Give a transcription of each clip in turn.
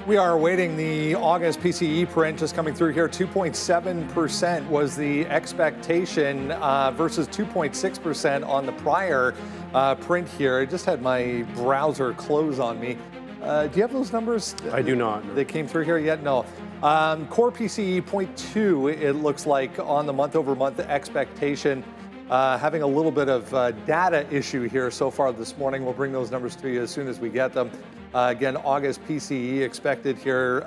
We are awaiting the August PCE print just coming through here. 2.7% was the expectation versus 2.6% on the prior print here. I just had my browser close on me. Do you have those numbers? I do not. No. They came through here yet? No. Core PCE 0.2, it looks like on the month-over-month expectation. Having a little bit of data issue here so far this morning. We'll bring those numbers to you as soon as we get them. Again, August PCE expected here,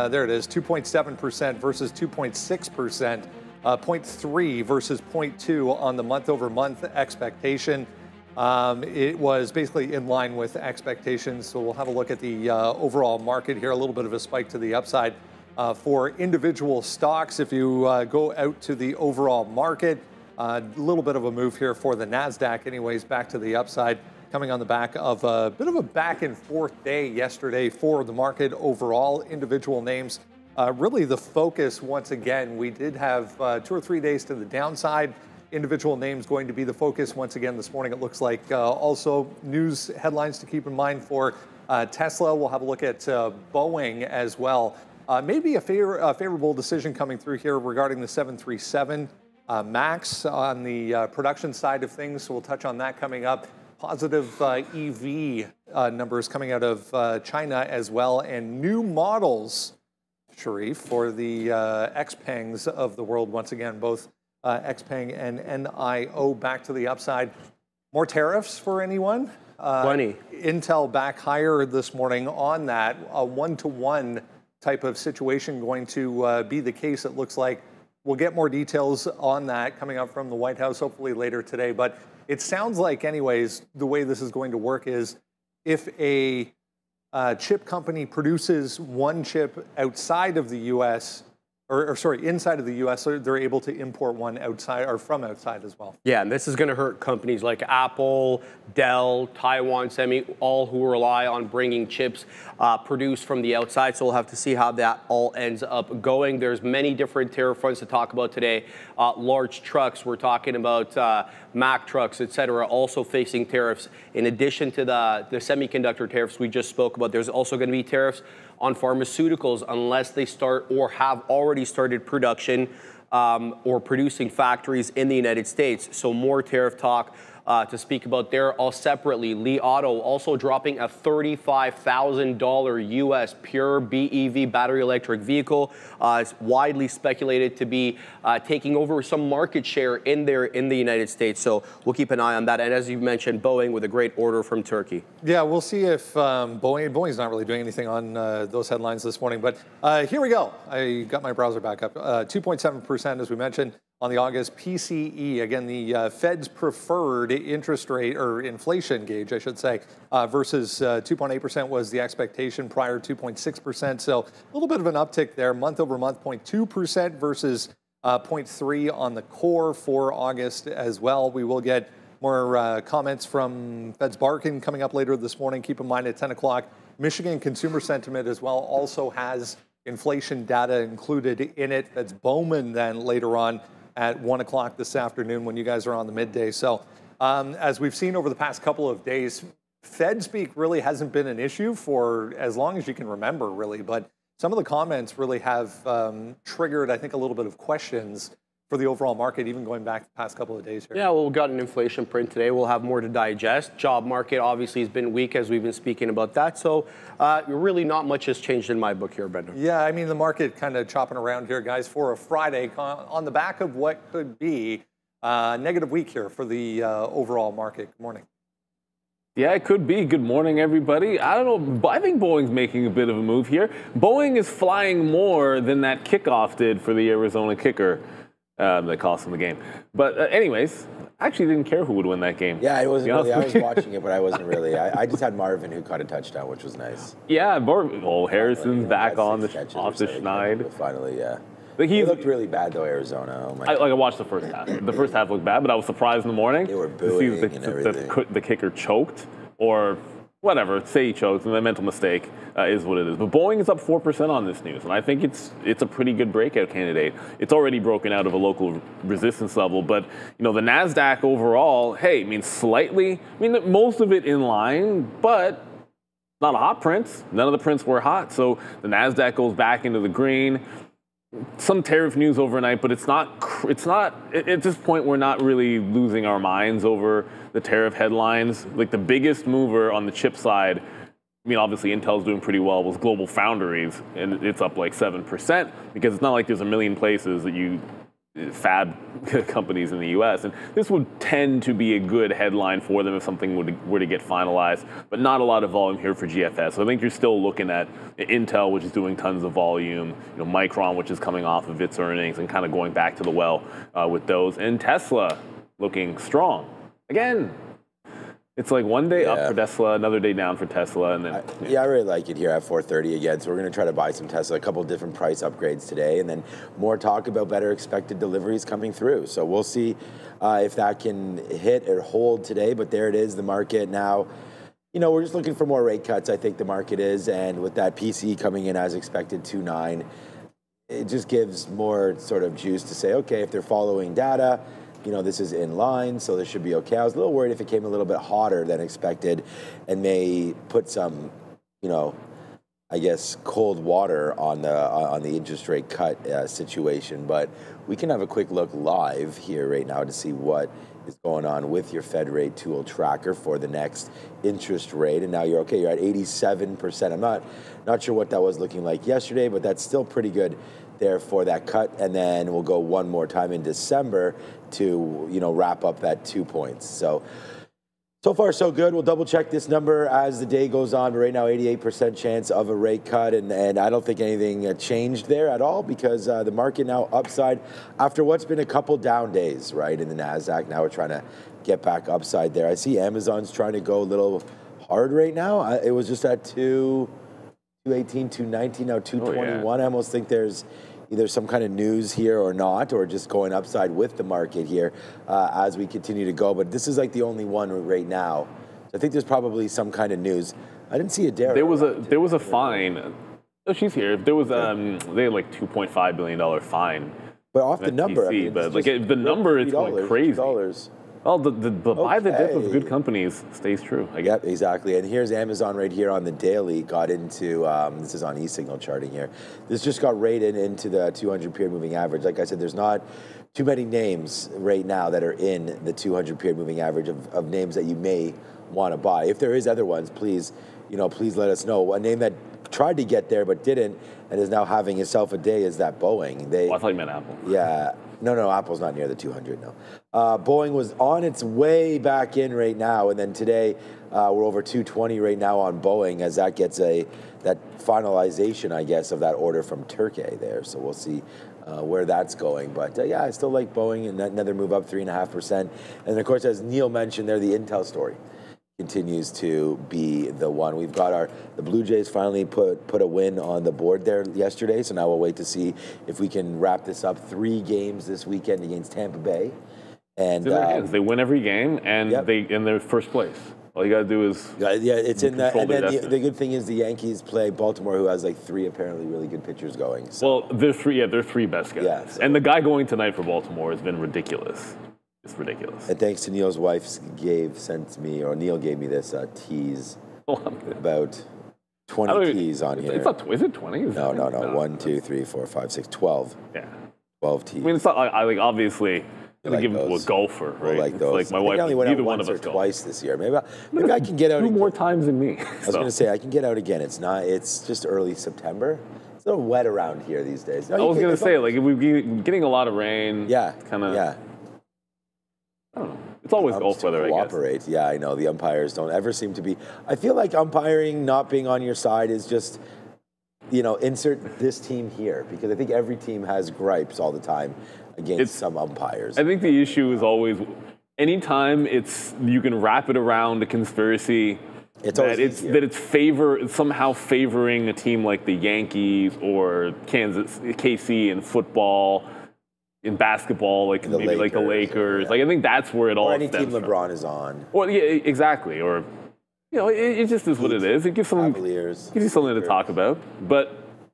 there it is, 2.7% versus 2.6%, 0.3 versus 0.2 on the month-over-month expectation. It was basically in line with expectations, so we'll have a look at the overall market here, a little bit of a spike to the upside for individual stocks. If you go out to the overall market, a little bit of a move here for the Nasdaq anyways, back to the upside, coming on the back of a bit of a back and forth day yesterday for the market overall. Individual names, really the focus once again. We did have 2 or 3 days to the downside. Individual names going to be the focus once again this morning. It looks like also news headlines to keep in mind for Tesla. We'll have a look at Boeing as well. Maybe a favorable decision coming through here regarding the 737 MAX on the production side of things. So we'll touch on that coming up. Positive EV numbers coming out of China as well, and new models, Sharif, for the Xpengs of the world once again, both Xpeng and NIO back to the upside. More tariffs for anyone? Plenty. Intel back higher this morning on that. A one-to-one type of situation going to be the case, it looks like. We'll get more details on that coming up from the White House hopefully later today. But it sounds like anyways, the way this is going to work is if a chip company produces one chip outside of the U.S., or sorry, inside of the U.S., so they're able to import one outside or from outside as well. Yeah, and this is going to hurt companies like Apple, Dell, Taiwan Semi, all who rely on bringing chips produced from the outside. So we'll have to see how that all ends up going. There's many different tariff fronts to talk about today. Large trucks, we're talking about Mack trucks, et cetera, also facing tariffs. In addition to the semiconductor tariffs we just spoke about, there's also going to be tariffs on pharmaceuticals unless they start or have already started production or producing factories in the United States. So more tariff talk to speak about there. All separately, Li Auto also dropping a $35,000 US pure BEV battery electric vehicle. It's widely speculated to be taking over some market share in the United States. So we'll keep an eye on that. And as you mentioned, Boeing with a great order from Turkey. Yeah, we'll see if Boeing's not really doing anything on those headlines this morning. But here we go. I got my browser back up. 2.7% as we mentioned. On the August PCE, again, the Fed's preferred interest rate, or inflation gauge, I should say, versus 2.8% was the expectation prior, 2.6%. So a little bit of an uptick there, month over month, 0.2% versus 0.3 on the core for August as well. We will get more comments from Fed's Barkin coming up later this morning. Keep in mind at 10 o'clock, Michigan consumer sentiment as well also has inflation data included in it. That's Bowman then later on at 1 o'clock this afternoon when you guys are on the midday. So as we've seen over the past couple of days, Fed speak really hasn't been an issue for as long as you can remember, really. But some of the comments really have triggered, I think, a little bit of questions for the overall market, even going back the past couple of days here. Yeah, well, we've got an inflation print today. We'll have more to digest. Job market obviously has been weak as we've been speaking about that. So really not much has changed in my book here, Brendan. Yeah, I mean, the market kind of chopping around here, guys, for a Friday on the back of what could be a negative week here for the overall market. Good morning. Yeah, it could be. Good morning, everybody. I don't know. I think Boeing's making a bit of a move here. Boeing is flying more than that kickoff did for the Arizona kicker. That cost him the game. But anyways, I actually didn't care who would win that game. Yeah, it wasn't really. I was watching it, but I wasn't really. I just had Marvin who caught a touchdown, which was nice. Yeah, Harrison's back on off the schneid. Finally, yeah. Like he looked really bad though, Arizona. Oh my I watched the first half. The first half looked bad, but I was surprised in the morning. They were booing to see the kicker choked or whatever. Say he choked, and the mental mistake is what it is. But Boeing is up 4% on this news, and I think it's a pretty good breakout candidate. It's already broken out of a local resistance level, but the Nasdaq overall, hey, I mean slightly, most of it in line, but not a hot print. None of the prints were hot, so the Nasdaq goes back into the green. Some tariff news overnight, but it's not at this point we're not really losing our minds over the tariff headlines. Like the biggest mover on the chip side, I mean, obviously Intel's doing pretty well, was Global Foundries, and it's up like 7% because it's not like there's a million places that you fab companies in the US, and this would tend to be a good headline for them if something were to get finalized, but not a lot of volume here for GFS. So I think you're still looking at Intel, which is doing tons of volume, Micron, which is coming off of its earnings and kind of going back to the well with those, and Tesla looking strong. Again, it's like one day up for Tesla, another day down for Tesla, and then I really like it here at 4:30 again. So we're going to try to buy some Tesla, a couple of different price upgrades today, and then more talk about better expected deliveries coming through. So we'll see if that can hit or hold today. But there it is, the market now. We're just looking for more rate cuts. I think the market is, and with that PCE coming in as expected 2.9, it just gives more sort of juice to say, okay, if they're following data, this is in line, so this should be okay. I was a little worried if it came a little bit hotter than expected and may put some, I guess, cold water on the interest rate cut situation. But we can have a quick look live here right now to see what is going on with your Fed rate tool tracker for the next interest rate. And now you're okay. You're at 87%. I'm not sure what that was looking like yesterday, but that's still pretty good there for that cut, and then we'll go one more time in December to wrap up that 2 points. So far so good. We'll double check this number as the day goes on, but right now 88% chance of a rate cut, and I don't think anything changed there at all because the market now upside after what's been a couple down days, right, in the Nasdaq. Now we're trying to get back upside there. I see Amazon's trying to go a little hard right now. It was just at 218, 219, now 221. I almost think there's either some kind of news here or not, or just going upside with the market here as we continue to go. But this is like the only one right now. So I think there's probably some kind of news. I didn't see a Dara. There was a fine. Oh, she's here. There was they had like $2.5 billion fine. But off the number, but like the number is going crazy. Well, the buy the dip of good companies stays true, I guess. Yep, exactly. And here's Amazon right here on the daily. Got into, this is on e-signal charting here. This just got rated into the 200 period moving average. Like I said, there's not too many names right now that are in the 200 period moving average of names that you may want to buy. If there is other ones, please let us know. A name that tried to get there but didn't and is now having itself a day is that Boeing. I thought you meant Apple. Yeah. No, Apple's not near the 200, no. Boeing was on its way back in right now, and then today we're over 220 right now on Boeing as that gets that finalization, I guess, of that order from Turkey there. So we'll see where that's going. But I still like Boeing, and another move up 3.5%. And of course, as Neil mentioned there, the Intel story continues to be the one. We've got the Blue Jays finally put a win on the board there yesterday, so now we'll wait to see if we can wrap this up. 3 games this weekend against Tampa Bay. And they win every game, and they're first place. All you got to do is it's in that. And then the good thing is the Yankees play Baltimore, who has like 3 apparently really good pitchers going. So. Well, they're 3 best guys. Yeah, so. And the guy going tonight for Baltimore has been ridiculous. It's ridiculous. And thanks to Neil's wife, Neil gave me this tease about 20 tees on here. It's not, is it 20? No. 1, 2, 3, 4, 5, 6, 12. Yeah. 12 tees. I mean, it's not like obviously. Like give him a golfer, right? Like those. Like my wife, only went neither out one once of us or twice this year. Maybe I can get out 2 more times than me. I was going to say I can get out again. It's just early September. It's a little wet around here these days. I was going to say, like, if we're getting a lot of rain, kind of. Yeah. I don't know. It's always golf weather, I guess. Yeah, I know. The umpires don't ever seem to be. I feel like umpiring not being on your side is just, insert this team here, because I think every team has gripes all the time against some umpires. I think the issue is always, anytime you can wrap it around a conspiracy, it's somehow favoring a team like the Yankees or KC in football. In basketball, like maybe Lakers, like the Lakers, like I think that's where it all stems from. Or any team LeBron is on. Or exactly. Or it just is what it is. It gives you something to talk about. But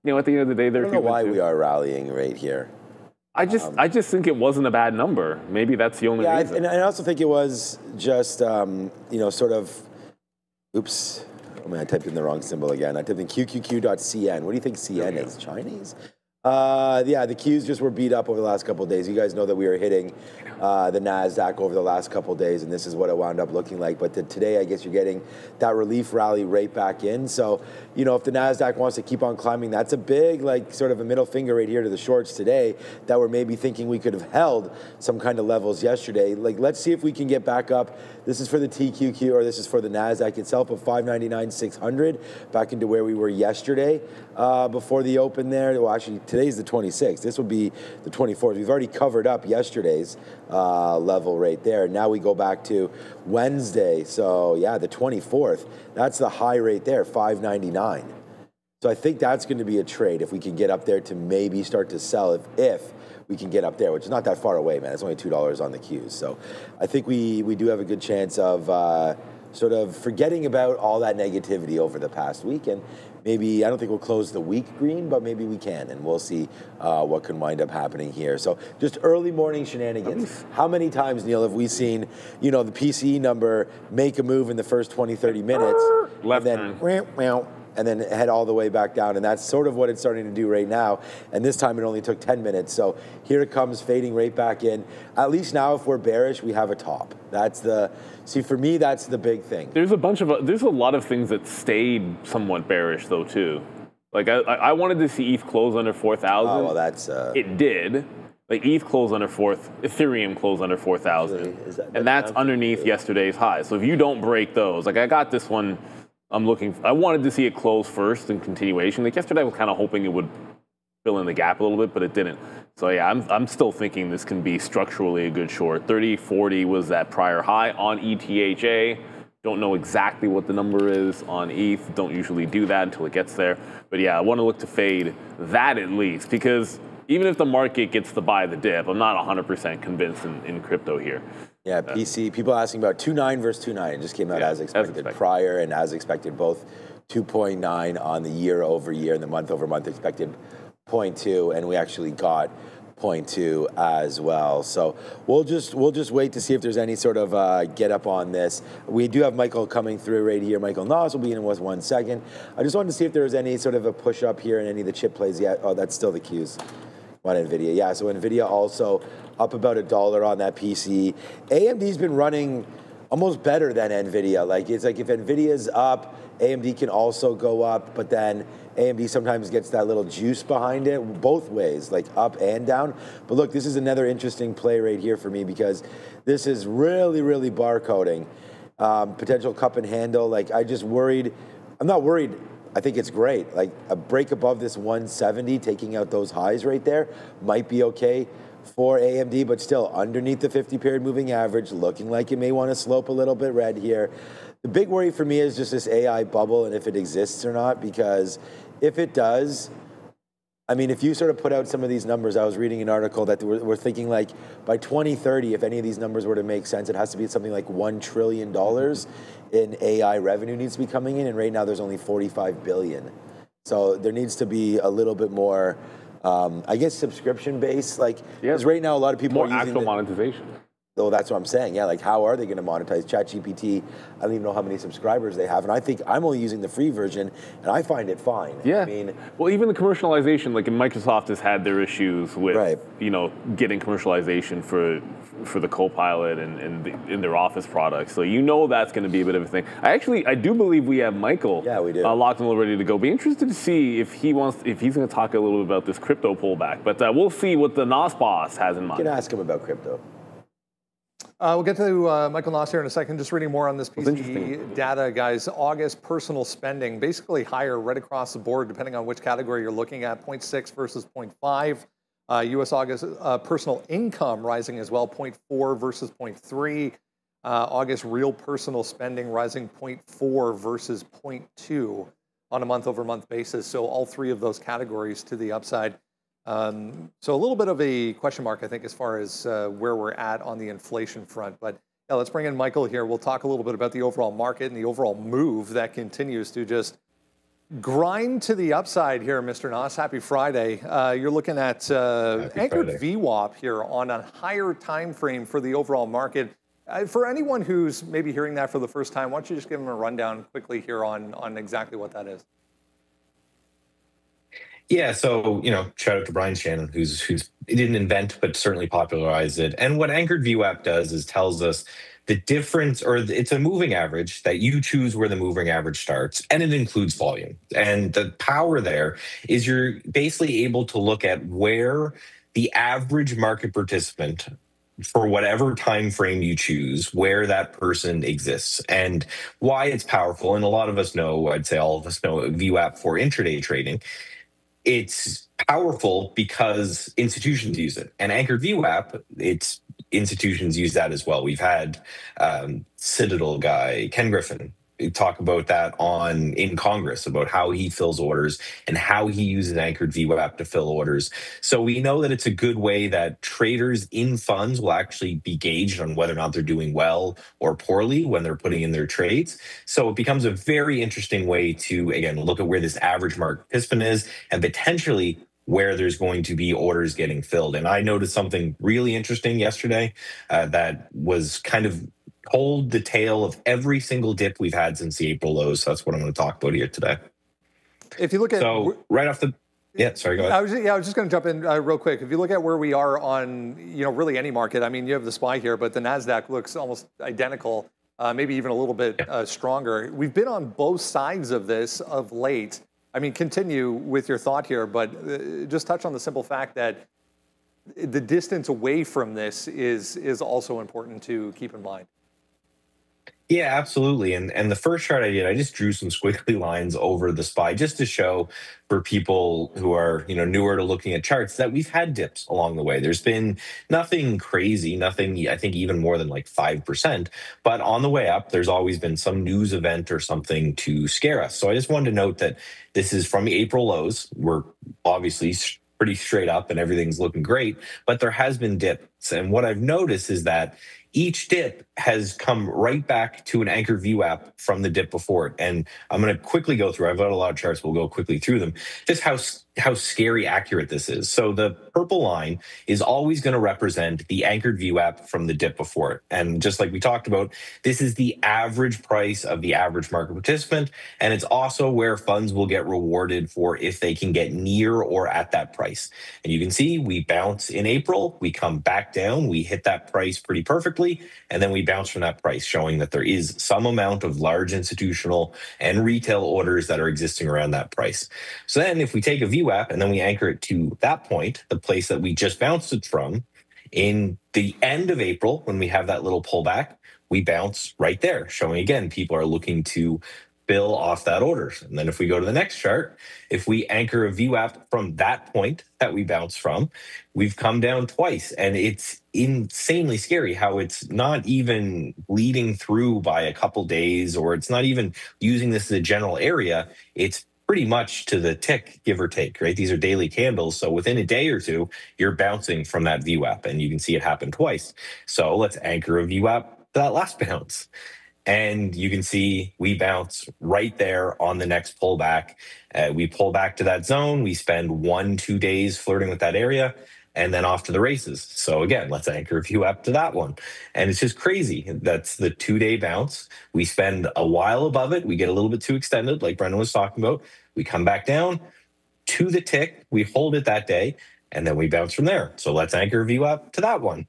at the end of the day, I don't know why we are rallying right here. I just think it wasn't a bad number. Maybe that's the only reason. And I also think it was just sort of, oops. I mean, I typed in the wrong symbol again. I typed in QQQ.CN. What do you think CN is? Chinese? Yeah, the Qs just were beat up over the last couple of days. You guys know that we were hitting the Nasdaq over the last couple of days, and this is what it wound up looking like. But today, I guess you're getting that relief rally right back in. So, you know, if the Nasdaq wants to keep on climbing, that's a big, like, sort of a middle finger right here to the shorts today that we're maybe thinking we could have held some kind of levels yesterday. Like, let's see if we can get back up. This is for the TQQ, or this is for the Nasdaq itself, of 599,600, back into where we were yesterday before the open there. Well, actually, today's the 26th. This will be the 24th. We've already covered up yesterday's level right there. Now we go back to Wednesday. So yeah, the 24th. That's the high right there, 599. So I think that's going to be a trade if we can get up there to maybe start to sell if we can get up there, which is not that far away, man. It's only $2 on the Qs. So I think we do have a good chance of sort of forgetting about all that negativity over the past week. And maybe, I don't think we'll close the week green, but maybe we can, and we'll see what can wind up happening here. So just early morning shenanigans. How many times, Neil, have we seen, you know, the PCE number make a move in the first 20, 30 minutes, left and then head all the way back down? And that's sort of what it's starting to do right now. And this time it only took 10 minutes. So here it comes, fading right back in. At least now, if we're bearish, we have a top. That's see, for me, that's the big thing. There's a lot of things that stayed somewhat bearish though too. Like I wanted to see ETH close under 4,000. Oh, well, that's it did. Like ETH closed under Ethereum closed under 4,000, and that's underneath yesterday's high. So if you don't break those, like I got this one. I wanted to see it close first in continuation. Like yesterday, I was kind of hoping it would fill in the gap a little bit, but it didn't. So yeah, I'm still thinking this can be structurally a good short. 30.40 was that prior high on ETHA. Don't know exactly what the number is on ETH. Don't usually do that until it gets there. But yeah, I want to look to fade that at least, because even if the market gets to buy the dip, I'm not 100% convinced in crypto here. Yeah, PC, people asking about 2.9 versus 2.9. It just came out as expected prior, and as expected, both 2.9 on the year over year and the month over month expected 0.2, and we actually got 0.2 as well. So we'll just wait to see if there's any sort of get up on this. We do have Michael coming through right here. Michael Nos will be in with 1 second. I just wanted to see if there was any sort of a push up here in any of the chip plays yet. Oh, that's still the Qs on Nvidia. Yeah, so Nvidia also up about $1 on that PCE. AMD's been running almost better than Nvidia. Like, it's like if Nvidia's up, AMD can also go up, but then AMD sometimes gets that little juice behind it, both ways, like up and down. But look, this is another interesting play right here for me, because this is really, really barcoding. Potential cup and handle. Like, I'm not worried. I think it's great. Like, a break above this 170, taking out those highs right there, might be okay for AMD, but still underneath the 50-period moving average, looking like it may want to slope a little bit red here. The big worry for me is just this AI bubble and if it exists or not, because if it does, I mean, if you sort of put out some of these numbers, I was reading an article that we're thinking like by 2030, if any of these numbers were to make sense, it has to be something like $1 trillion in AI revenue needs to be coming in, and right now there's only 45 billion. So there needs to be a little bit more, I guess, subscription based. Like, because right now a lot of people more are using actual monetization. So that's what I'm saying. Yeah, like, how are they going to monetize ChatGPT? I don't even know how many subscribers they have, and I think I'm only using the free version, and I find it fine. Yeah. I mean, well, even the commercialization, like Microsoft has had their issues with, you know, getting commercialization for the Copilot and in their Office products. So you know that's going to be a bit of a thing. I do believe we have Michael. Yeah, we do. Locked and ready to go. Be interested to see if he's going to talk a little bit about this crypto pullback. But we'll see what the Nos boss has in mind. You can ask him about crypto. We'll get to Michael Nos here in a second. Just reading more on this PCE data, guys. August personal spending, basically higher right across the board, depending on which category you're looking at, 0.6 versus 0.5. U.S. August personal income rising as well, 0.4 versus 0.3. August real personal spending rising 0.4 versus 0.2 on a month-over-month basis. So all three of those categories to the upside. So a little bit of a question mark, I think, as far as where we're at on the inflation front. But yeah, let's bring in Michael here. We'll talk a little bit about the overall market and the overall move that continues to just grind to the upside here, Mr. Nos. Happy Friday. You're looking at anchored VWAP here on a higher time frame for the overall market. For anyone who's maybe hearing that for the first time, why don't you just give them a rundown quickly here on exactly what that is? Yeah, so shout out to Brian Shannon, who's he didn't invent but certainly popularized it. And what anchored VWAP does is tells us the difference, or it's a moving average that you choose where the moving average starts, and it includes volume. And the power there is you're basically able to look at where the average market participant, for whatever time frame you choose, where that person exists and why it's powerful. And a lot of us know, I'd say all of us know, VWAP for intraday trading. It's powerful because institutions use it. And anchored VWAP, institutions use that as well. We've had Citadel guy, Ken Griffin, talk about that in Congress, about how he fills orders and how he uses anchored VWAP to fill orders. So we know that it's a good way that traders in funds will actually be gauged on whether or not they're doing well or poorly when they're putting in their trades. So it becomes a very interesting way to, again, look at where this average market participant is and potentially where there's going to be orders getting filled. And I noticed something really interesting yesterday that was kind of told the tale of every single dip we've had since the April lows. So that's what I'm going to talk about here today. If you look at right off the sorry, go ahead. I was just going to jump in real quick. If you look at where we are on really any market, I mean, you have the SPY here, but the Nasdaq looks almost identical, maybe even a little bit stronger. We've been on both sides of this of late. I mean, continue with your thought here, but just touch on the simple fact that the distance away from this is also important to keep in mind. Yeah, absolutely. And the first chart I did, I just drew some squiggly lines over the SPY just to show for people who are newer to looking at charts that we've had dips along the way. There's been nothing crazy, nothing I think even more than like 5%, but on the way up, there's always been some news event or something to scare us. So I just wanted to note that this is from the April lows. We're obviously pretty straight up and everything's looking great, but there has been dips. And what I've noticed is that each dip has come right back to an anchor VWAP from the dip before it. And I'm going to quickly go through, I've got a lot of charts, we'll go quickly through them, just how scary accurate this is. So the purple line is always going to represent the anchored VWAP from the dip before it. And just like we talked about, this is the average price of the average market participant. And it's also where funds will get rewarded for if they can get near or at that price. And you can see we bounce in April, we come back down, we hit that price pretty perfectly, and then we bounce from that price, showing that there is some amount of large institutional and retail orders that are existing around that price. So then if we take a VWAP and then we anchor it to that point, the place that we just bounced it from, in the end of April, when we have that little pullback, we bounce right there, showing again, people are looking to fill off that orders. And then if we go to the next chart, if we anchor a VWAP from that point that we bounce from, we've come down twice. And it's insanely scary how it's not even bleeding through by a couple days, or it's not even using this as a general area. It's pretty much to the tick, give or take, right? These are daily candles. So within a day or two, you're bouncing from that VWAP, and you can see it happen twice. So let's anchor a VWAP to that last bounce. And you can see we bounce right there on the next pullback. We pull back to that zone. We spend 1-2 days flirting with that area, and then off to the races. So again, let's anchor a few up to that one. And it's just crazy. That's the 2-day bounce. We spend a while above it. We get a little bit too extended, like Brendan was talking about. We come back down to the tick. We hold it that day, and then we bounce from there. So let's anchor a VWAP to that one.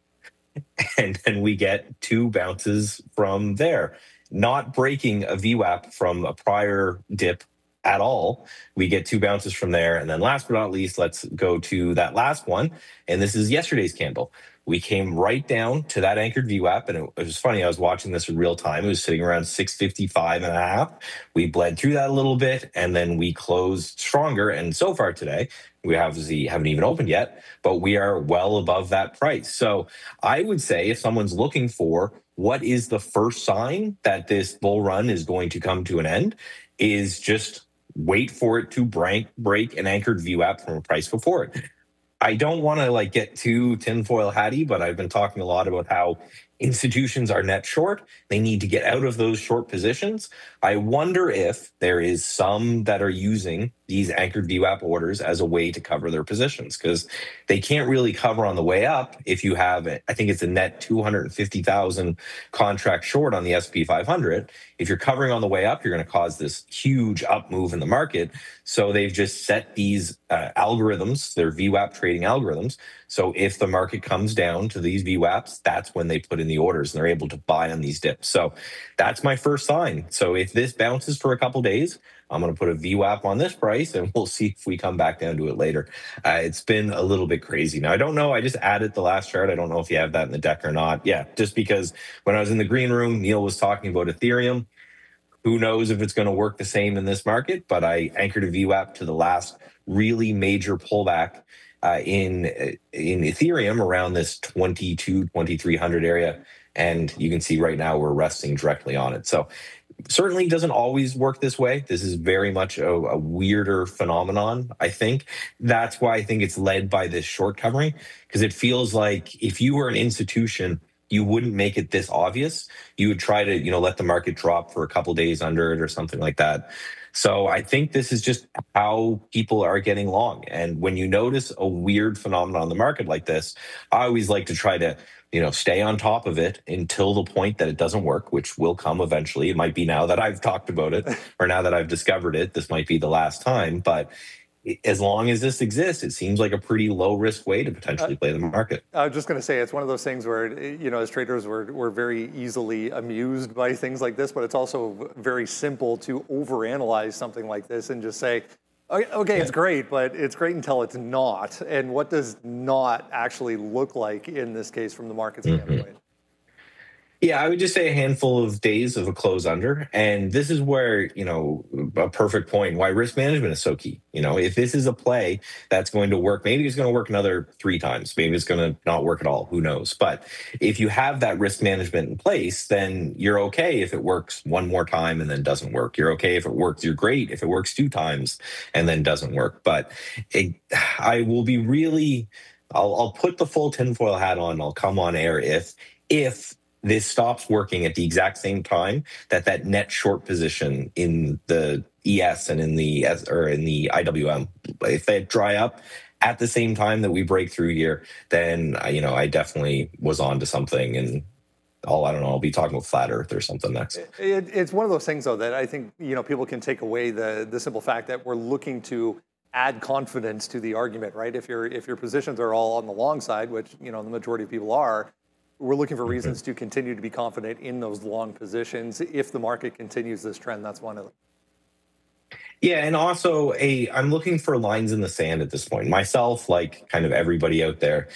And then we get 2 bounces from there, not breaking a VWAP from a prior dip at all. We get 2 bounces from there. And then last but not least, let's go to that last one. And this is yesterday's candle. We came right down to that anchored VWAP. And it was funny, I was watching this in real time. It was sitting around 655.5. We bled through that a little bit, and then we closed stronger. And so far today, we obviously haven't even opened yet, but we are well above that price. So I would say if someone's looking for what is the first sign that this bull run is going to come to an end, is just wait for it to break an anchored VWAP from a price before it. I don't want to get too tinfoil hatty, but I've been talking a lot about how institutions are net short. They need to get out of those short positions. I wonder if there is some that are using these anchored VWAP orders as a way to cover their positions, because they can't really cover on the way up if you have, I think it's a net 250,000 contract short on the SP 500. If you're covering on the way up, you're going to cause this huge up move in the market. So they've just set these algorithms, their VWAP trading algorithms. So if the market comes down to these VWAPs, that's when they put in the orders and they're able to buy on these dips. So that's my first sign. So if this bounces for a couple days, I'm going to put a VWAP on this price and we'll see if we come back down to it later. It's been a little bit crazy. Now, I don't know. I just added the last chart. I don't know if you have that in the deck or not. Yeah, just because when I was in the green room, Neil was talking about Ethereum. Who knows if it's going to work the same in this market, but I anchored a VWAP to the last really major pullback in Ethereum around this 2,300 area. And you can see right now we're resting directly on it. So certainly doesn't always work this way. This is very much a weirder phenomenon, I think. That's why I think it's led by this short covering, because it feels like if you were an institution, you wouldn't make it this obvious. You would try to, let the market drop for a couple days under it or something like that. So I think this is just how people are getting long. And when you notice a weird phenomenon on the market like this, I always like to try to, stay on top of it until the point that it doesn't work, which will come eventually. It might be now that I've talked about it or now that I've discovered it, this might be the last time. But as long as this exists, it seems like a pretty low risk way to potentially play the market. I was just going to say, it's one of those things where, as traders, we're very easily amused by things like this, but it's also very simple to overanalyze something like this and just say, okay, it's great, but it's great until it's not. And what does not actually look like in this case from the market standpoint? Yeah, I would just say a handful of days of a close under. And this is where, a perfect point why risk management is so key. If this is a play that's going to work, maybe it's going to work another 3 times. Maybe it's going to not work at all. Who knows? But if you have that risk management in place, then you're okay if it works one more time and then doesn't work. You're okay if it works. You're great if it works 2 times and then doesn't work. But I will be really, I'll put the full tinfoil hat on. I'll come on air if this stops working at the exact same time that net short position in the ES and in the IWM, if they dry up at the same time that we break through here, then I definitely was on to something. And I'll be talking about flat Earth or something next. It's one of those things, though, that I think people can take away the simple fact that we're looking to add confidence to the argument, right? If your positions are all on the long side, which the majority of people are, we're looking for reasons to continue to be confident in those long positions. If the market continues this trend, that's one of them. Yeah, and also I'm looking for lines in the sand at this point. Myself, like kind of everybody out there,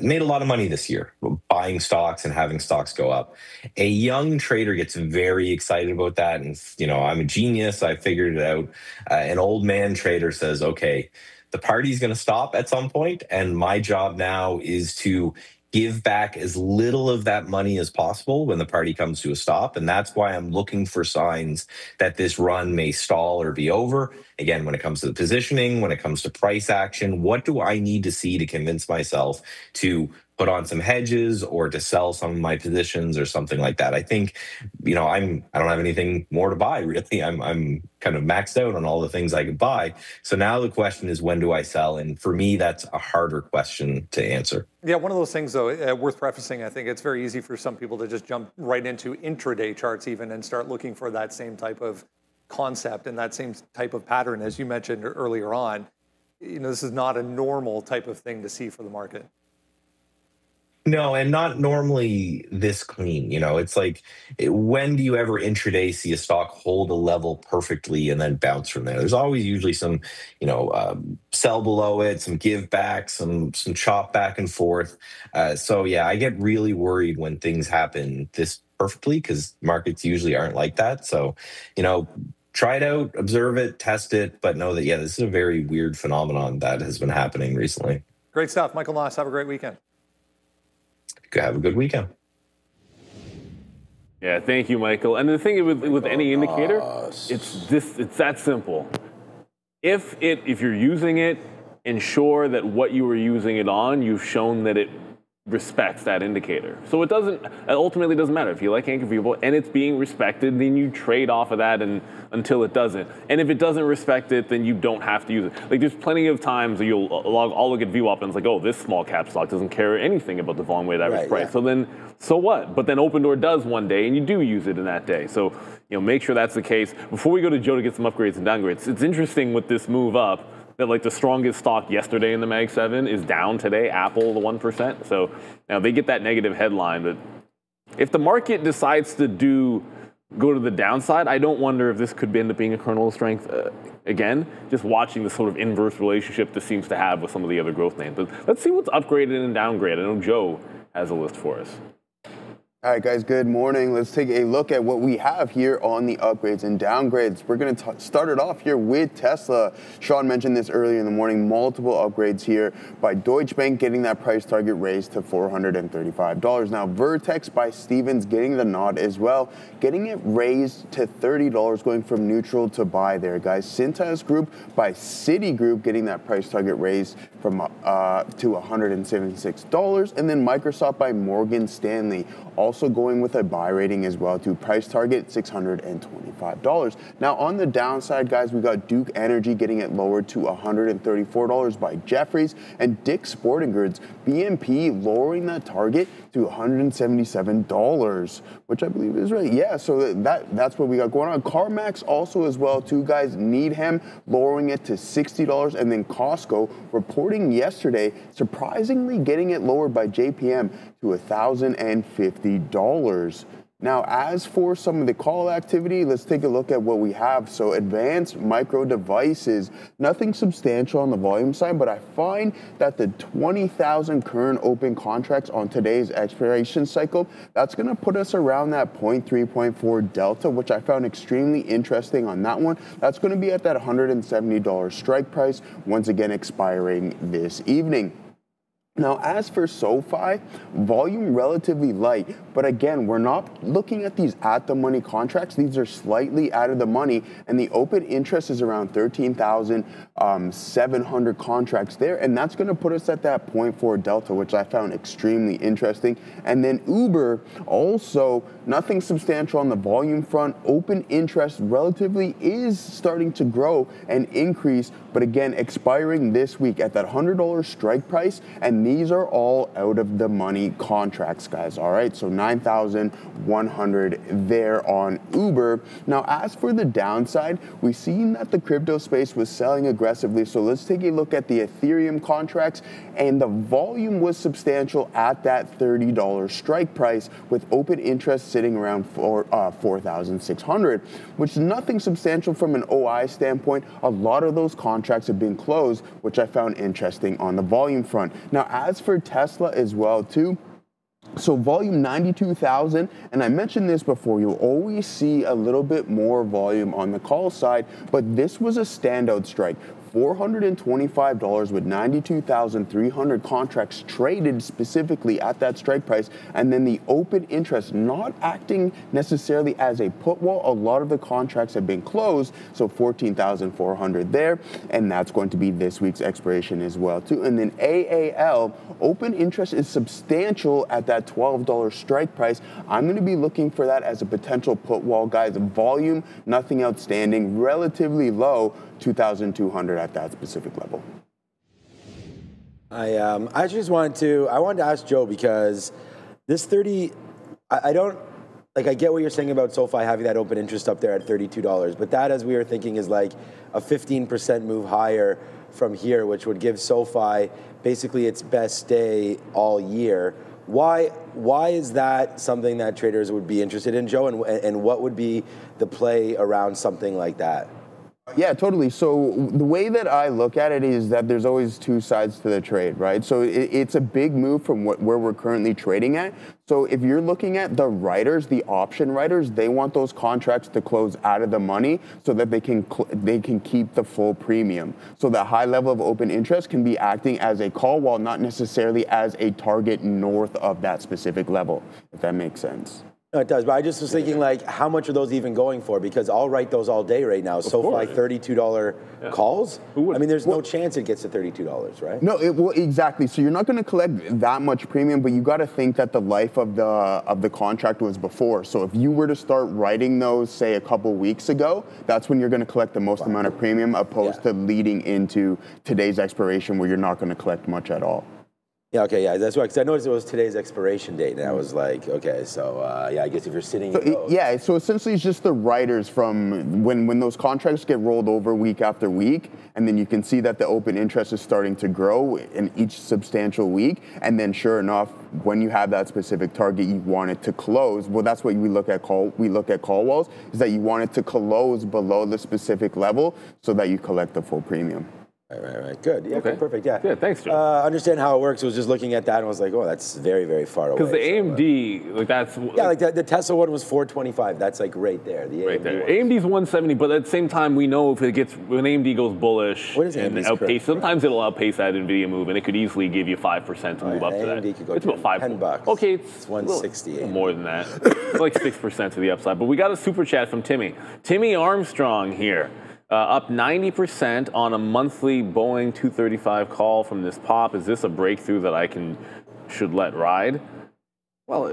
made a lot of money this year buying stocks and having stocks go up. A young trader gets very excited about that. And, I'm a genius. I figured it out. An old man trader says, okay, the party's going to stop at some point, and my job now is to give back as little of that money as possible when the party comes to a stop. And that's why I'm looking for signs that this run may stall or be over. Again, when it comes to the positioning, when it comes to price action, what do I need to see to convince myself to put on some hedges or to sell some of my positions or something like that? I think, I don't have anything more to buy, really. I'm kind of maxed out on all the things I could buy. So now the question is, when do I sell? And for me, that's a harder question to answer. Yeah, one of those things, though, worth prefacing, I think it's very easy for some people to just jump right into intraday charts even and start looking for that same type of concept and that same type of pattern, as you mentioned earlier on. This is not a normal type of thing to see for the market. No, and not normally this clean. It's like, when do you ever intraday see a stock hold a level perfectly and then bounce from there? There's always usually some, sell below it, some give back, some chop back and forth. So yeah, I get really worried when things happen this perfectly, because markets usually aren't like that. So, try it out, observe it, test it, but know that, yeah, this is a very weird phenomenon that has been happening recently. Great stuff. Michael Nos, have a great weekend. Have a good weekend. Yeah, thank you, Michael. And the thing with any indicator, it's that simple. If you're using it, ensure that what you were using it on, you've shown that it respects that indicator. So it ultimately doesn't matter. If you like Anchor Viewable and it's being respected, then you trade off of that until it doesn't. And if it doesn't respect it, then you don't have to use it. Like, there's plenty of times where I'll look at VWAP and it's like, oh, this small cap stock doesn't care anything about the volume weighted average price. Yeah. So what? But then OpenDoor does one day and you do use it in that day. So, make sure that's the case. Before we go to Joe to get some upgrades and downgrades, it's interesting with this move up that like the strongest stock yesterday in the Mag 7 is down today, Apple, the 1%. So now they get that negative headline. But if the market decides to go to the downside, I don't wonder if this could end up being a kernel of strength again, just watching the sort of inverse relationship this seems to have with some of the other growth names. But let's see what's upgraded and downgraded. I know Joe has a list for us. All right, guys, good morning. Let's take a look at what we have here on the upgrades and downgrades. We're going to start it off here with Tesla. Sean mentioned this earlier in the morning, multiple upgrades here by Deutsche Bank getting that price target raised to $435. Now, Vertex by Stevens getting the nod as well, getting it raised to $30, going from neutral to buy there, guys. Cintas Group by Citigroup getting that price target raised from to $176. And then Microsoft by Morgan Stanley also going with a buy rating as well to price target $625. Now on the downside, guys, we got Duke Energy getting it lowered to $134 by Jefferies, and Dick's Sporting Goods, BNP, lowering that target to $177, which I believe is right. Yeah, so that's what we got going on. CarMax also as well too, guys. Needham lowering it to $60, and then Costco reporting yesterday, surprisingly getting it lowered by JPM to $1,050. Now, as for some of the call activity, let's take a look at what we have. So Advanced Micro Devices, nothing substantial on the volume side, but I find that the 20,000 current open contracts on today's expiration cycle, that's going to put us around that 0.3, 0.4 delta, which I found extremely interesting on that one. That's going to be at that $170 strike price, once again expiring this evening. Now, as for SoFi, volume relatively light, but again, we're not looking at these at-the-money contracts. These are slightly out of the money, and the open interest is around 13,700 contracts there, and that's going to put us at that 0.4 delta, which I found extremely interesting. And then Uber, also nothing substantial on the volume front. Open interest relatively is starting to grow and increase, but again, expiring this week at that $100 strike price, and these are all out of the money contracts, guys. All right, so 9,100 there on Uber. Now, as for the downside, we've seen that the crypto space was selling aggressively. So let's take a look at the Ethereum contracts, and the volume was substantial at that $30 strike price, with open interest sitting around 4,600, which is nothing substantial from an OI standpoint. A lot of those contracts have been closed, which I found interesting on the volume front. Now, as for Tesla as well too, so volume 92,000, and I mentioned this before, you'll always see a little bit more volume on the call side, but this was a standout strike. $425 with 92,300 contracts traded specifically at that strike price, and then the open interest not acting necessarily as a put wall. A lot of the contracts have been closed, so 14,400 there, and that's going to be this week's expiration as well too. And then AAL, open interest is substantial at that $12 strike price. I'm going to be looking for that as a potential put wall, guys. Volume, nothing outstanding, relatively low, 2,200 at that specific level. I just wanted to ask Joe, because this 30, I don't, like, I get what you're saying about SoFi having that open interest up there at $32, but that, as we were thinking, is like a 15% move higher from here, which would give SoFi basically its best day all year. Why is that something that traders would be interested in, Joe, and what would be the play around something like that? Yeah, totally. So the way that I look at it is that there's always two sides to the trade, right? So it's a big move from where we're currently trading at. So if you're looking at the writers, the option writers, they want those contracts to close out of the money so that they can keep the full premium. So the high level of open interest can be acting as a call wall, not necessarily as a target north of that specific level, if that makes sense. No, it does, but I just was thinking, like, how much are those even going for? Because I'll write those all day right now. SoFi, $32 calls. I mean, there's no chance it gets to $32, right? No, well, exactly. So you're not going to collect that much premium, but you got to think that the life of the contract was before. So if you were to start writing those, say, a couple weeks ago, that's when you're going to collect the most amount of premium, opposed to leading into today's expiration, where you're not going to collect much at all. Yeah, okay, yeah, that's why, because I noticed it was today's expiration date, and I was like, okay, so, yeah, I guess if you're sitting in those. Yeah, so essentially it's just the writers from when those contracts get rolled over week after week, and then you can see that the open interest is starting to grow in each substantial week, and then sure enough, when you have that specific target you want it to close, well, that's what we look at call walls, is that you want it to close below the specific level so that you collect the full premium. Right. Good. Yeah, okay. Perfect. Yeah. Yeah, thanks, John. Understand how it works. I was just looking at that and was like, oh, that's very, very far away. Because the AMD, like that's... Yeah, like the Tesla one was 425. That's like right there. The right AMD there. one. AMD's 170, but at the same time, we know if it gets, when AMD goes bullish and outpace, sometimes it'll outpace that Nvidia move, and it could easily give you 5% to move up to that. AMD could go it's about $10. Okay, it's 160. More than that. It's like 6% to the upside. But we got a super chat from Timmy. Timmy Armstrong here. Up 90% on a monthly Boeing 235 call from this pop. Is this a breakthrough that I should let ride? Well,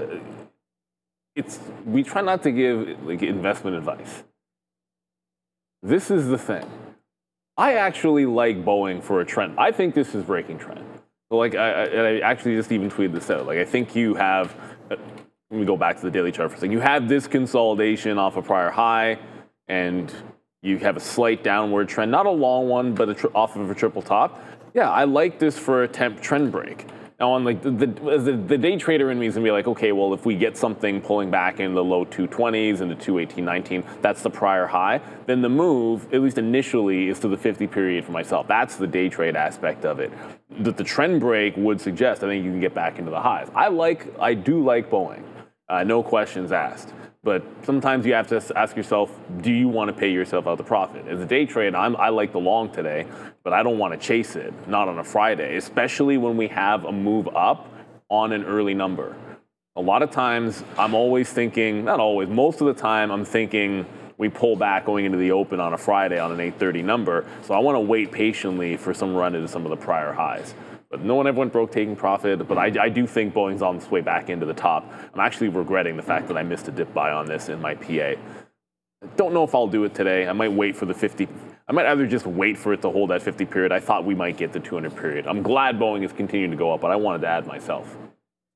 we try not to give like investment advice. This is the thing. I actually like Boeing for a trend. I think this is breaking trend. So like I actually just even tweeted this out. Like I think you have. Let me go back to the daily chart for a second. You have this consolidation off a prior high, and you have a slight downward trend, not a long one, but off of a triple top. Yeah, I like this for a temp trend break. Now, on like the day trader in me is gonna be like, okay, well, if we get something pulling back in the low 220s and the 218.19, that's the prior high. Then the move, at least initially, is to the 50 period for myself. That's the day trade aspect of it. That the trend break would suggest, I think you can get back into the highs. I do like Boeing, no questions asked. But sometimes you have to ask yourself, do you want to pay yourself out the profit? As a day trade, I like the long today, but I don't want to chase it, not on a Friday, especially when we have a move up on an early number. A lot of times, I'm always thinking, not always, most of the time, I'm thinking we pull back going into the open on a Friday on an 830 number, so I want to wait patiently for some run into some of the prior highs. But no one ever went broke taking profit, but I do think Boeing's on its way back into the top. I'm actually regretting the fact that I missed a dip buy on this in my PA. I don't know if I'll do it today. I might wait for the 50. I might either just wait for it to hold that 50 period. I thought we might get the 200 period. I'm glad Boeing is continuing to go up, but I wanted to add myself.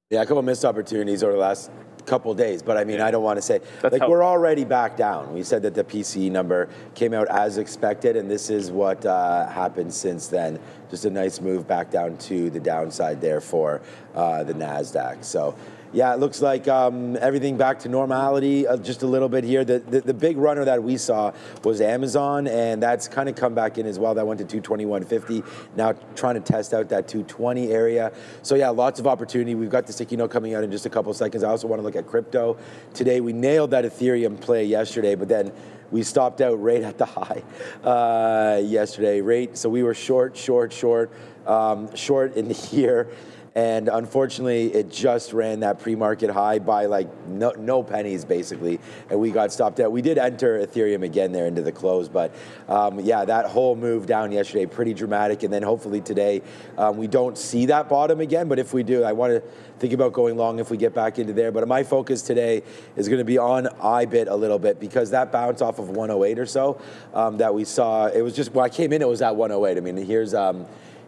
Yeah, a couple missed opportunities over the last couple of days, but I mean, I don't want to say, like, we're already back down. We said that the PCE number came out as expected, and this is what happened since then. Just a nice move back down to the downside there for the Nasdaq. So, yeah, it looks like everything back to normality just a little bit here. The big runner that we saw was Amazon, and that's kind of come back in as well. That went to 221.50. Now trying to test out that 220 area. So yeah, lots of opportunity. We've got the sticky note coming out in just a couple of seconds. I also want to look at crypto. Today we nailed that Ethereum play yesterday, but then we stopped out right at the high yesterday. So we were short in here. And unfortunately, it just ran that pre-market high by like no pennies, basically, and we got stopped out. We did enter Ethereum again there into the close, but yeah, that whole move down yesterday, pretty dramatic. And then hopefully today, we don't see that bottom again, but if we do, I want to think about going long if we get back into there. But my focus today is going to be on IBIT a little bit, because that bounce off of 108 or so that we saw, it was just, when I came in, it was at 108. I mean,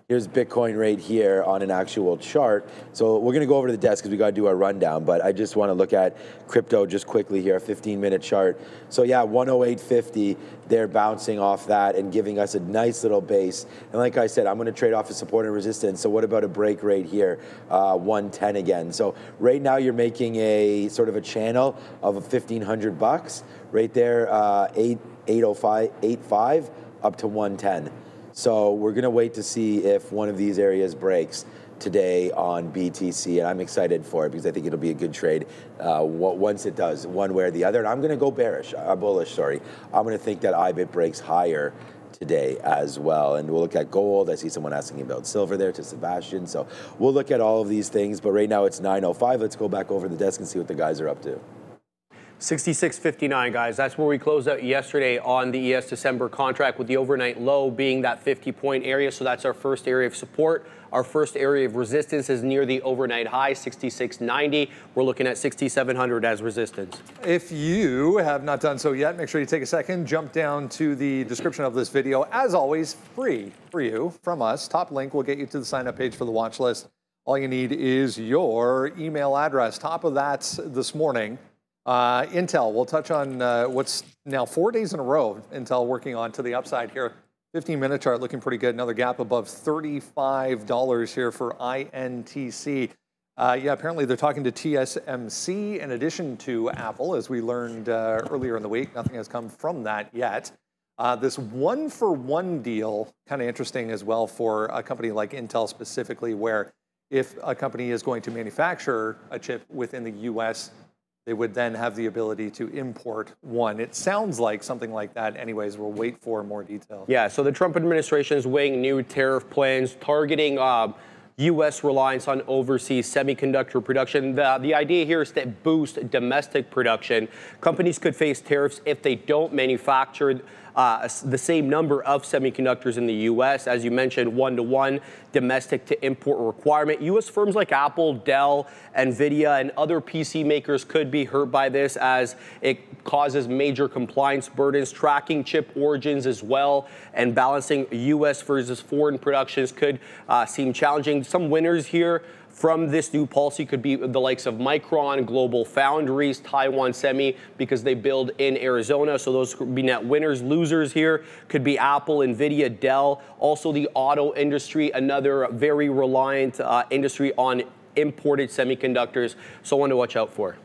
here's Bitcoin right here on an actual chart. So we're going to go over to the desk because we got to do our rundown, but I just want to look at crypto just quickly here, a 15-minute chart. So yeah, 108.50, they're bouncing off that and giving us a nice little base. And like I said, I'm going to trade off a support and resistance. So what about a break right here, 110 again? So right now you're making a sort of a channel of $1,500 right there, 805 up to 110. So we're going to wait to see if one of these areas breaks today on BTC, and I'm excited for it because I think it'll be a good trade once it does, one way or the other. And I'm going to go bullish, sorry. I'm going to think that IBIT breaks higher today as well. And we'll look at gold. I see someone asking about silver there, to Sebastian. So we'll look at all of these things, but right now it's 9:05. Let's go back over the desk and see what the guys are up to. 66.59, guys. That's where we closed out yesterday on the ES December contract, with the overnight low being that 50-point area. So that's our first area of support. Our first area of resistance is near the overnight high, 66.90. We're looking at 6,700 as resistance. If you have not done so yet, make sure you take a second, jump down to the description of this video. As always, free for you from us. Top link will get you to the sign-up page for the watch list. All you need is your email address. Top of that this morning. Intel, we'll touch on what's now 4 days in a row, Intel working on to the upside here. 15-minute chart looking pretty good. Another gap above $35 here for INTC. Yeah, apparently they're talking to TSMC in addition to Apple, as we learned earlier in the week. Nothing has come from that yet. This one-for-one deal, kind of interesting as well for a company like Intel specifically, where if a company is going to manufacture a chip within the US, they would then have the ability to import one. It sounds like something like that. Anyways, we'll wait for more detail. Yeah, so the Trump administration is weighing new tariff plans targeting U.S. reliance on overseas semiconductor production. The idea here is to boost domestic production. Companies could face tariffs if they don't manufacture the same number of semiconductors in the U.S. As you mentioned, 1-to-1 domestic to import requirement. U.S. firms like Apple, Dell, Nvidia, and other PC makers could be hurt by this, as it causes major compliance burdens. Tracking chip origins as well and balancing U.S. versus foreign productions could seem challenging. Some winners here from this new policy could be the likes of Micron, Global Foundries, Taiwan Semi, because they build in Arizona. So those could be net winners. Losers here could be Apple, Nvidia, Dell. Also the auto industry, another very reliant industry on imported semiconductors. So one to watch out for.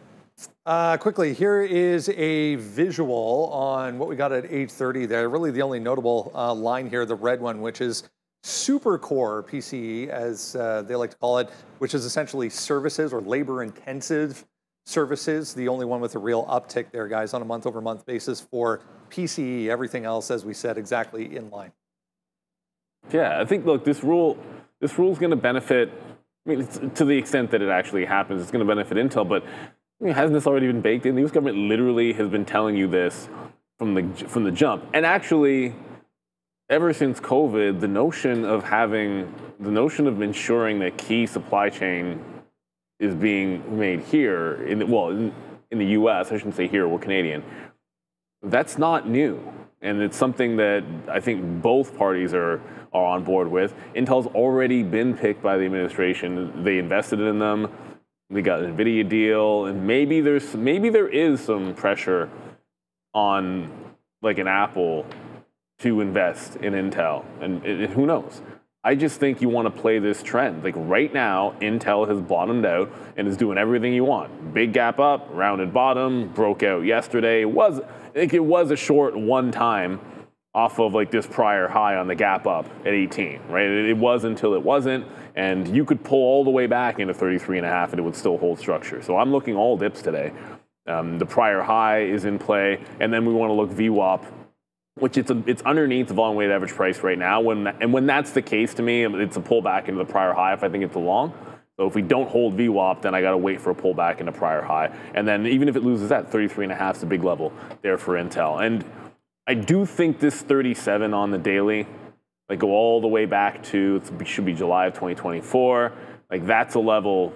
Quickly, here is a visual on what we got at 8:30 there. Really the only notable line here, the red one, which is super core PCE, as they like to call it, which is essentially services or labor-intensive services. The only one with a real uptick there, guys, on a month-over-month basis for PCE. Everything else, as we said, exactly in line. Yeah, I think, look, this rule is going to benefit, I mean, to the extent that it actually happens, it's going to benefit Intel, but I mean, hasn't this already been baked in? The U.S. government literally has been telling you this from the jump. And actually, ever since COVID, the notion of ensuring that key supply chain is being made here, in the U.S., I shouldn't say here, we're Canadian, that's not new. And it's something that I think both parties are on board with. Intel's already been picked by the administration. They invested in them. We got an Nvidia deal, and maybe there is some pressure on like an Apple to invest in Intel, and who knows? I just think you want to play this trend. Like right now, Intel has bottomed out and is doing everything you want. Big gap up, rounded bottom, broke out yesterday. I think it was a short one time off of like this prior high on the gap up at 18, right? It was until it wasn't, and you could pull all the way back into 33.5 and it would still hold structure. So I'm looking all dips today. The prior high is in play, and then we want to look VWAP, which it's underneath the volume weighted average price right now. When that's the case, to me, it's a pullback into the prior high if I think it's a long. So if we don't hold VWAP, then I got to wait for a pullback into prior high. And then even if it loses that, 33.5 is a big level there for Intel. And I do think this 37 on the daily, like go all the way back to, it should be July of 2024. Like that's a level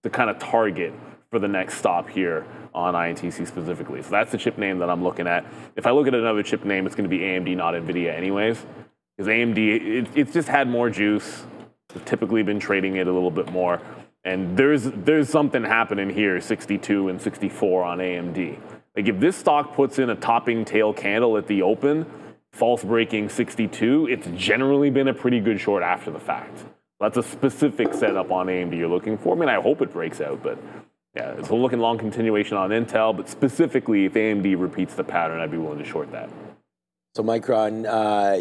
to kind of target for the next stop here on INTC specifically. So that's the chip name that I'm looking at. If I look at another chip name, it's going to be AMD, not Nvidia anyways. Because AMD, it's just had more juice. We've typically been trading it a little bit more. And there's something happening here, 62 and 64 on AMD. Like if this stock puts in a topping tail candle at the open, false breaking 62, it's generally been a pretty good short after the fact. That's a specific setup on AMD you're looking for. I mean, I hope it breaks out, but yeah, it's a looking long continuation on Intel, but specifically if AMD repeats the pattern, I'd be willing to short that. So Micron,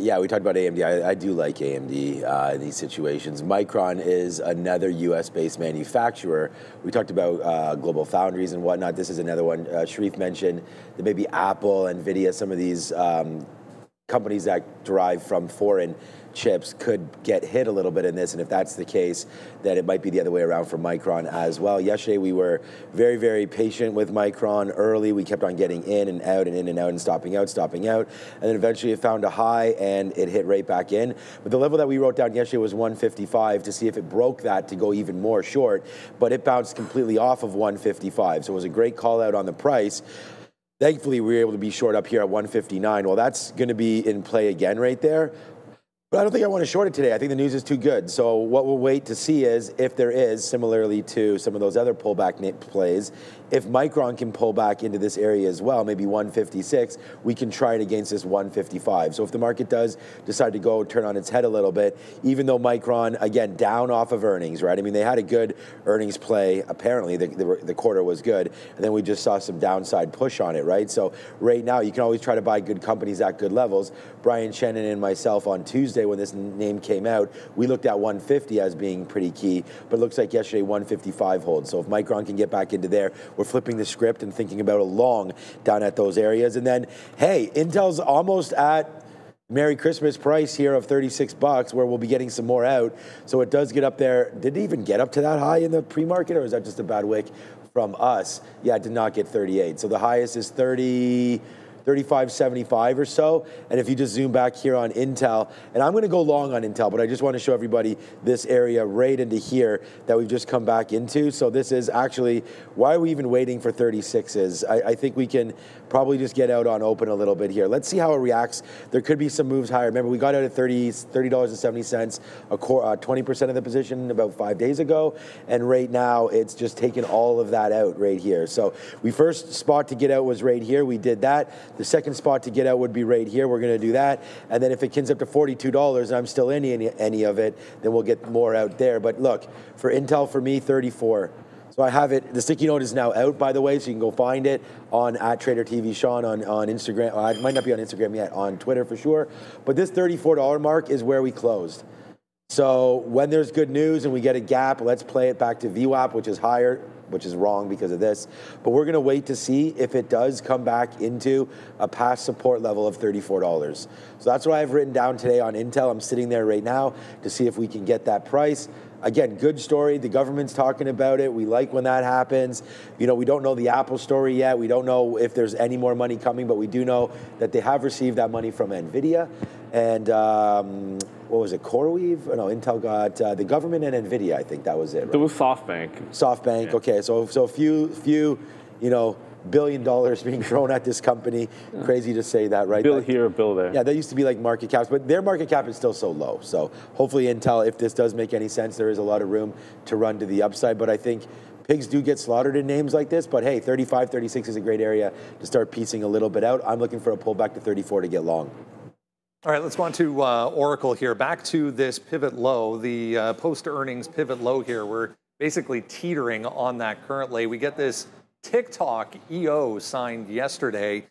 yeah, we talked about AMD. I do like AMD in these situations. Micron is another US-based manufacturer. We talked about Global Foundries and whatnot. This is another one. Sharif mentioned that maybe Apple, Nvidia, some of these companies that derive from foreign chips could get hit a little bit in this, and if that's the case, then it might be the other way around for Micron as well. Yesterday we were very, very patient with Micron early. We kept on getting in and out and in and out and stopping out, and then eventually it found a high and it hit right back in. But the level that we wrote down yesterday was 155 to see if it broke that to go even more short, but it bounced completely off of 155. So it was a great call out on the price. Thankfully, we were able to be short up here at 159. Well, that's going to be in play again right there. But I don't think I want to short it today. I think the news is too good. So what we'll wait to see is if there is, similarly to some of those other pullback plays, if Micron can pull back into this area as well, maybe 156, we can try it against this 155. So if the market does decide to go turn on its head a little bit, even though Micron, again, down off of earnings, right? I mean, they had a good earnings play. Apparently, the quarter was good. And then we just saw some downside push on it, right? So right now, you can always try to buy good companies at good levels. Brian Shannon and myself on Tuesday, when this name came out, we looked at 150 as being pretty key, but it looks like yesterday 155 holds. So if Micron can get back into there, we're flipping the script and thinking about a long down at those areas. And then, hey, Intel's almost at Merry Christmas price here of $36, where we'll be getting some more out. So it does get up there. Did it even get up to that high in the pre-market, or is that just a bad wick from us? Yeah, it did not get 38. So the highest is 35.75 or so. And if you just zoom back here on Intel, and I'm going to go long on Intel, but I just want to show everybody this area right into here that we've just come back into. So this is actually, why are we even waiting for 36s? I think we can probably just get out on open a little bit here. Let's see how it reacts. There could be some moves higher. Remember, we got out at $30.70, 20% of the position about 5 days ago. And right now, it's just taken all of that out right here. So we first spot to get out was right here. We did that. The second spot to get out would be right here. We're going to do that. And then if it comes up to $42 and I'm still in any of it, then we'll get more out there. But look, for Intel, for me, 34. So I have it. The sticky note is now out, by the way, so you can go find it on @TraderTV Sean on Instagram. It might not be on Instagram yet, on Twitter for sure. But this $34 mark is where we closed. So when there's good news and we get a gap, let's play it back to VWAP, which is higher, which is wrong because of this. But we're going to wait to see if it does come back into a past support level of $34. So that's what I've written down today on Intel. I'm sitting there right now to see if we can get that price. Again, good story. The government's talking about it. We like when that happens. You know, we don't know the Apple story yet. We don't know if there's any more money coming, but we do know that they have received that money from Nvidia. And what was it, CoreWeave? No, Intel got the government and Nvidia. I think that was it. Right? It was SoftBank. SoftBank. Yeah. Okay, so a few, you know, $1 billion being thrown at this company. Yeah. Crazy to say that, right? Bill here, bill there. Yeah, that used to be like market caps, but their market cap is still so low. So hopefully Intel, if this does make any sense, there is a lot of room to run to the upside. But I think pigs do get slaughtered in names like this. But hey, 35, 36 is a great area to start piecing a little bit out. I'm looking for a pullback to 34 to get long. All right, let's go on to Oracle here. Back to this pivot low, the post-earnings pivot low here. We're basically teetering on that currently. We get this TikTok EO signed yesterday.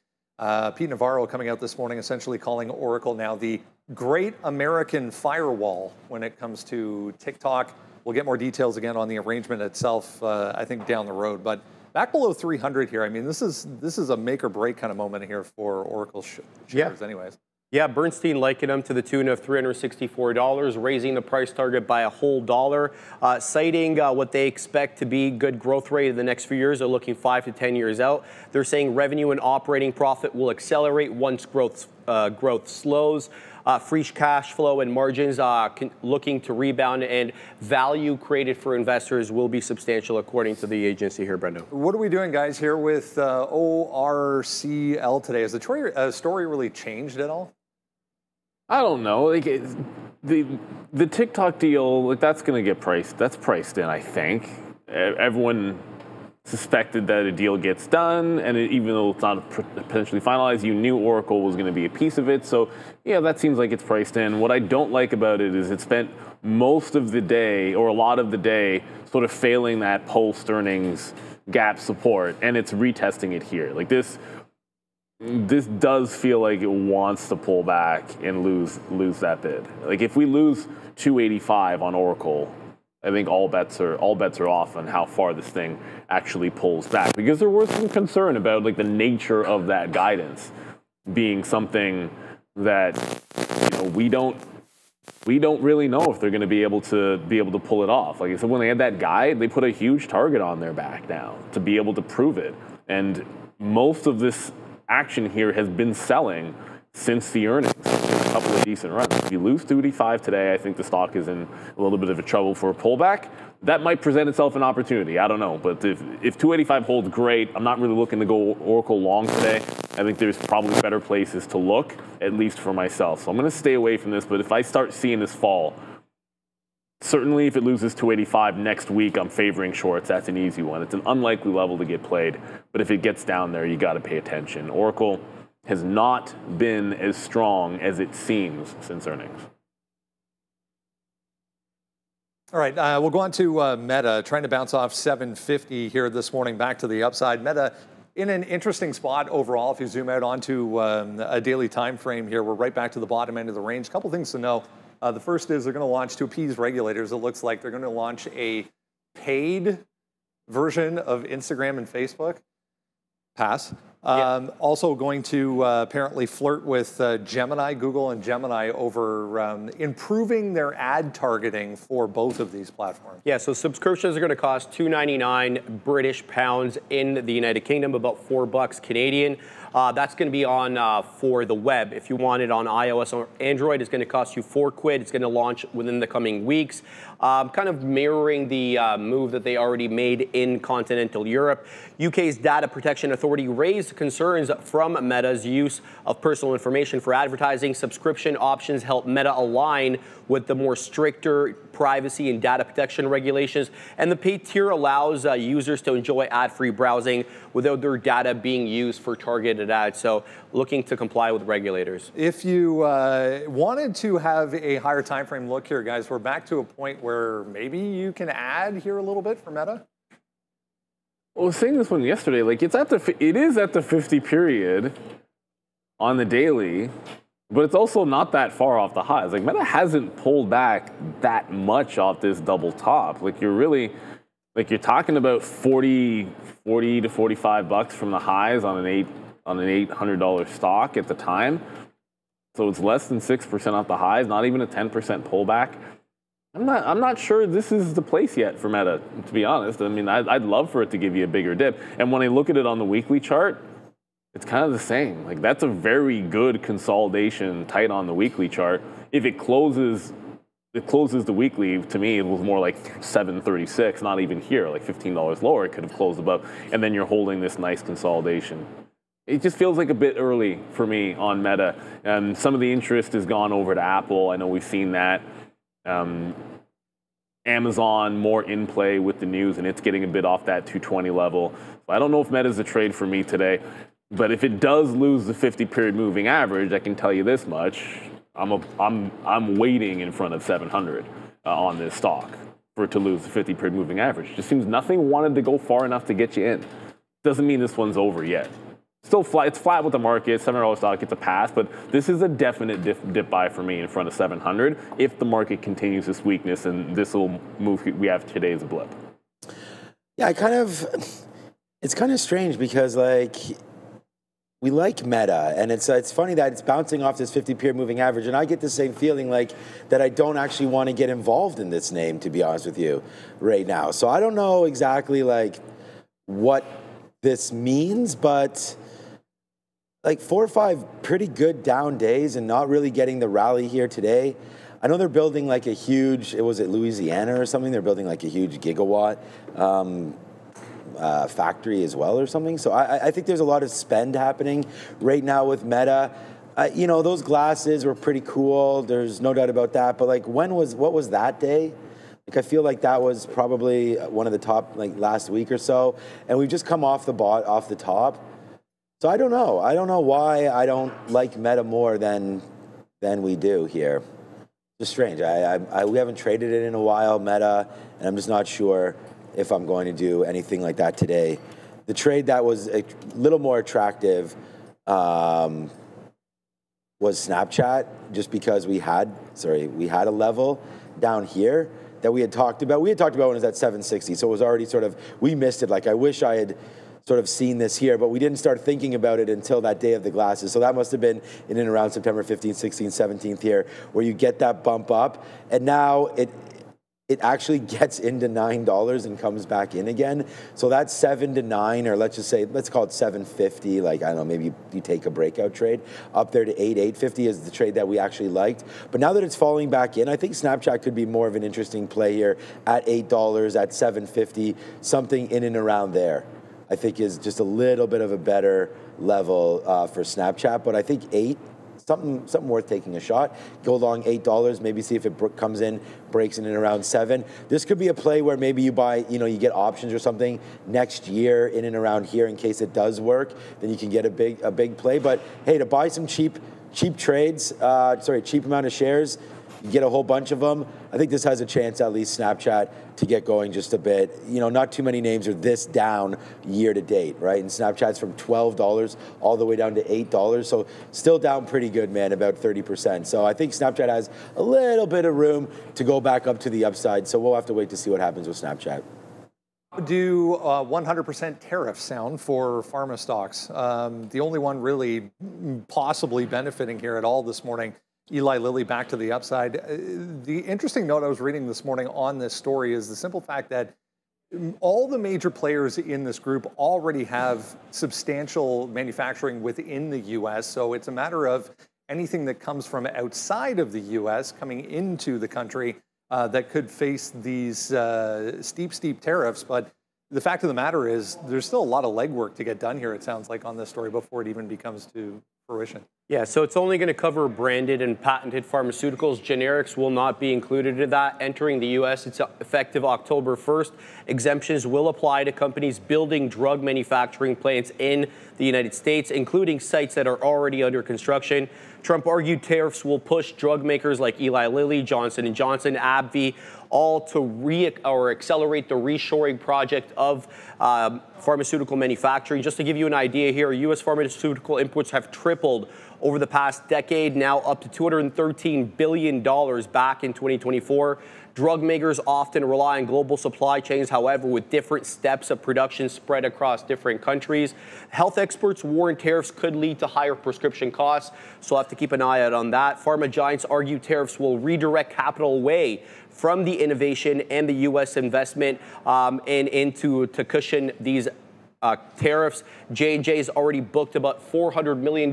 Pete Navarro coming out this morning essentially calling Oracle now the great American firewall when it comes to TikTok. We'll get more details again on the arrangement itself, I think, down the road. But back below 300 here, I mean, this is a make or break kind of moment here for Oracle shares anyways. Yeah, Bernstein likened them to the tune of $364, raising the price target by a whole dollar, citing what they expect to be good growth rate in the next few years. They're looking 5 to 10 years out. They're saying revenue and operating profit will accelerate once growth slows. Free cash flow and margins looking to rebound, and value created for investors will be substantial, according to the agency here, Brendo. What are we doing, guys, here with ORCL today? Has the story really changed at all? I don't know. Like the TikTok deal, like that's going to get priced. That's priced in, I think. Everyone suspected that a deal gets done, and even though it's not potentially finalized, you knew Oracle was going to be a piece of it. So, yeah, that seems like it's priced in. What I don't like about it is it spent most of the day, or a lot of the day, sort of failing that post-earnings gap support, and it's retesting it here. Like this does feel like it wants to pull back and lose that bid. Like if we lose 285 on Oracle, I think all bets are off on how far this thing actually pulls back, because there was some concern about like the nature of that guidance being something that we don't really know if they're going to be able to pull it off. Like I said, when they had that guide, they put a huge target on their back now to be able to prove it. And most of this action here has been selling since the earnings. A couple of decent runs. If you lose 285 today, I think the stock is in a little bit of a trouble for a pullback. That might present itself an opportunity. I don't know. But if 285 holds, great. I'm not really looking to go Oracle long today. I think there's probably better places to look, at least for myself. So I'm going to stay away from this. But if I start seeing this fall, certainly if it loses 285 next week, I'm favoring shorts. That's an easy one. It's an unlikely level to get played. But if it gets down there, you got to pay attention. Oracle has not been as strong as it seems since earnings. All right, we'll go on to Meta, trying to bounce off 750 here this morning, back to the upside. Meta in an interesting spot overall. If you zoom out onto a daily time frame here, we're right back to the bottom end of the range. A couple things to know. The first is they're going to launch, to appease regulators, it looks like they're going to launch a paid version of Instagram and Facebook. Pass. Also going to apparently flirt with Gemini, Google and Gemini over improving their ad targeting for both of these platforms. Yeah, so subscriptions are going to cost $2.99 British pounds in the United Kingdom, about $4 Canadian. That's going to be on for the web. If you want it on iOS or Android, it's going to cost you £4. It's going to launch within the coming weeks. Kind of mirroring the move that they already made in continental Europe. UK's Data Protection Authority raised concerns from Meta's use of personal information for advertising. Subscription options help Meta align with the more stricter privacy and data protection regulations. And the paid tier allows users to enjoy ad-free browsing without their data being used for targeted ads. So looking to comply with regulators. If you wanted to have a higher time frame look here, guys, we're back to a point where maybe you can add here a little bit for Meta. Well, I was saying this one yesterday. Like it is at the 50 period on the daily, but it's also not that far off the highs. Like Meta hasn't pulled back that much off this double top. Like you're talking about 40 to 45 bucks from the highs on an $800 stock at the time. So it's less than 6% off the highs, not even a 10% pullback. I'm not sure this is the place yet for Meta, to be honest. I mean, I'd love for it to give you a bigger dip. And when I look at it on the weekly chart, it's kind of the same. Like that's a very good consolidation tight on the weekly chart. If it closes the weekly, to me, it was more like 736, not even here, like $15 lower. It could have closed above. And then you're holding this nice consolidation. It just feels like a bit early for me on Meta. Some of the interest has gone over to Apple. I know we've seen that. Amazon more in play with the news, and it's getting a bit off that 220 level. So I don't know if Meta's a trade for me today, but if it does lose the 50-period moving average, I can tell you this much: I'm waiting in front of 700 on this stock for it to lose the 50-period moving average. Just seems nothing wanted to go far enough to get you in. Doesn't mean this one's over yet. Still flat. It's flat with the market. $700 stock gets a pass, but this is a definite dip buy for me in front of 700 if the market continues this weakness, and this little move we have today is a blip. Yeah, it's kind of strange because like we like Meta, and it's funny that it's bouncing off this 50-period moving average, and I get the same feeling like that I don't actually want to get involved in this name, to be honest with you, right now. So I don't know exactly like what this means, but like 4 or 5 pretty good down days and not really getting the rally here today. I know they're building like a huge, was it Louisiana or something? They're building like a huge gigawatt factory as well or something. So I think there's a lot of spend happening right now with Meta. Those glasses were pretty cool. There's no doubt about that. But like what was that day? Like I feel like that was probably one of the top like last week or so. And we've just come off the top. So I don't know. I don't know why I don't like Meta more than we do here. It's strange. We haven't traded it in a while, Meta, and I'm just not sure if I'm going to do anything like that today. The trade that was a little more attractive was Snapchat, just because we had a level down here that we had talked about. We had talked about when it was at 760, so it was already we missed it. Like I wish I had sort of seen this here, but we didn't start thinking about it until that day of the glasses. So that must have been in and around September 15th, 16th, 17th here, where you get that bump up, and now it actually gets into $9 and comes back in again. So that's 7 to 9, or let's call it 750. Like, I don't know, maybe you take a breakout trade up there to 850 is the trade that we actually liked. But now that it's falling back in, I think Snapchat could be more of an interesting play here at $8, at 750, something in and around there. I think is just a little bit of a better level for Snapchat, but I think 8, something worth taking a shot. Go long $8, maybe see if it comes in, breaks in and around 7. This could be a play where maybe you buy, you get options or something next year in and around here in case it does work. Then you can get a big play. But hey, to buy some cheap trades, cheap amount of shares, you get a whole bunch of them. I think this has a chance, at least Snapchat, to get going just a bit. Not too many names are this down year to date, right? And Snapchat's from $12 all the way down to $8. So still down pretty good, man, about 30%. So I think Snapchat has a little bit of room to go back up to the upside. So we'll have to wait to see what happens with Snapchat. Do 100% tariff sound for pharma stocks? The only one really possibly benefiting here at all this morning, Eli Lilly back to the upside. The interesting note I was reading this morning on this story is the simple fact that all the major players in this group already have substantial manufacturing within the US. So it's a matter of anything that comes from outside of the US coming into the country that could face these steep tariffs. But the fact of the matter is there's still a lot of legwork to get done here, it sounds like, on this story before it even becomes to fruition. Yeah, so it's only going to cover branded and patented pharmaceuticals. Generics will not be included in that. Entering the U.S., it's effective October 1st. Exemptions will apply to companies building drug manufacturing plants in the United States, including sites that are already under construction. Trump argued tariffs will push drug makers like Eli Lilly, Johnson & Johnson, AbbVie, all to accelerate the reshoring project of pharmaceutical manufacturing. Just to give you an idea here, U.S. pharmaceutical imports have tripled over the past decade, now up to $213 billion back in 2024. Drug makers often rely on global supply chains, however, with different steps of production spread across different countries. Health experts warn tariffs could lead to higher prescription costs, so we'll have to keep an eye out on that. Pharma giants argue tariffs will redirect capital away from the innovation and the U.S. investment to cushion these tariffs. J&J has already booked about $400 million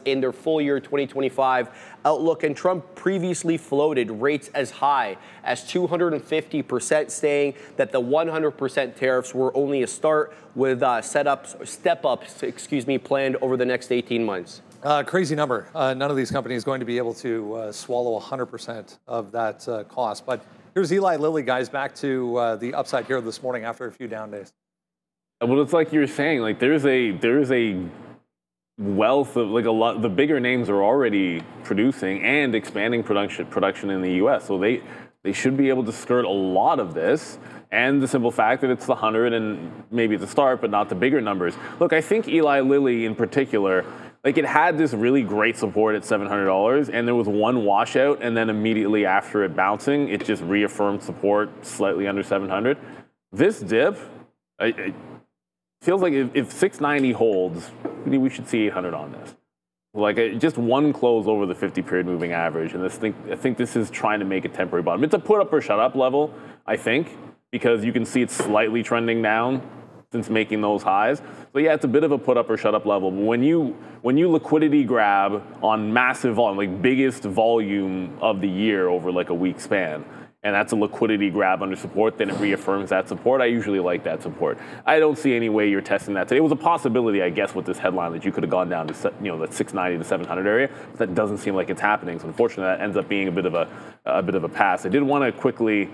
in their full year 2025 outlook, and Trump previously floated rates as high as 250%, saying that the 100% tariffs were only a start, with step-ups planned over the next 18 months. Crazy number. None of these companies going to be able to swallow 100% of that cost. But here's Eli Lilly, guys, back to the upside here this morning after a few down days. Well, it's like you're saying, like there's a wealth of the bigger names are already producing and expanding production in the U.S. So they should be able to skirt a lot of this. And the simple fact that it's the 100 and maybe at the start, but not the bigger numbers. Look, I think Eli Lilly in particular, like it had this really great support at $700, and there was one washout, and then immediately after it bouncing, it just reaffirmed support slightly under 700. This dip, it feels like if 690 holds, we should see 800 on this. Like just one close over the 50-period moving average, and I think this is trying to make a temporary bottom. It's a put up or shut up level, I think, because you can see it's slightly trending down since making those highs. So yeah, it's a bit of a put up or shut up level. But when you liquidity grab on massive volume, like biggest volume of the year over like a week span, and that's a liquidity grab under support, then it reaffirms that support. I usually like that support. I don't see any way you're testing that today. It was a possibility, I guess, with this headline that you could have gone down to that 690 to 700 area, but that doesn't seem like it's happening. So unfortunately, that ends up being a bit of a pass. I did want to quickly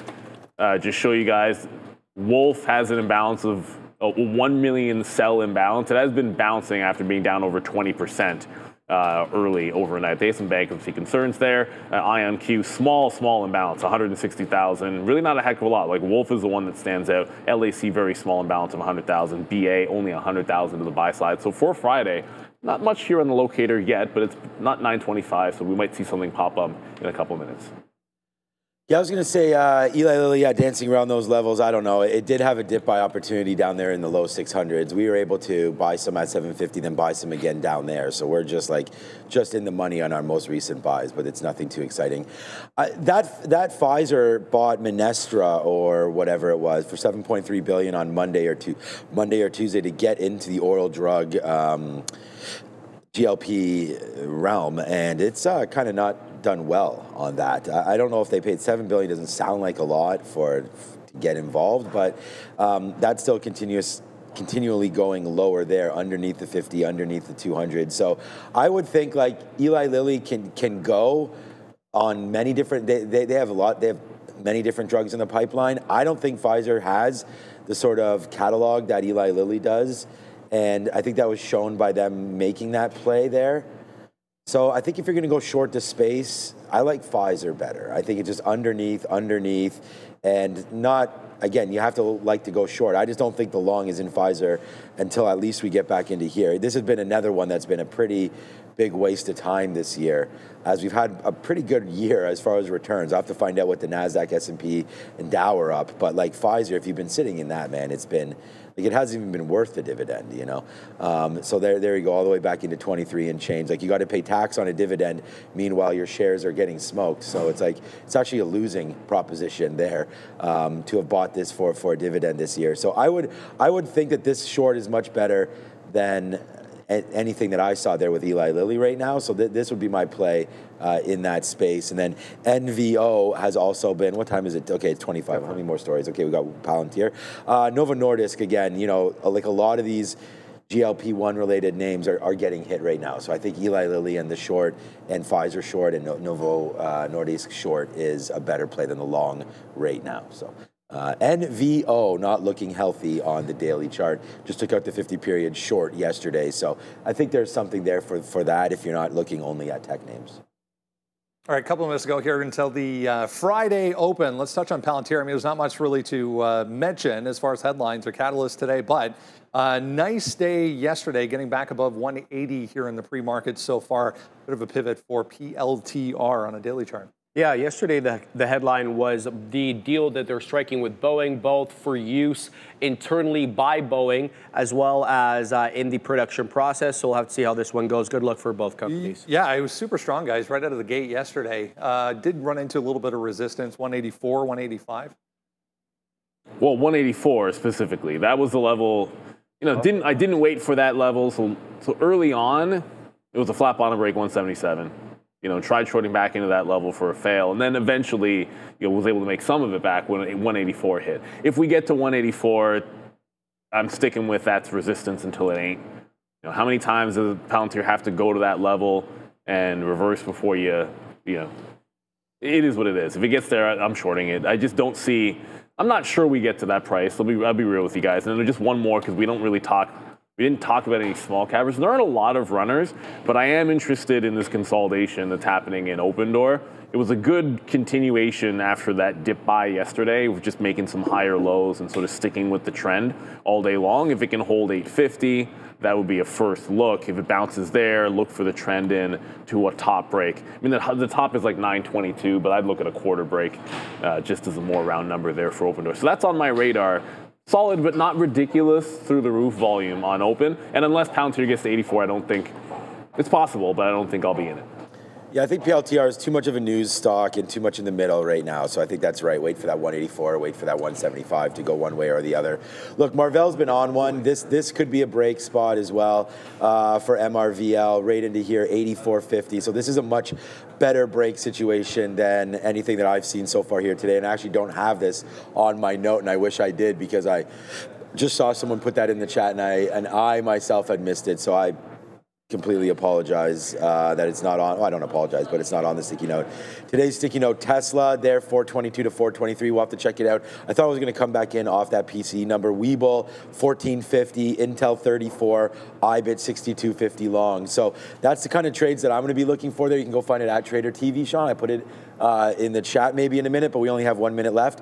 just show you guys, Wolf has an imbalance of 1 million sell imbalance. It has been bouncing after being down over 20% early overnight. They have some bankruptcy concerns there. IonQ, small imbalance, 160,000. Really not a heck of a lot. Like Wolf is the one that stands out. LAC, very small imbalance of 100,000. BA, only 100,000 to the buy side. So for Friday, not much here on the locator yet, but it's not 925, so we might see something pop up in a couple minutes. Yeah, I was going to say Eli Lilly, dancing around those levels. I don't know. It did have a dip by opportunity down there in the low 600s. We were able to buy some at 750, then buy some again down there. So we're just in the money on our most recent buys, but it's nothing too exciting. That Pfizer bought Minestra or whatever it was for $7.3 billion on Monday or Tuesday to get into the oral drug GLP realm, and it's kind of not done well on that. I don't know if they paid $7 billion. Doesn't sound like a lot to get involved, but that's still continually going lower there, underneath the 50, underneath the 200. So I would think like Eli Lilly can go on many different. They have a lot. They have many different drugs in the pipeline. I don't think Pfizer has the sort of catalog that Eli Lilly does. And I think that was shown by them making that play there. So I think if you're going to go short the space, I like Pfizer better. I think it's just underneath, and not, again, you have to like to go short. I just don't think the long is in Pfizer until at least we get back into here. This has been another one that's been a pretty big waste of time this year, as we've had a pretty good year as far as returns. I have to find out what the Nasdaq, S&P, and Dow are up. But like Pfizer, if you've been sitting in that, man, it's been, like, it hasn't even been worth the dividend, you know? So there you go, all the way back into 23 and change. Like, you got to pay tax on a dividend, meanwhile your shares are getting smoked. So it's like, it's actually a losing proposition there to have bought this for a dividend this year. So I would think that this short is much better than anything that I saw there with Eli Lilly right now. So this would be my play in that space. And then NVO has also been, what time is it? Okay, it's 25. How many more stories? Okay, we got Palantir. Novo Nordisk, again, you know, like a lot of these GLP-1 related names are getting hit right now. So I think Eli Lilly and the short and Pfizer short and Novo Nordisk short is a better play than the long right now. So NVO not looking healthy on the daily chart. Just took out the 50-period short yesterday. So I think there's something there for that if you're not looking only at tech names. All right, a couple of minutes ago here until the Friday open. Let's touch on Palantir. I mean, there's not much really to mention as far as headlines or catalysts today, but nice day yesterday, getting back above 180 here in the pre-market so far. Bit of a pivot for PLTR on a daily chart. Yeah, yesterday the headline was the deal that they're striking with Boeing, both for use internally by Boeing as well as in the production process. So we'll have to see how this one goes. Good luck for both companies. Yeah, it was super strong, guys, right out of the gate yesterday. Did run into a little bit of resistance, 184, 185. Well, 184 specifically. That was the level. You know, I didn't wait for that level. So early on, it was a flat bottom break, 177. You know, tried shorting back into that level for a fail, and then eventually, you know, was able to make some of it back when 184 hit. If we get to 184, I'm sticking with that's resistance until it ain't. You know, how many times does Palantir have to go to that level and reverse before you know, it is what it is. If it gets there, I'm shorting it. I just don't see. I'm not sure we get to that price. I'll be real with you guys. And then just one more because we didn't talk about any small cappers. There aren't a lot of runners, but I am interested in this consolidation that's happening in OpenDoor. It was a good continuation after that dip buy yesterday, with just making some higher lows and sort of sticking with the trend all day long. If it can hold 850, that would be a first look. If it bounces there, look for the trend in to a top break. I mean, the top is like 922, but I'd look at a quarter break just as a more round number there for OpenDoor. So that's on my radar. Solid, but not ridiculous through the roof volume on open. And unless Palantir gets to 84, I don't think it's possible, but I don't think I'll be in it. Yeah, I think PLTR is too much of a news stock and too much in the middle right now. So I think that's right. Wait for that 184, wait for that 175 to go one way or the other. Look, Marvell's been on one. This could be a break spot as well for MRVL, right into here, 84.50. So this is a much better break situation than anything that I've seen so far here today. And I actually don't have this on my note, and I wish I did because I just saw someone put that in the chat, and I myself had missed it. So I completely apologize that it's not on. Well, I don't apologize, but it's not on the sticky note. Today's sticky note, Tesla, there 422 to 423. We'll have to check it out. I thought I was going to come back in off that PCE number. WeBull 1450, Intel 34, IBIT 6250 long. So that's the kind of trades that I'm going to be looking for there. You can go find it at Trader TV, Sean. I put it in the chat maybe in a minute, but we only have 1 minute left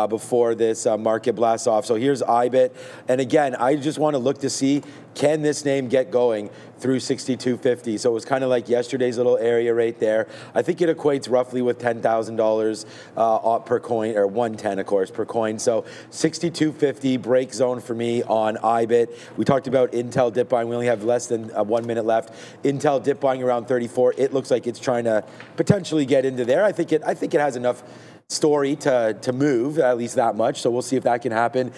before this market blasts off. So here's IBIT. And again, I just want to look to see, can this name get going through 62.50? So it was kind of like yesterday's little area right there. I think it equates roughly with $10,000 per coin, or 110, of course, per coin. So 62.50 break zone for me on IBIT. We talked about Intel dip buying. We only have less than 1 minute left. Intel dip buying around 34. It looks like it's trying to potentially get into there. I think it has enough story to move, at least that much. So we'll see if that can happen.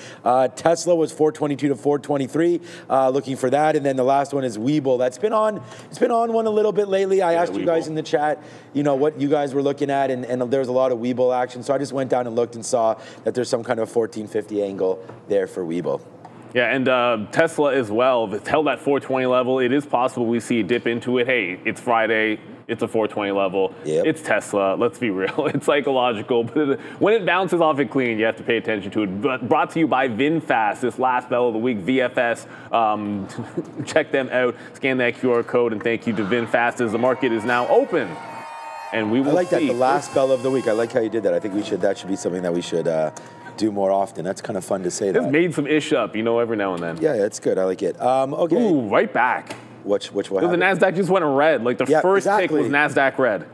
Tesla was 422 to 423, looking for that. And then the last one is WeBull. It's been on one a little bit lately. I asked you guys in the chat, what you guys were looking at, and there's a lot of WeBull action. So I just went down and looked and saw that there's some kind of 1450 angle there for WeBull. Yeah, and Tesla as well. If it's held at 420 level, it is possible we see a dip into it. Hey, it's Friday. It's a 420 level. Yep. It's Tesla. Let's be real. It's psychological. But when it bounces off it clean, you have to pay attention to it. But brought to you by VinFast, this last bell of the week, VFS. Check them out. Scan that QR code. And thank you to VinFast as the market is now open. And we will I like that, the last bell of the week. I like how you did that. I think that should be something that we should do more often. That's kind of fun to say that. Just made some ish up, every now and then. Yeah, it's good. I like it. Okay. Ooh, right back. Which one? The Nasdaq just went red. Like the first tick was Nasdaq red.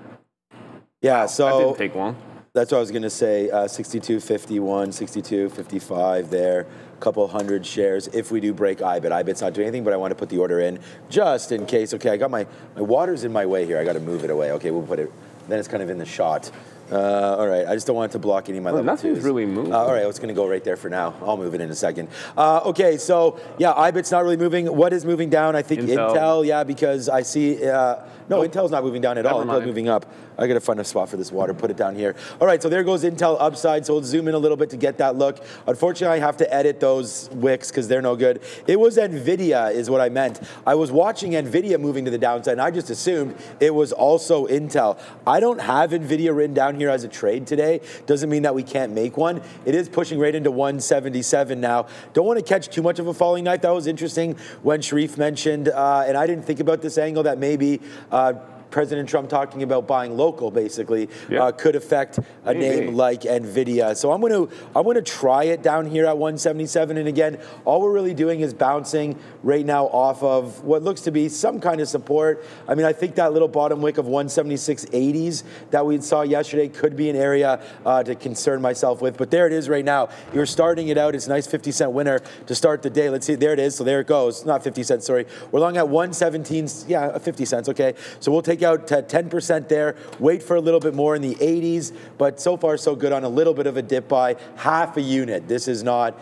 Yeah, so that didn't take long. That's what I was going to say. 62.51, 62.55 there. A couple hundred shares if we do break IBIT. IBIT's not doing anything, but I want to put the order in just in case. Okay, I got my water's in my way here. I got to move it away. Okay, we'll put it. Then it's kind of in the shot. All right, I just don't want it to block any of my level nothing's 2s. Really moving. All right, it's going to go right there for now. I'll move it in a second. Okay, so yeah, IBIT's not really moving. What is moving down? I think Intel, yeah, because I see, Intel's not moving down at all. Intel's moving up. I got to find a spot for this water, put it down here. All right, so there goes Intel upside. So we'll zoom in a little bit to get that look. Unfortunately, I have to edit those wicks because they're no good. It was Nvidia is what I meant. I was watching Nvidia moving to the downside, and I just assumed it was also Intel. I don't have Nvidia written down here as a trade today. Doesn't mean that we can't make one. It is pushing right into 177 now. Don't want to catch too much of a falling knife. That was interesting when Sharif mentioned, and I didn't think about this angle, that maybe President Trump talking about buying local, basically, could affect a name like Nvidia. So I'm going to try it down here at 177. And again, all we're really doing is bouncing right now off of what looks to be some kind of support. I mean, I think that little bottom wick of 176.80s that we saw yesterday could be an area to concern myself with. But there it is right now. You're starting it out. It's a nice 50-cent winner to start the day. Let's see. There it is. So there it goes. Not 50 cents, sorry. We're long at 117. Yeah, 50 cents. Okay. So we'll take out to 10% there, wait for a little bit more in the 80s, but so far so good on a little bit of a dip buy, half a unit. This is not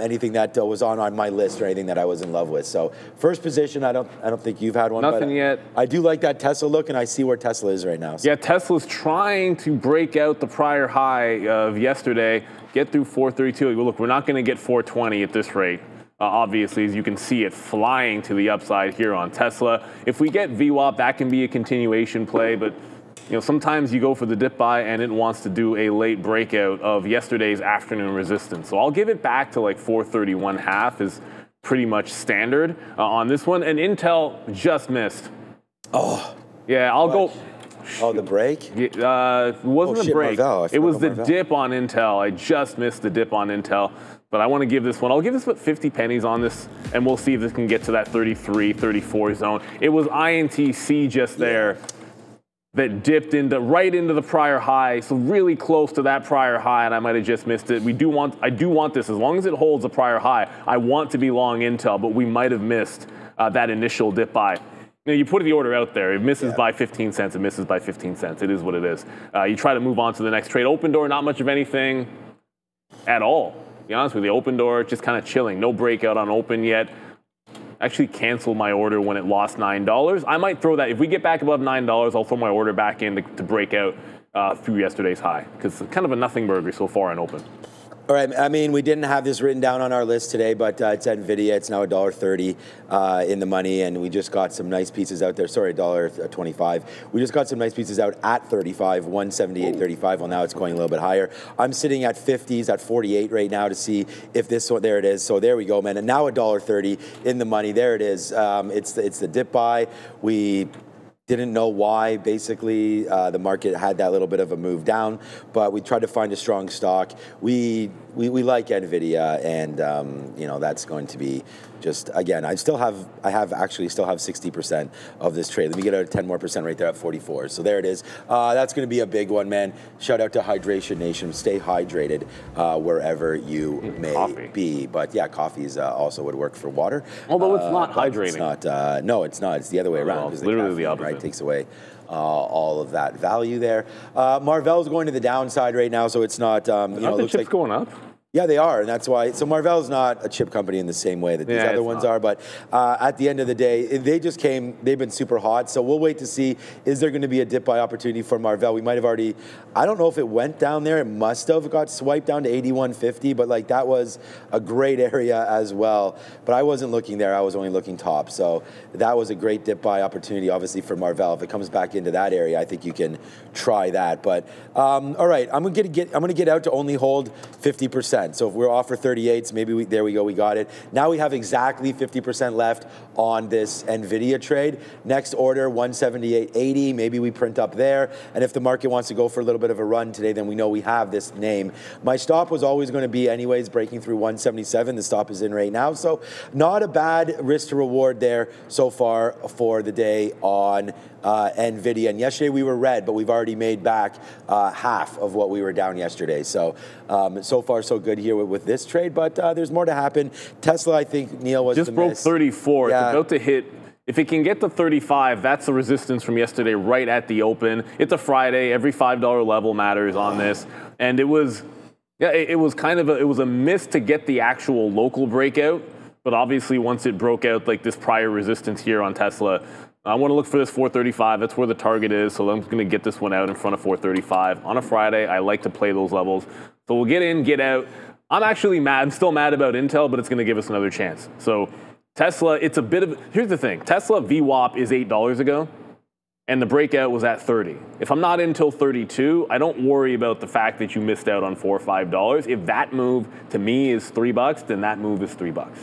anything that was on my list or anything that I was in love with. So first position, I don't think you've had one. Nothing yet. I do like that Tesla look, and I see where Tesla is right now. So. Yeah, Tesla's trying to break out the prior high of yesterday, get through 432. Look, we're not going to get 420 at this rate. Obviously, as you can see it flying to the upside here on Tesla. If we get VWAP, that can be a continuation play, but sometimes you go for the dip buy and it wants to do a late breakout of yesterday's afternoon resistance. So I'll give it back to like 431.5 is pretty much standard on this one. And Intel just missed. Oh. Yeah, I'll go. Oh, the break? It wasn't a break. It was the dip on Intel. I just missed the dip on Intel. But I want to give this one, I'll give this about 50 pennies on this, and we'll see if this can get to that 33, 34 zone. It was INTC just there that dipped right into the prior high, so really close to that prior high, and I might have just missed it. I do want this, as long as it holds a prior high, I want to be long Intel, but we might have missed that initial dip buy. You put the order out there. It misses by 15 cents. It misses by 15 cents. It is what it is. You try to move on to the next trade. OpenDoor, not much of anything at all. To be honest with you, OpenDoor, just kind of chilling. No breakout on Open yet. Actually canceled my order when it lost $9. I might throw that. If we get back above $9, I'll throw my order back in to break out through yesterday's high. Because it's kind of a nothing burger so far on Open. All right, I mean, we didn't have this written down on our list today, but it's Nvidia. It's now $1.30 in the money, and we just got some nice pieces out there. Sorry, $1.25. We just got some nice pieces out at 35, 178.35. Well, now it's going a little bit higher. I'm sitting at 50s, at 48 right now to see if this one, there it is. So there we go, man. And now $1.30 in the money. There it is. It's the dip buy. We Didn't know why, basically, the market had that little bit of a move down, but we tried to find a strong stock. We like NVIDIA, and you know, that's going to be just, again, I actually still have 60% of this trade. Let me get a 10% more right there at 44. So there it is. That's going to be a big one, man. Shout out to Hydration Nation. Stay hydrated wherever you may be. But yeah, coffee is also would work for water. Although it's not hydrating. It's not. No, it's not. It's the other way around. It's literally the opposite. Right, takes away all of that value there. Marvell's going to the downside right now, so it's not. You know, the looks chips like going up. Yeah, they are, and that's why. So Marvell's not a chip company in the same way that these other ones are, but at the end of the day, they just came. They've been super hot, so we'll wait to see. Is there going to be a dip buy opportunity for Marvell? We might have already. I don't know if it went down there. It must have got swiped down to 81.50, but like that was a great area as well. But I wasn't looking there. I was only looking top. So that was a great dip buy opportunity, obviously for Marvell. If it comes back into that area, I think you can try that. But all right, I'm gonna get out to only hold 50%. So if we're off for 38s, maybe there we go, we got it. Now we have exactly 50% left on this Nvidia trade. Next order, 178.80. Maybe we print up there. And if the market wants to go for a little bit of a run today, then we know we have this name. My stop was always going to be anyways breaking through 177. The stop is in right now. So not a bad risk to reward there so far for the day on Nvidia. And yesterday we were red, but we've already made back half of what we were down yesterday. So so far so good here with this trade, but there's more to happen. Tesla, I think, Neil, was just broke miss. 34. Yeah. It's about to hit. If it can get to 35, that's the resistance from yesterday right at the open. It's a Friday. Every $5 level matters on this. And it was, yeah, it was kind of it was a miss to get the actual local breakout. But obviously, once it broke out like this prior resistance here on Tesla, I want to look for this 435. That's where the target is. So I'm going to get this one out in front of 435 on a Friday. I like to play those levels. So we'll get in, get out. I'm actually mad. I'm still mad about Intel, but it's going to give us another chance. So Tesla, it's a bit of, here's the thing. Tesla VWAP is $8 ago, and the breakout was at 30. If I'm not in till 32, I don't worry about the fact that you missed out on $4 or $5. If that move to me is $3, then that move is $3.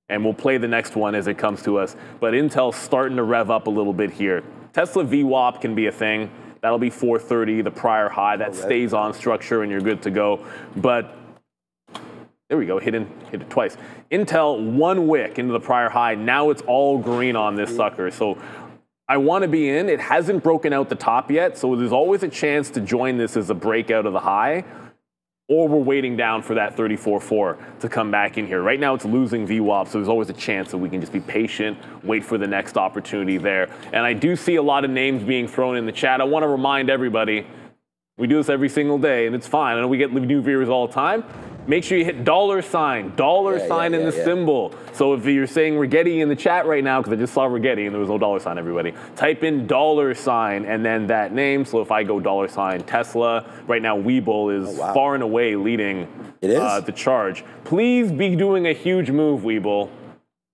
And we'll play the next one as it comes to us. But Intel's starting to rev up a little bit here. Tesla VWAP can be a thing. That'll be 430, the prior high. That stays on structure, and you're good to go. But there we go, hit it twice. Intel, one wick into the prior high. Now it's all green on this sucker. So I want to be in. It hasn't broken out the top yet, so there's always a chance to join this as a breakout of the high, or we're waiting down for that 34.4 to come back in here. Right now it's losing VWAP, so there's always a chance that we can just be patient, wait for the next opportunity there. And I do see a lot of names being thrown in the chat. I want to remind everybody, we do this every single day, and it's fine. I know we get new viewers all the time. Make sure you hit $, sign in the symbol. So if you're saying Rigetti in the chat right now, because I just saw Rigetti and there was no $, everybody, type in $, and then that name. So if I go $, Tesla, right now WeBull is far and away leading the charge. Please be doing a huge move, WeBull.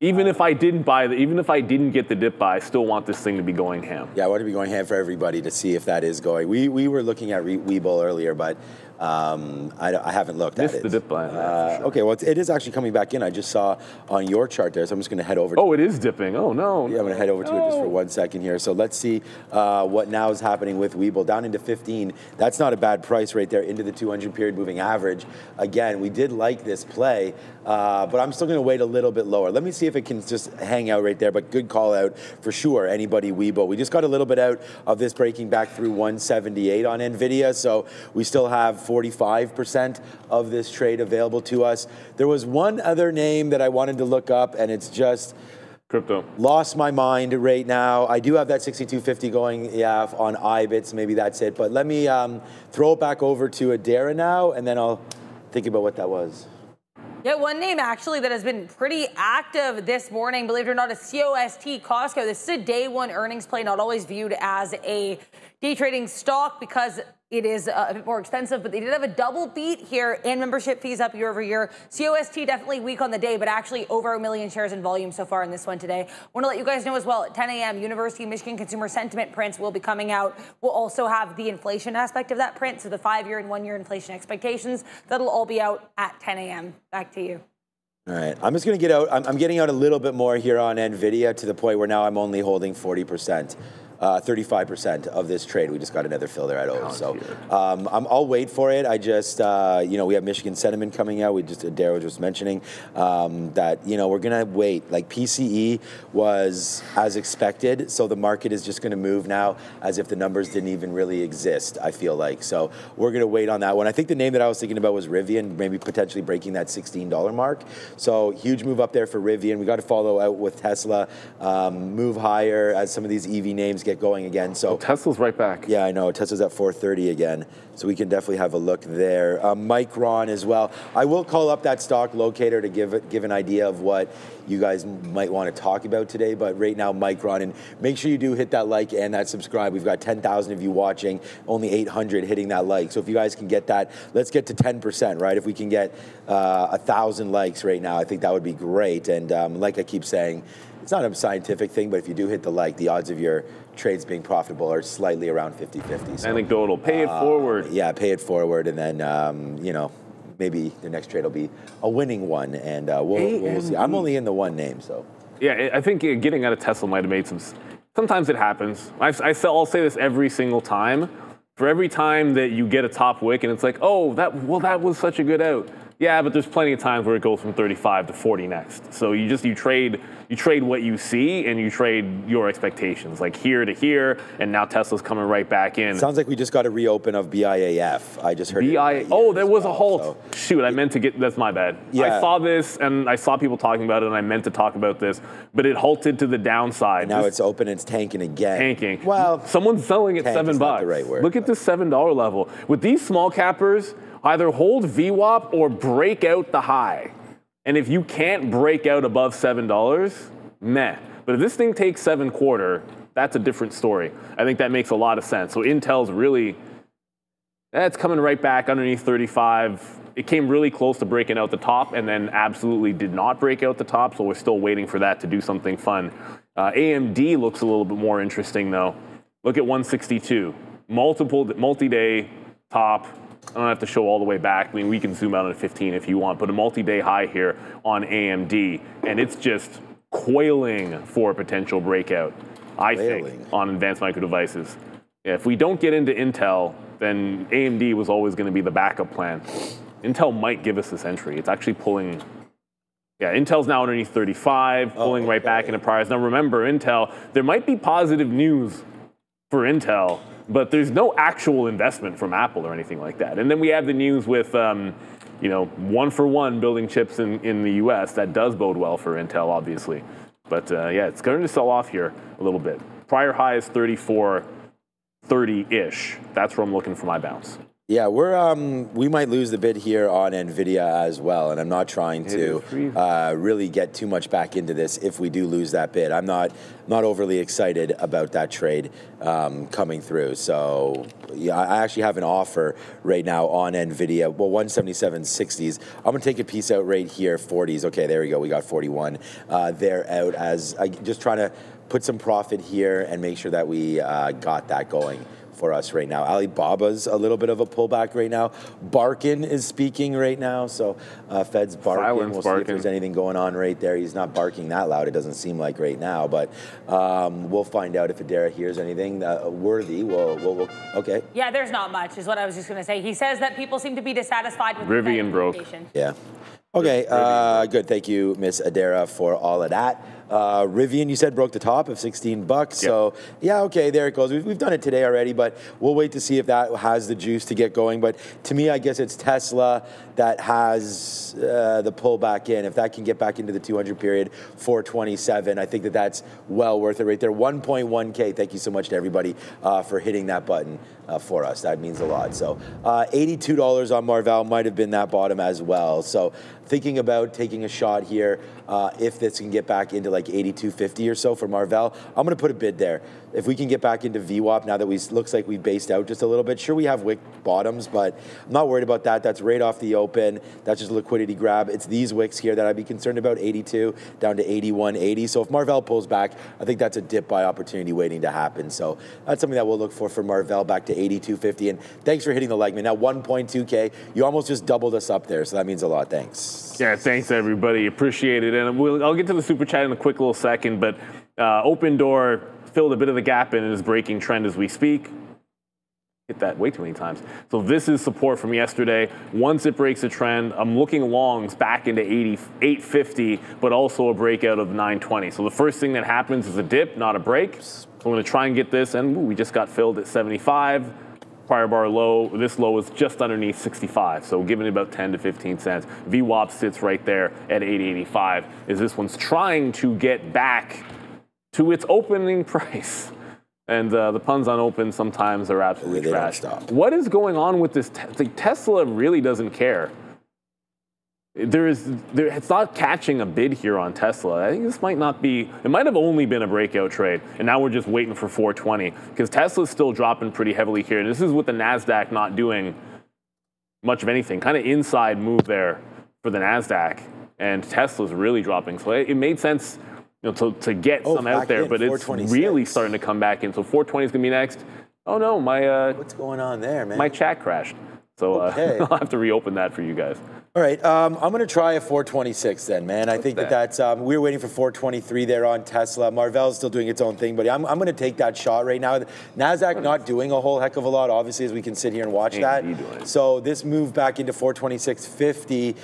Even if I didn't even if I didn't get the dip buy, I still want this thing to be going ham. Yeah, I want to be going ham for everybody to see if that is going. We were looking at WeBull earlier, but I haven't looked at it. Missed the dip buy. Sure. Okay, well, it is actually coming back in. I just saw on your chart there, so I'm just going to head over to it is dipping. Oh, no. Yeah, I'm going to head over to it just for 1 second here. So let's see what now is happening with WeBull. Down into 15. That's not a bad price right there, into the 200 period moving average. Again, we did like this play, but I'm still going to wait a little bit lower. Let me see if it can just hang out right there, but good call out for sure, anybody WeBull. We just got a little bit out of this breaking back through 178 on Nvidia, so we still have 45% of this trade available to us. There was one other name that I wanted to look up, and it's just crypto. Lost my mind right now. I do have that 6250 going, on iBits. Maybe that's it. But let me throw it back over to Adara now, and then I'll think about what that was. Yeah, one name actually that has been pretty active this morning, believe it or not, is COST, Costco. This is a day one earnings play, not always viewed as a day trading stock because it is a bit more expensive, but they did have a double beat here in membership fees up year over year. COST definitely weak on the day, but actually over 1 million shares in volume so far in this one today. Want to let you guys know as well, at 10 a.m., University of Michigan consumer sentiment prints will be coming out. We'll also have the inflation aspect of that print, so the 5-year and 1-year inflation expectations. That'll all be out at 10 a.m. Back to you. All right, I'm just going to get out. I'm getting out a little bit more here on NVIDIA to the point where now I'm only holding 40%. 35% of this trade. We just got another fill there at O. So I'll wait for it. I just, you know, we have Michigan sentiment coming out. Darryl was just mentioning that, you know, we're going to wait. Like PCE was as expected, so the market is just going to move now as if the numbers didn't even really exist, I feel like. So we're going to wait on that one. I think the name that I was thinking about was Rivian, maybe potentially breaking that $16 mark. So huge move up there for Rivian. We got to follow out with Tesla, move higher as some of these EV names get going again. So Tesla's right back. Yeah, I know. Tesla's at 430 again. So we can definitely have a look there. Micron as well. I will call up that stock locator to give an idea of what you guys might want to talk about today. But right now, Micron, and make sure you do hit that like and that subscribe. We've got 10,000 of you watching, only 800 hitting that like. So if you guys can get that, let's get to 10%, right? If we can get 1,000 likes right now, I think that would be great. And like I keep saying, it's not a scientific thing, but if you do hit the like, the odds of your trades being profitable are slightly around 50-50. So, anecdotal, pay it forward. Yeah, pay it forward, and then, you know, maybe the next trade will be a winning one, and we'll see. I'm only in the one name, so. Yeah, I think getting out of Tesla might have made some, sometimes it happens. I'll say this every single time. For every time that you get a top wick and it's like, oh, that was such a good out. Yeah, but there's plenty of times where it goes from 35 to 40 next. So you trade what you see and you trade your expectations, like here to here, and now Tesla's coming right back in. Sounds like we just got a reopen of BIAF. I just heard Oh, there was a halt. So. Shoot, I meant to get, that's my bad. Yeah. I saw this and I saw people talking about it and I meant to talk about this, but it halted to the downside. And now it's open and it's tanking again. Tanking. Well, someone's selling at $7. Not the right word, Look at this $7 level. With these small cappers, either hold VWAP or break out the high. And if you can't break out above $7, meh. But if this thing takes 7.25, that's a different story. I think that makes a lot of sense. So Intel's really, it's coming right back underneath 35. It came really close to breaking out the top and then absolutely did not break out the top. So we're still waiting for that to do something fun. AMD looks a little bit more interesting though. Look at 162, multi-day top. I don't have to show all the way back. I mean, we can zoom out on 15 if you want, but a multi-day high here on AMD, and it's just coiling for a potential breakout, I think, on advanced micro devices. Yeah, if we don't get into Intel, then AMD was always going to be the backup plan. Intel might give us this entry. It's actually pulling. Yeah, Intel's now underneath 35, pulling right back into priors. Now remember, Intel, there might be positive news for Intel, but there's no actual investment from Apple or anything like that. And then we have the news with, you know, 1-for-1 building chips in the US. That does bode well for Intel, obviously. But yeah, it's going to sell off here a little bit. Prior high is 34.30-ish. That's where I'm looking for my bounce. Yeah, we might lose the bid here on Nvidia as well, and I'm not trying to really get too much back into this if we do lose that bid. I'm not overly excited about that trade coming through. So yeah, I actually have an offer right now on Nvidia. Well, 177.60s. I'm gonna take a piece out right here, 40s. Okay, there we go. We got 41. They're out as I just trying to put some profit here and make sure that we got that going for us right now. Alibaba's a little bit of a pullback right now. Barkin is speaking right now, so Fed's barking. We'll see if there's anything going on right there. He's not barking that loud, it doesn't seem like right now, but we'll find out if Adara hears anything worthy. We'll okay. Yeah, there's not much, is what I was just going to say. He says that people seem to be dissatisfied with Rivian broke. Yeah. Okay, good. Thank you, Miss Adara, for all of that. Rivian, you said, broke the top of $16. Yep. So, yeah, okay, there it goes. We've done it today already, but we'll wait to see if that has the juice to get going. But to me, I guess it's Tesla that has the pullback in. If that can get back into the 200 period, 427, I think that's well worth it right there. 1.1K. Thank you so much to everybody for hitting that button for us. That means a lot. So, $82 on Marvell might have been that bottom as well. So, thinking about taking a shot here, if this can get back into like 82.50 or so for Marvell, I'm going to put a bid there. If we can get back into VWAP now that looks like we based out just a little bit. Sure, we have wick bottoms, but I'm not worried about that. That's right off the open. That's just a liquidity grab. It's these wicks here that I'd be concerned about, 82 down to 81.80. So if Marvell pulls back, I think that's a dip buy opportunity waiting to happen. So that's something that we'll look for Marvell back to 82.50. And thanks for hitting the like, man. Now 1.2K, you almost just doubled us up there. So that means a lot. Thanks. Yeah, thanks everybody. Appreciate it. And I'll get to the super chat in a quick little second, but OpenDoor filled a bit of the gap in and is breaking trend as we speak. Hit that way too many times. So this is support from yesterday. Once it breaks a trend, I'm looking longs back into 850, but also a breakout of 920. So the first thing that happens is a dip, not a break. So I'm going to try and get this, and we just got filled at 75. Prior bar low, this low is just underneath 65, so giving it about 10 to 15 cents. VWAP sits right there at 885, as this one's trying to get back to its opening price. And the puns on open sometimes are absolutely trash. What is going on with this? Tesla really doesn't care. It's not catching a bid here on Tesla. I think this might not be, it might have only been a breakout trade, and now we're just waiting for 420, because Tesla's still dropping pretty heavily here. And this is with the Nasdaq not doing much of anything, kind of inside move there for the Nasdaq, and Tesla's really dropping. So it made sense, to get some out there, but it's really starting to come back in. So 420 is going to be next. Oh no, what's going on there, man? My chat crashed. So I'll have to reopen that for you guys. All right, I'm going to try a 426 then, man. I think that's, we were waiting for 423 there on Tesla. Marvell's still doing its own thing, but I'm going to take that shot right now. Nasdaq not doing a whole heck of a lot, obviously, as we can sit here and watch that. So this move back into 426.50.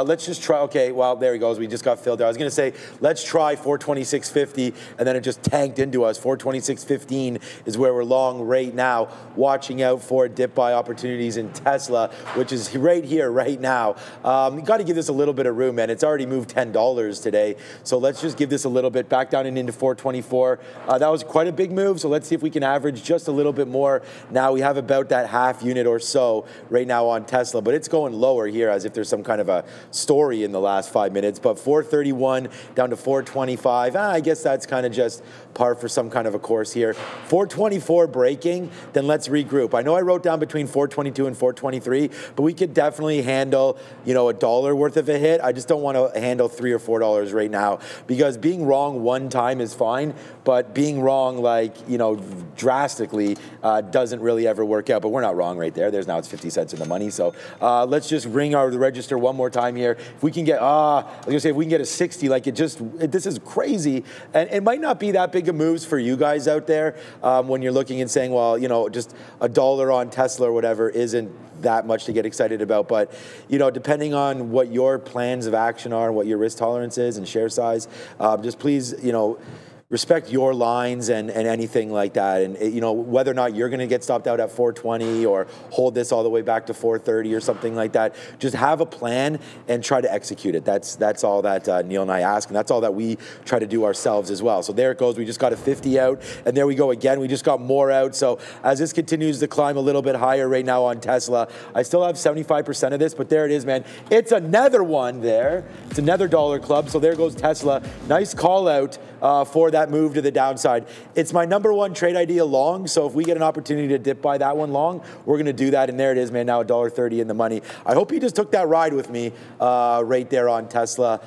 Let's just try, okay, well, there he goes. We just got filled there. I was going to say, let's try 426.50, and then it just tanked into us. 426.15 is where we're long right now, watching out for dip buy opportunities in Tesla, which is right here, right now. You got to give this a little bit of room, man. It's already moved $10 today. So let's just give this a little bit back down and into 424. That was quite a big move. So let's see if we can average just a little bit more. Now we have about that half unit or so right now on Tesla, but it's going lower here as if there's some kind of a story in the last 5 minutes. But 431 down to 425. I guess that's kind of just par for some kind of a course here. 424 breaking, then let's regroup. I know I wrote down between 422 and 423, but we could definitely handle, $1 worth of a hit. I just don't want to handle $3 or $4 right now, because being wrong one time is fine, but being wrong drastically doesn't really ever work out. But we're not wrong right there. Now it's 50 cents in the money. So let's just ring the register one more time here. If we can get, I was gonna say, if we can get a 60, this is crazy. And it might not be that big of moves for you guys out there when you're looking and saying, well, just $1 on Tesla or whatever isn't that much to get excited about. But depending on what your plans of action are and what your risk tolerance is and share size, just please respect your lines and anything like that. And whether or not you're going to get stopped out at 420 or hold this all the way back to 430 or something like that, just have a plan and try to execute it. That's all that Neil and I ask, and that's all that we try to do ourselves as well. So there it goes. We just got a 50 out, and there we go again. We just got more out. So as this continues to climb a little bit higher right now on Tesla, I still have 75% of this, but there it is, man. It's another one there. It's another dollar club. So there goes Tesla. Nice call out for that move to the downside. It's my #1 trade idea long, so if we get an opportunity to dip by that one long, we're going to do that, and there it is, man, now $1.30 in the money. I hope you just took that ride with me right there on Tesla.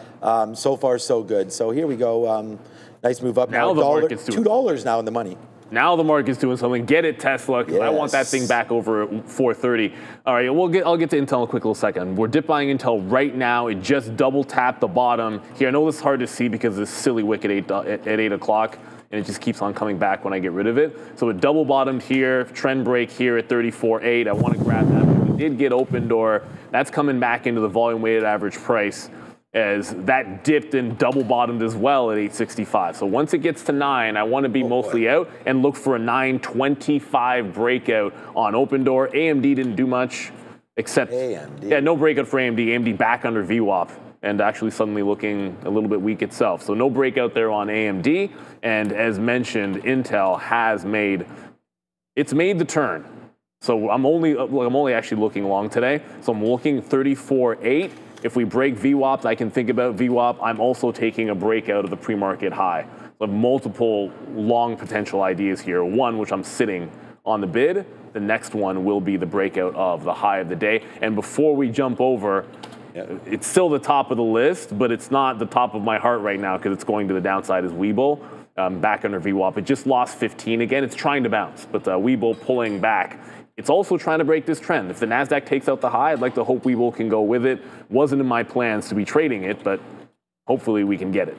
So far, so good. So here we go. Nice move up now. $2 now in the money. Now the market's doing something. Get it, Tesla, because I want that thing back over at 430. All right, I'll get to Intel in a quick little second. We're dip buying Intel right now. It just double tapped the bottom here. I know this is hard to see because of this silly wick at 8 o'clock, and it just keeps on coming back when I get rid of it. So it double bottomed here, trend break here at 34.8. I want to grab that. We did get OpenDoor. That's coming back into the volume weighted average price, as that dipped and double bottomed as well at 865. So once it gets to 9, I want to be mostly out and look for a 925 breakout on OpenDoor. AMD didn't do much except, no breakout for AMD. AMD back under VWAP and actually suddenly looking a little bit weak itself. So no breakout there on AMD. And as mentioned, Intel has made the turn. So I'm only actually looking long today. So I'm looking 34.8. If we break VWAP, I can think about VWAP. I'm also taking a breakout of the pre-market high. So I have multiple long potential ideas here. One, which I'm sitting on the bid. The next one will be the breakout of the high of the day. And before we jump over, it's still the top of the list, but it's not the top of my heart right now because it's going to the downside is WeBull. Back under VWAP. It just lost 15 again. It's trying to bounce, but WeBull pulling back. It's also trying to break this trend. If the Nasdaq takes out the high, I'd like to hope WeBull can go with it. Wasn't in my plans to be trading it, but hopefully we can get it.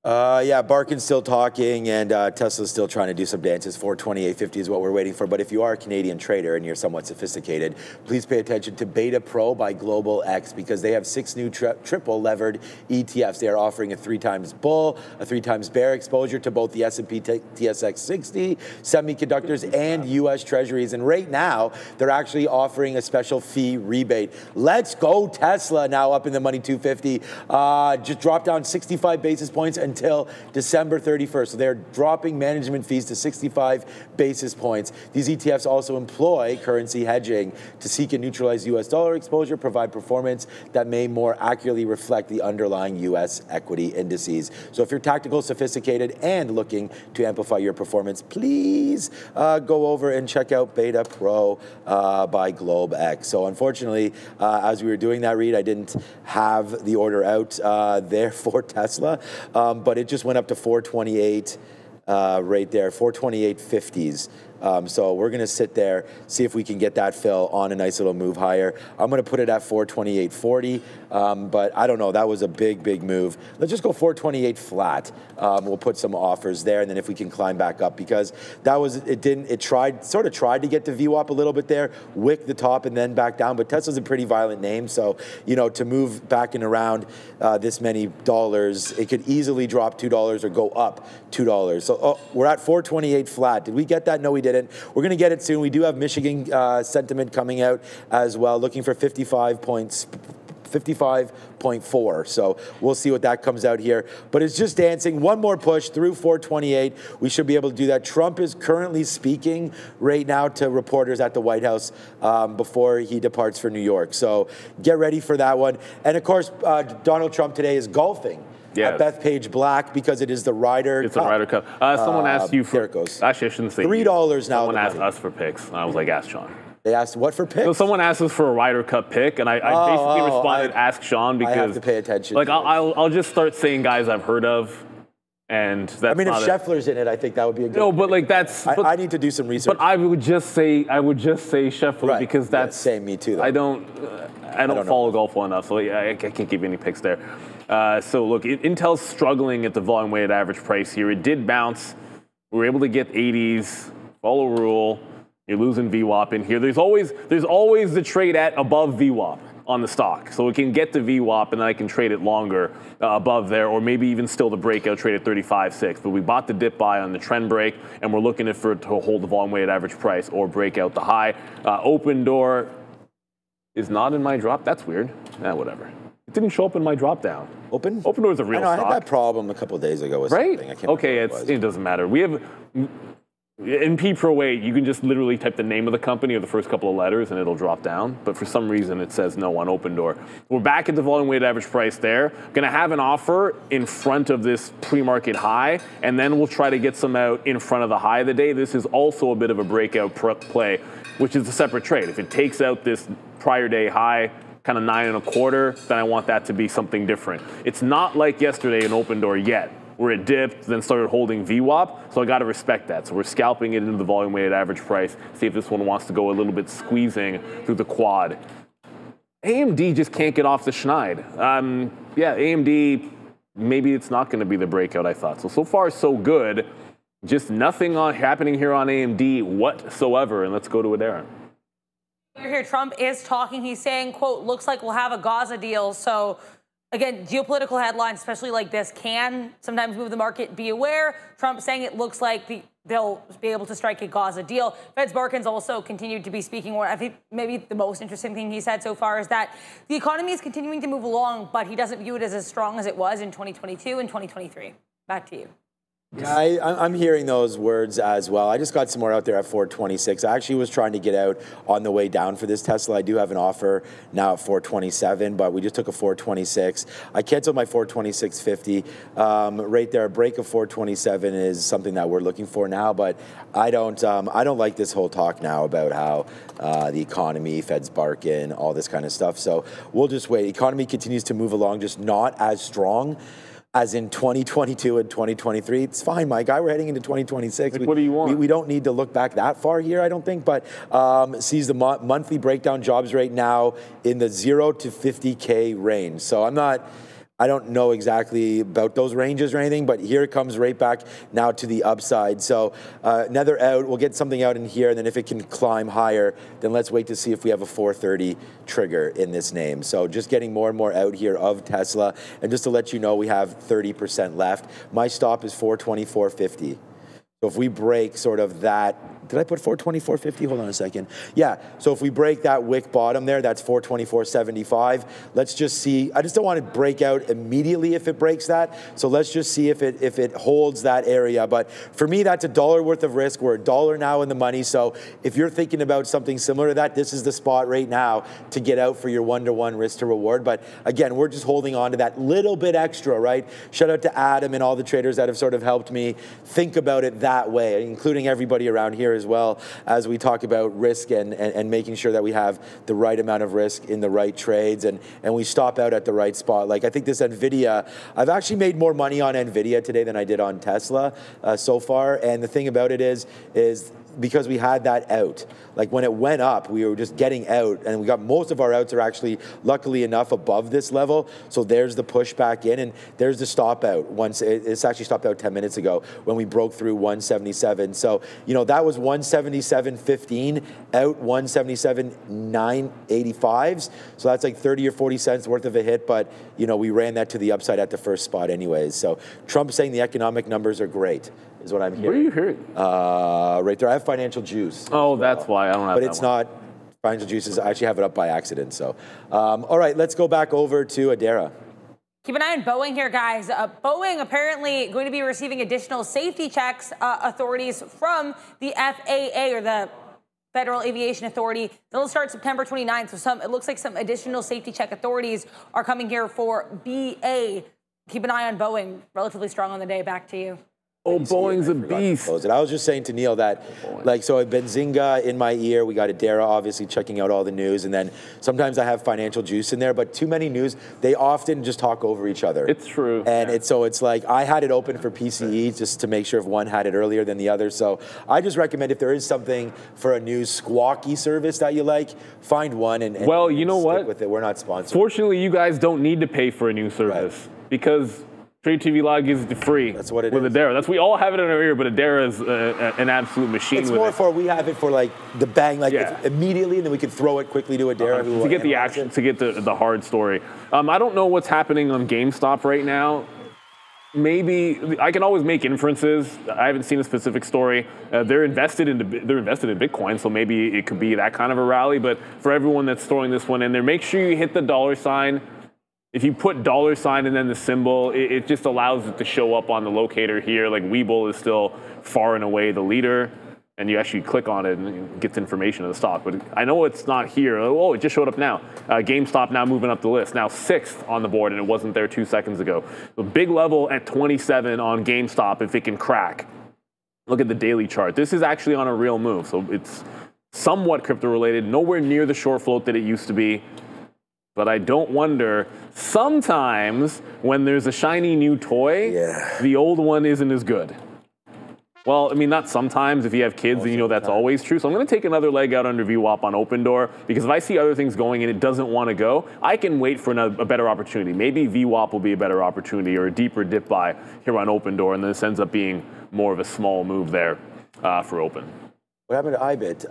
Yeah, Barkin's still talking, and Tesla's still trying to do some dances. 428.50 is what we're waiting for. But if you are a Canadian trader and you're somewhat sophisticated, please pay attention to Beta Pro by Global X, because they have 6 new triple levered ETFs. They are offering a 3 times bull, a 3 times bear exposure to both the S&P TSX 60, semiconductors, and U.S. Treasuries. And right now, they're actually offering a special fee rebate. Let's go Tesla, now up in the money 250. Just dropped down 65 basis points until December 31st. So they're dropping management fees to 65 basis points. These ETFs also employ currency hedging to seek and neutralize U.S. dollar exposure, provide performance that may more accurately reflect the underlying U.S. equity indices. So if you're tactical, sophisticated, and looking to amplify your performance, please go over and check out Beta Pro by GlobeX. So unfortunately, as we were doing that read, I didn't have the order out there for Tesla. But it just went up to 428 right there, 428.50s. So we're going to sit there, see if we can get that fill on a nice little move higher. I'm going to put it at 428.40, but I don't know. That was a big, big move. Let's just go 428 flat. We'll put some offers there, and then if we can climb back up, because that was, it sort of tried to get to VWAP a little bit there, wick the top and then back down, but Tesla's a pretty violent name, so, you know, to move back and around this many dollars, it could easily drop $2 or go up $2. So we're at 428 flat. Did we get that? No, we didn't. We're going to get it soon. We do have Michigan sentiment coming out as well, looking for 55.4. So we'll see what that comes out here. But it's just dancing. One more push through 428. We should be able to do that. Trump is currently speaking right now to reporters at the White House before he departs for New York. So get ready for that one. And of course, Donald Trump today is golfing. At Bethpage Black, because it is the Ryder Cup. It's a Ryder Cup. Someone asked you for... There it goes. Actually, I shouldn't say $3 now. Someone asked us for picks. I was like, ask Sean. They asked what for picks? So someone asked us for a Ryder Cup pick, and I basically responded, ask Sean, because... I have to pay attention. Like, I'll just start saying guys I've heard of, and that's I mean, if Scheffler's in it, I think that would be a good... No, but like that's... I need to do some research. But I would just say Scheffler, because that's... Yeah, same, me too, though. I don't follow golf well enough, so I can't give you any picks there. So look, Intel's struggling at the volume weighted average price here. It did bounce. We were able to get 80s. Follow rule. You're losing VWAP in here. There's always the trade at above VWAP on the stock. So it can get to VWAP, and then I can trade it longer above there, or maybe even still the breakout trade at 35.6. But we bought the dip buy on the trend break, and we're looking for it to hold the volume weighted average price or break out the high. OpenDoor is not in my drop. That's weird. Whatever. It didn't show up in my drop down. OpenDoor is a real stock. I had that problem a couple of days ago with something. I can't okay, it doesn't matter. We have in P Pro 8, you can just literally type the name of the company or the first couple of letters and it'll drop down. But for some reason, it says no on OpenDoor. We're back at the volume weighted average price there. Going to have an offer in front of this pre-market high, and then we'll try to get some out in front of the high of the day. This is also a bit of a breakout play, which is a separate trade. If it takes out this prior day high, kind of 9.25, then I want that to be something different. It's not like yesterday in OpenDoor yet, where it dipped, then started holding VWAP, so I got to respect that. So we're scalping it into the volume weighted average price, see if this one wants to go a little bit squeezing through the quad. AMD just can't get off the schneid. Yeah, AMD, maybe it's not going to be the breakout I thought. So far, so good. Just nothing happening here on AMD whatsoever, and let's go to Adara. Here, Trump is talking. He's saying, quote, looks like we'll have a Gaza deal. So, again, geopolitical headlines, especially like this, can sometimes move the market. Be aware. Trump saying it looks like they'll be able to strike a Gaza deal. Fed's Barkin's also continued to be speaking more. I think maybe the most interesting thing he said so far is that the economy is continuing to move along, but he doesn't view it as strong as it was in 2022 and 2023. Back to you. Yeah, I'm hearing those words as well. I just got some more out there at 426. I actually was trying to get out on the way down for this Tesla. I do have an offer now at 427, but we just took a 426. I canceled my 426.50. Right there, a break of 427 is something that we're looking for now, but I don't like this whole talk now about how the economy, Fed's Barkin, all this kind of stuff. So we'll just wait. Economy continues to move along, just not as strong as in 2022 and 2023. It's fine, my guy. We're heading into 2026. What do you want? We don't need to look back that far here, I don't think, but sees the monthly breakdown jobs right now in the 0 to 50K range. So I'm not I don't know exactly about those ranges or anything, but here it comes right back now to the upside. So another out, we'll get something out in here, and then if it can climb higher, then let's wait to see if we have a 430 trigger in this name. So just getting more and more out here of Tesla. And just to let you know, we have 30% left. My stop is 424.50. So if we break sort of that, did I put 424.50? Hold on a second. Yeah, so if we break that wick bottom there, that's 424.75. Let's just see. I just don't want to break out immediately if it breaks that. So let's just see if it holds that area. But for me, that's $1 worth of risk. We're $1 now in the money. So if you're thinking about something similar to that, this is the spot right now to get out for your 1-to-1 risk to reward. But again, we're just holding on to that little bit extra, right? Shout out to Adam and all the traders that have sort of helped me think about it that way, including everybody around here as well, as we talk about risk and making sure that we have the right amount of risk in the right trades and we stop out at the right spot. Like I think this Nvidia, I've actually made more money on Nvidia today than I did on Tesla so far. And the thing about it is because we had that out. Like when it went up, we were just getting out, and we got most of our outs are actually, luckily enough, above this level. So there's the push back in, and there's the stop out. Once it's actually stopped out 10 minutes ago when we broke through 177. So that was 177.15 out 177.985s. So that's like 30 or 40 cents worth of a hit, but we ran that to the upside at the first spot anyways. So Trump saying the economic numbers are great is what I'm hearing. Where are you hearing? Right there. I have Financial Juice. Oh, that's why I don't have but that it's one. not Financial Juices. I actually have it up by accident. So, all right, let's go back over to Adara. Keep an eye on Boeing here, guys. Boeing apparently going to be receiving additional safety checks authorities from the FAA, or the Federal Aviation Authority. They'll start September 29th. So it looks like some additional safety check authorities are coming here for BA. Keep an eye on Boeing. Relatively strong on the day. Back to you. Oh, Boeing's a beast. I was just saying to Neil that, so Benzinga in my ear, we got Adara obviously checking out all the news, and then sometimes I have Financial Juice in there, but too many news, they often just talk over each other. It's true. And it's like I had it open for PCE just to make sure if one had it earlier than the other. So I just recommend if there is something for a news squawky service that you like, find one and well, you know what? With it. We're not sponsored. Fortunately, you guys don't need to pay for a new service because TraderTV.live gives it to free. That's what it with is. Adara. We all have it in our ear, but Adara is an absolute machine. It's more for we have it for like the bang, immediately, and then we can throw it quickly to Adara. To get the action, to get the hard story. I don't know what's happening on GameStop right now. Maybe I can always make inferences. I haven't seen a specific story. They're invested in Bitcoin, so maybe it could be that kind of a rally. But for everyone that's throwing this one in there, make sure you hit the $sign. If you put $sign and then the symbol, it just allows it to show up on the locator here. Like WeBull is still far and away the leader, and you actually click on it and it gets information of the stock. But I know it's not here. Oh, it just showed up now. GameStop now moving up the list. Now 6th on the board, and it wasn't there 2 seconds ago. So big level at 27 on GameStop if it can crack. Look at the daily chart. This is actually on a real move, so it's somewhat crypto-related, nowhere near the short float that it used to be. But I don't wonder, sometimes when there's a shiny new toy, the old one isn't as good. Well, I mean, not sometimes. If you have kids, then you know that's always true. So I'm going to take another leg out under VWAP on OpenDoor, because if I see other things going and it doesn't want to go, I can wait for a better opportunity. Maybe VWAP will be a better opportunity, or a deeper dip buy here on OpenDoor, and then this ends up being more of a small move there for Open. What happened to IBIT?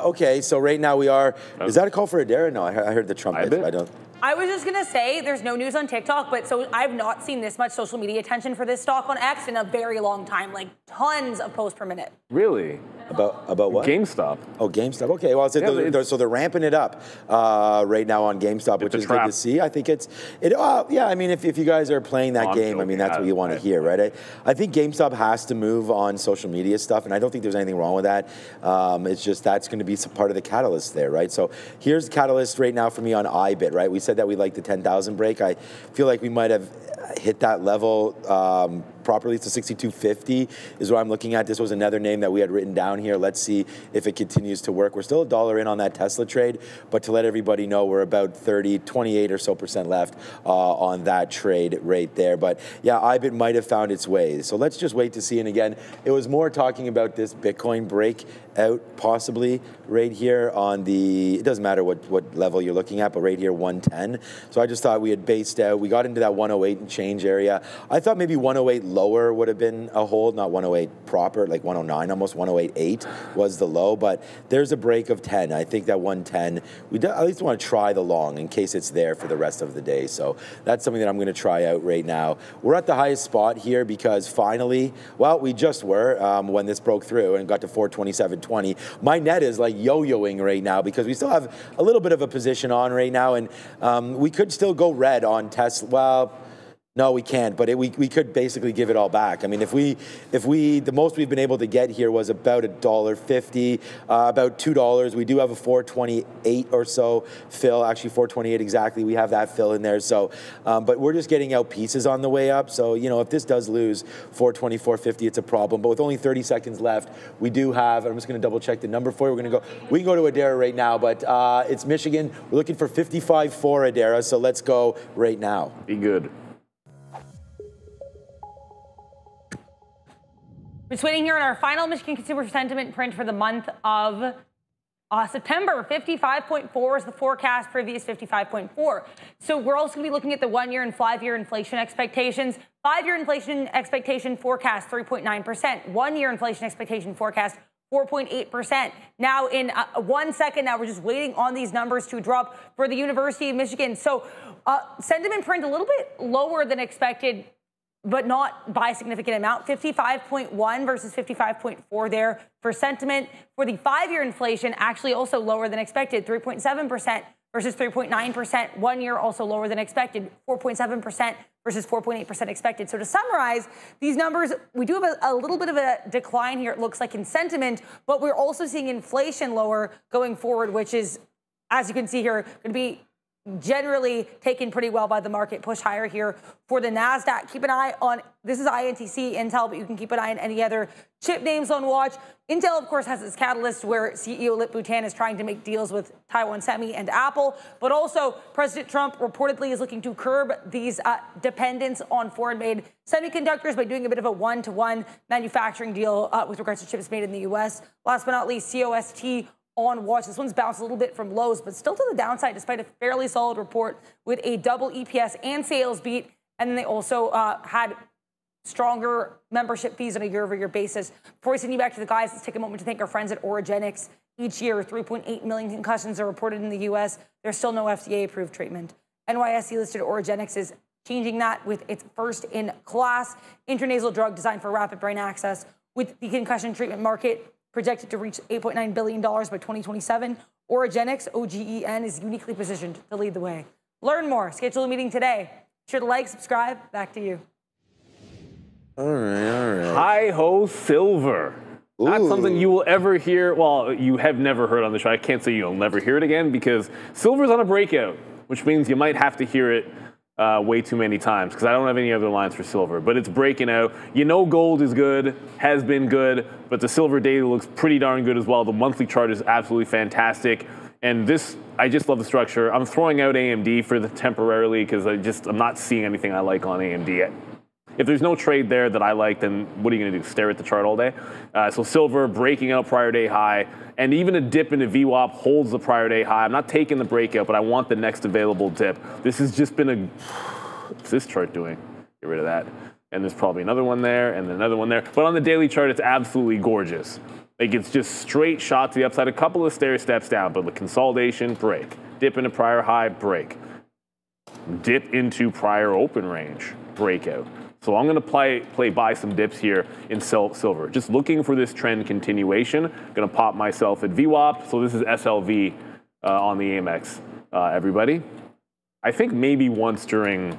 Okay, so right now we are. Is that a call for Adara? No, I heard the trumpet. IBIT? I don't. I was just gonna say there's no news on TikTok, but so I've not seen this much social media attention for this stock on X in a very long time. Like tons of posts per minute. Really? About what? GameStop. Oh, GameStop. Okay, well, so they're ramping it up right now on GameStop, which is good to see. I think yeah, I mean, if you guys are playing that game, I mean, that's what you want to hear, right? I think GameStop has to move on social media stuff, and I don't think there's anything wrong with that. It's just that's going to be part of the catalyst there, right? So here's the catalyst right now for me on IBIT, right? We said that we like the 10,000 break. I feel like we might have hit that level properly. So 62.50 is what I'm looking at. This was another name that we had written down here. Let's see if it continues to work. We're still $1 in on that Tesla trade, but to let everybody know, we're about 28 or so % left on that trade right there. But yeah, IBIT might have found its way. So let's just wait to see. And again, it was more talking about this Bitcoin breakout possibly right here on the, it doesn't matter what level you're looking at, but right here, 110. So I just thought we had based out, we got into that 108 and change area. I thought maybe 108 lower would have been a hold, not 108 proper, like 109, almost 108.8 was the low, but there's a break of 10. I think that 110, we at least want to try the long in case it's there for the rest of the day. So that's something that I'm going to try out right now. We're at the highest spot here because finally, well, we just were when this broke through and got to 427.20. My net is like yo-yoing right now because we still have a little bit of a position on right now, and we could still go red on Tesla. Well, no, we can't, but we could basically give it all back. I mean, if we the most we've been able to get here was about $1.50, about $2. We do have a 428 or so fill, actually 428 exactly. We have that fill in there. So, but we're just getting out pieces on the way up. So, you know, if this does lose 424.50, it's a problem. But with only 30 seconds left, we do have. I'm just going to double check the number for you. We can go to Adara right now, but it's Michigan. We're looking for 55 for Adara. So let's go right now. Be good. We're just waiting here on our final Michigan consumer sentiment print for the month of September. 55.4 is the forecast, previous 55.4. So we're also going to be looking at the 1-year and 5-year inflation expectations. 5-year inflation expectation forecast 3.9%. 1-year inflation expectation forecast 4.8%. Now in 1 second, now we're just waiting on these numbers to drop for the University of Michigan. So sentiment print a little bit lower than expected, but not by a significant amount. 55.1 versus 55.4 there for sentiment. For the 5-year inflation, actually also lower than expected, 3.7% versus 3.9%. 1 year also lower than expected, 4.7% versus 4.8% expected. So to summarize, these numbers, we do have a little bit of a decline here, it looks like, in sentiment, but we're also seeing inflation lower going forward, which is, as you can see here, going to be generally taken pretty well by the market. Push higher here for the Nasdaq. Keep an eye on, this is INTC Intel, but you can keep an eye on any other chip names on watch. Intel, of course, has its catalyst where CEO Lip Butan is trying to make deals with Taiwan Semi and Apple, but also President Trump reportedly is looking to curb these dependence on foreign-made semiconductors by doing a bit of a one-to-one manufacturing deal with regards to chips made in the U.S. Last but not least, COST on watch. This one's bounced a little bit from lows, but still to the downside despite a fairly solid report with a double EPS and sales beat. And then they also had stronger membership fees on a year-over-year basis. Before we send you back to the guys, let's take a moment to thank our friends at Origenics. Each year, 3.8 million concussions are reported in the U.S. There's still no FDA-approved treatment. NYSE-listed Origenics is changing that with its first-in-class intranasal drug designed for rapid brain access. With the concussion treatment market projected to reach $8.9 billion by 2027, Origenics, OGEN, is uniquely positioned to lead the way. Learn more. Schedule a meeting today. Be sure to like, subscribe. Back to you. All right. Hi-ho silver. Ooh. Not something you will ever hear. Well, you have never heard on the show. I can't say you'll never hear it again because silver's on a breakout, which means you might have to hear it way too many times because I don't have any other lines for silver, but it's breaking out. You know gold is good, has been good, but the silver daily looks pretty darn good as well. The monthly chart is absolutely fantastic. And this, I just love the structure. I'm throwing out AMD for the temporarily because I'm not seeing anything I like on AMD yet. If there's no trade there that I like, then what are you going to do, stare at the chart all day? So silver breaking out prior day high, and even a dip in a VWAP holds the prior day high. I'm not taking the breakout, but I want the next available dip. This has just been what's this chart doing? Get rid of that. And there's probably another one there, and another one there. But on the daily chart, it's absolutely gorgeous. Like, it's just straight shot to the upside, a couple of stair steps down, but the consolidation, break. Dip into prior high, break. Dip into prior open range, breakout. So I'm going to play buy some dips here in silver. Just looking for this trend continuation. Going to pop myself at VWAP. So this is SLV on the AMX, everybody. I think maybe once during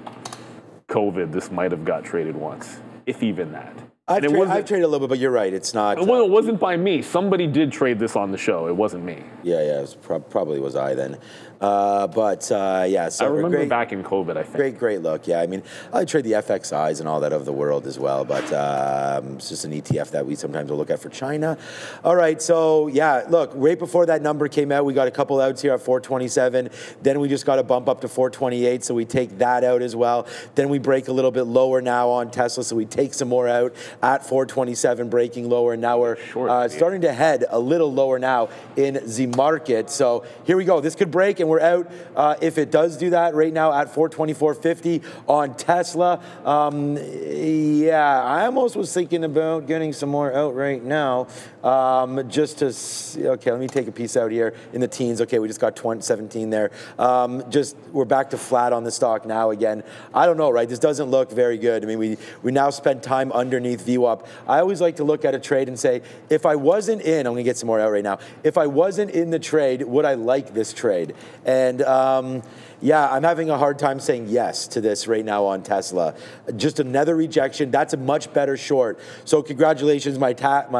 COVID, this might have got traded once, if even that. I've traded a little bit, but you're right. It's not. Well, it wasn't by me. Somebody did trade this on the show. It wasn't me. Yeah, it was probably was I then. Yeah. So I remember back in COVID, I think. Great look. Yeah, I mean, I trade the FXIs and all that of the world as well, but it's just an ETF that we sometimes will look at for China. All right, so yeah, look, right before that number came out, we got a couple outs here at 427. Then we just got a bump up to 428, so we take that out as well. Then we break a little bit lower now on Tesla, so we take some more out at 427, breaking lower, and now we're starting to head a little lower now in the market. So here we go. This could break, and we're out if it does do that right now at 424.50 on Tesla. Yeah, I almost was thinking about getting some more out right now just to see. Okay, let me take a piece out here in the teens. Okay, we just got 17 there. We're back to flat on the stock now again. I don't know, right? This doesn't look very good. I mean, we now spent time underneath VWAP. I always like to look at a trade and say, if I wasn't in, I'm going to get some more out right now. If I wasn't in the trade, would I like this trade? And yeah, I'm having a hard time saying yes to this right now on Tesla. Just another rejection. That's a much better short. So congratulations, my cap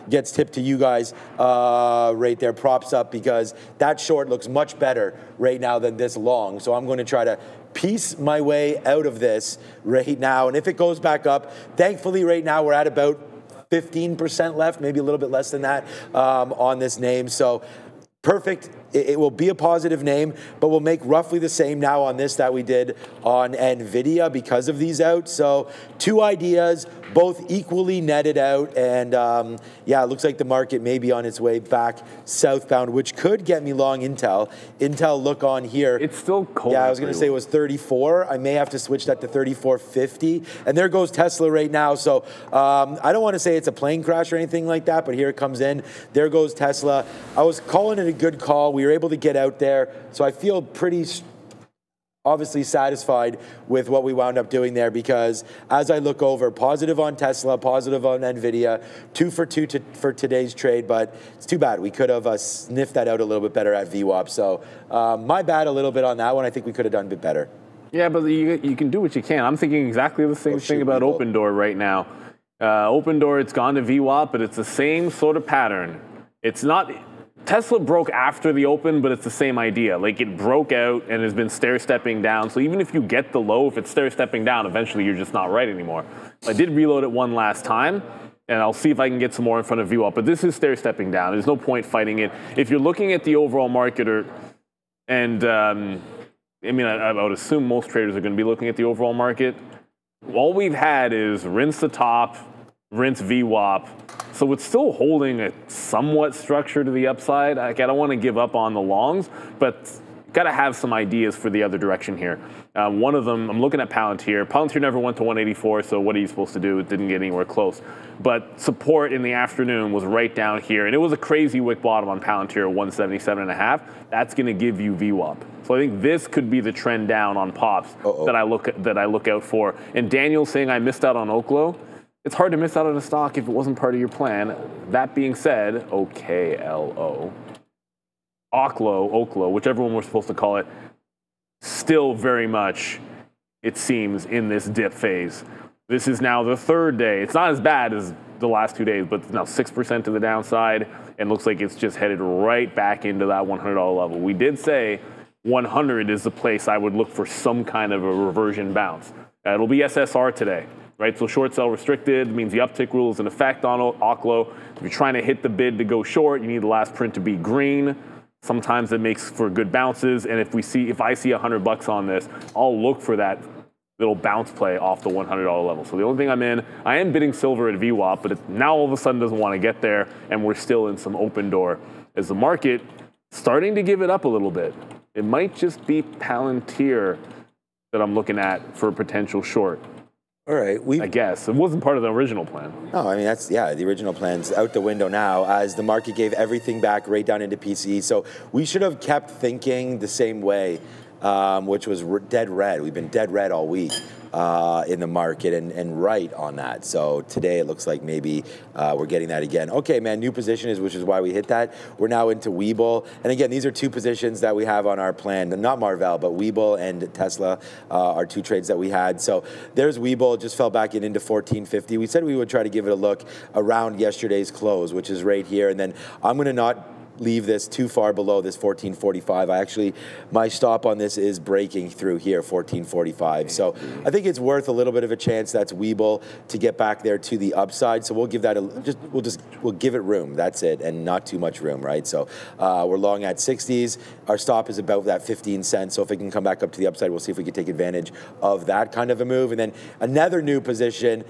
gets tipped to you guys right there. Props up, because that short looks much better right now than this long. So I'm going to try to piece my way out of this right now. And if it goes back up, thankfully right now we're at about 15% left, maybe a little bit less than that on this name. So perfect. It will be a positive name, but we'll make roughly the same now on this that we did on Nvidia because of these outs. So two ideas, both equally netted out. And yeah, it looks like the market may be on its way back southbound, which could get me long Intel. Intel, look on here. It's still cold. Yeah, I was going to say it was 34. I may have to switch that to 34.50. And there goes Tesla right now. So I don't want to say it's a plane crash or anything like that, but here it comes in. There goes Tesla. I was calling it a good call. We were able to get out there, so I feel pretty obviously satisfied with what we wound up doing there, because as I look over, positive on Tesla, positive on Nvidia, 2 for 2 for today's trade, but it's too bad. We could have sniffed that out a little bit better at VWAP. So my bad a little bit on that one. I think we could have done a bit better. Yeah, but you can do what you can. I'm thinking exactly the same thing about OpenDoor right now. OpenDoor, it's gone to VWAP, but it's the same sort of pattern. It's not... Tesla broke after the open, but it's the same idea. Like, it broke out and has been stair-stepping down. So even if you get the low, if it's stair-stepping down, eventually you're just not right anymore. I did reload it one last time, and I'll see if I can get some more in front of VWAP. But this is stair-stepping down. There's no point fighting it. If you're looking at the overall market, I mean, I would assume most traders are going to be looking at the overall market. All we've had is rinse the top, rinse VWAP. So it's still holding a somewhat structure to the upside. Like, I don't want to give up on the longs, but got to have some ideas for the other direction here. One of them, I'm looking at Palantir. Palantir never went to 184, so what are you supposed to do? It didn't get anywhere close. But support in the afternoon was right down here, and it was a crazy wick bottom on Palantir, 177.5. That's going to give you VWAP. So I think this could be the trend down on pops that I look out for. And Daniel's saying I missed out on Oklo. It's hard to miss out on a stock if it wasn't part of your plan. That being said, OKLO, Oklo, whichever one we're supposed to call it, still very much, it seems, in this dip phase. This is now the third day. It's not as bad as the last 2 days, but it's now 6% to the downside, and looks like it's just headed right back into that $100 level. We did say 100 is the place I would look for some kind of a reversion bounce. It'll be SSR today. Right, so short sell restricted means the uptick rule is in effect on Oklo. If you're trying to hit the bid to go short, you need the last print to be green. Sometimes it makes for good bounces, and if I see $100 on this, I'll look for that little bounce play off the $100 level. So the only thing I am bidding silver at VWAP, but it now all of a sudden doesn't want to get there, and we're still in some OpenDoor as the market starting to give it up a little bit. It might just be Palantir that I'm looking at for a potential short. All right. I guess. It wasn't part of the original plan. No, I mean, the original plan's out the window now as the market gave everything back right down into PCE. So we should have kept thinking the same way, which was dead red. We've been dead red all week. in the market and right on that. So today it looks like maybe we're getting that again. Okay, man, new position is, which is why we hit that. We're now into WeBull. And again, these are two positions that we have on our plan. Not Marvell, but WeBull and Tesla are two trades that we had. So there's WeBull, just fell back into 1450. We said we would try to give it a look around yesterday's close, which is right here. And then I'm going to not leave this too far below this 1445. My stop on this is breaking through here, 1445. So I think it's worth a little bit of a chance. That's WeBull to get back there to the upside. So we'll give that we'll give it room. That's it, and not too much room, right? So we're long at 60s. Our stop is about that 15 cents. So if it can come back up to the upside, we'll see if we can take advantage of that kind of a move. And then another new position.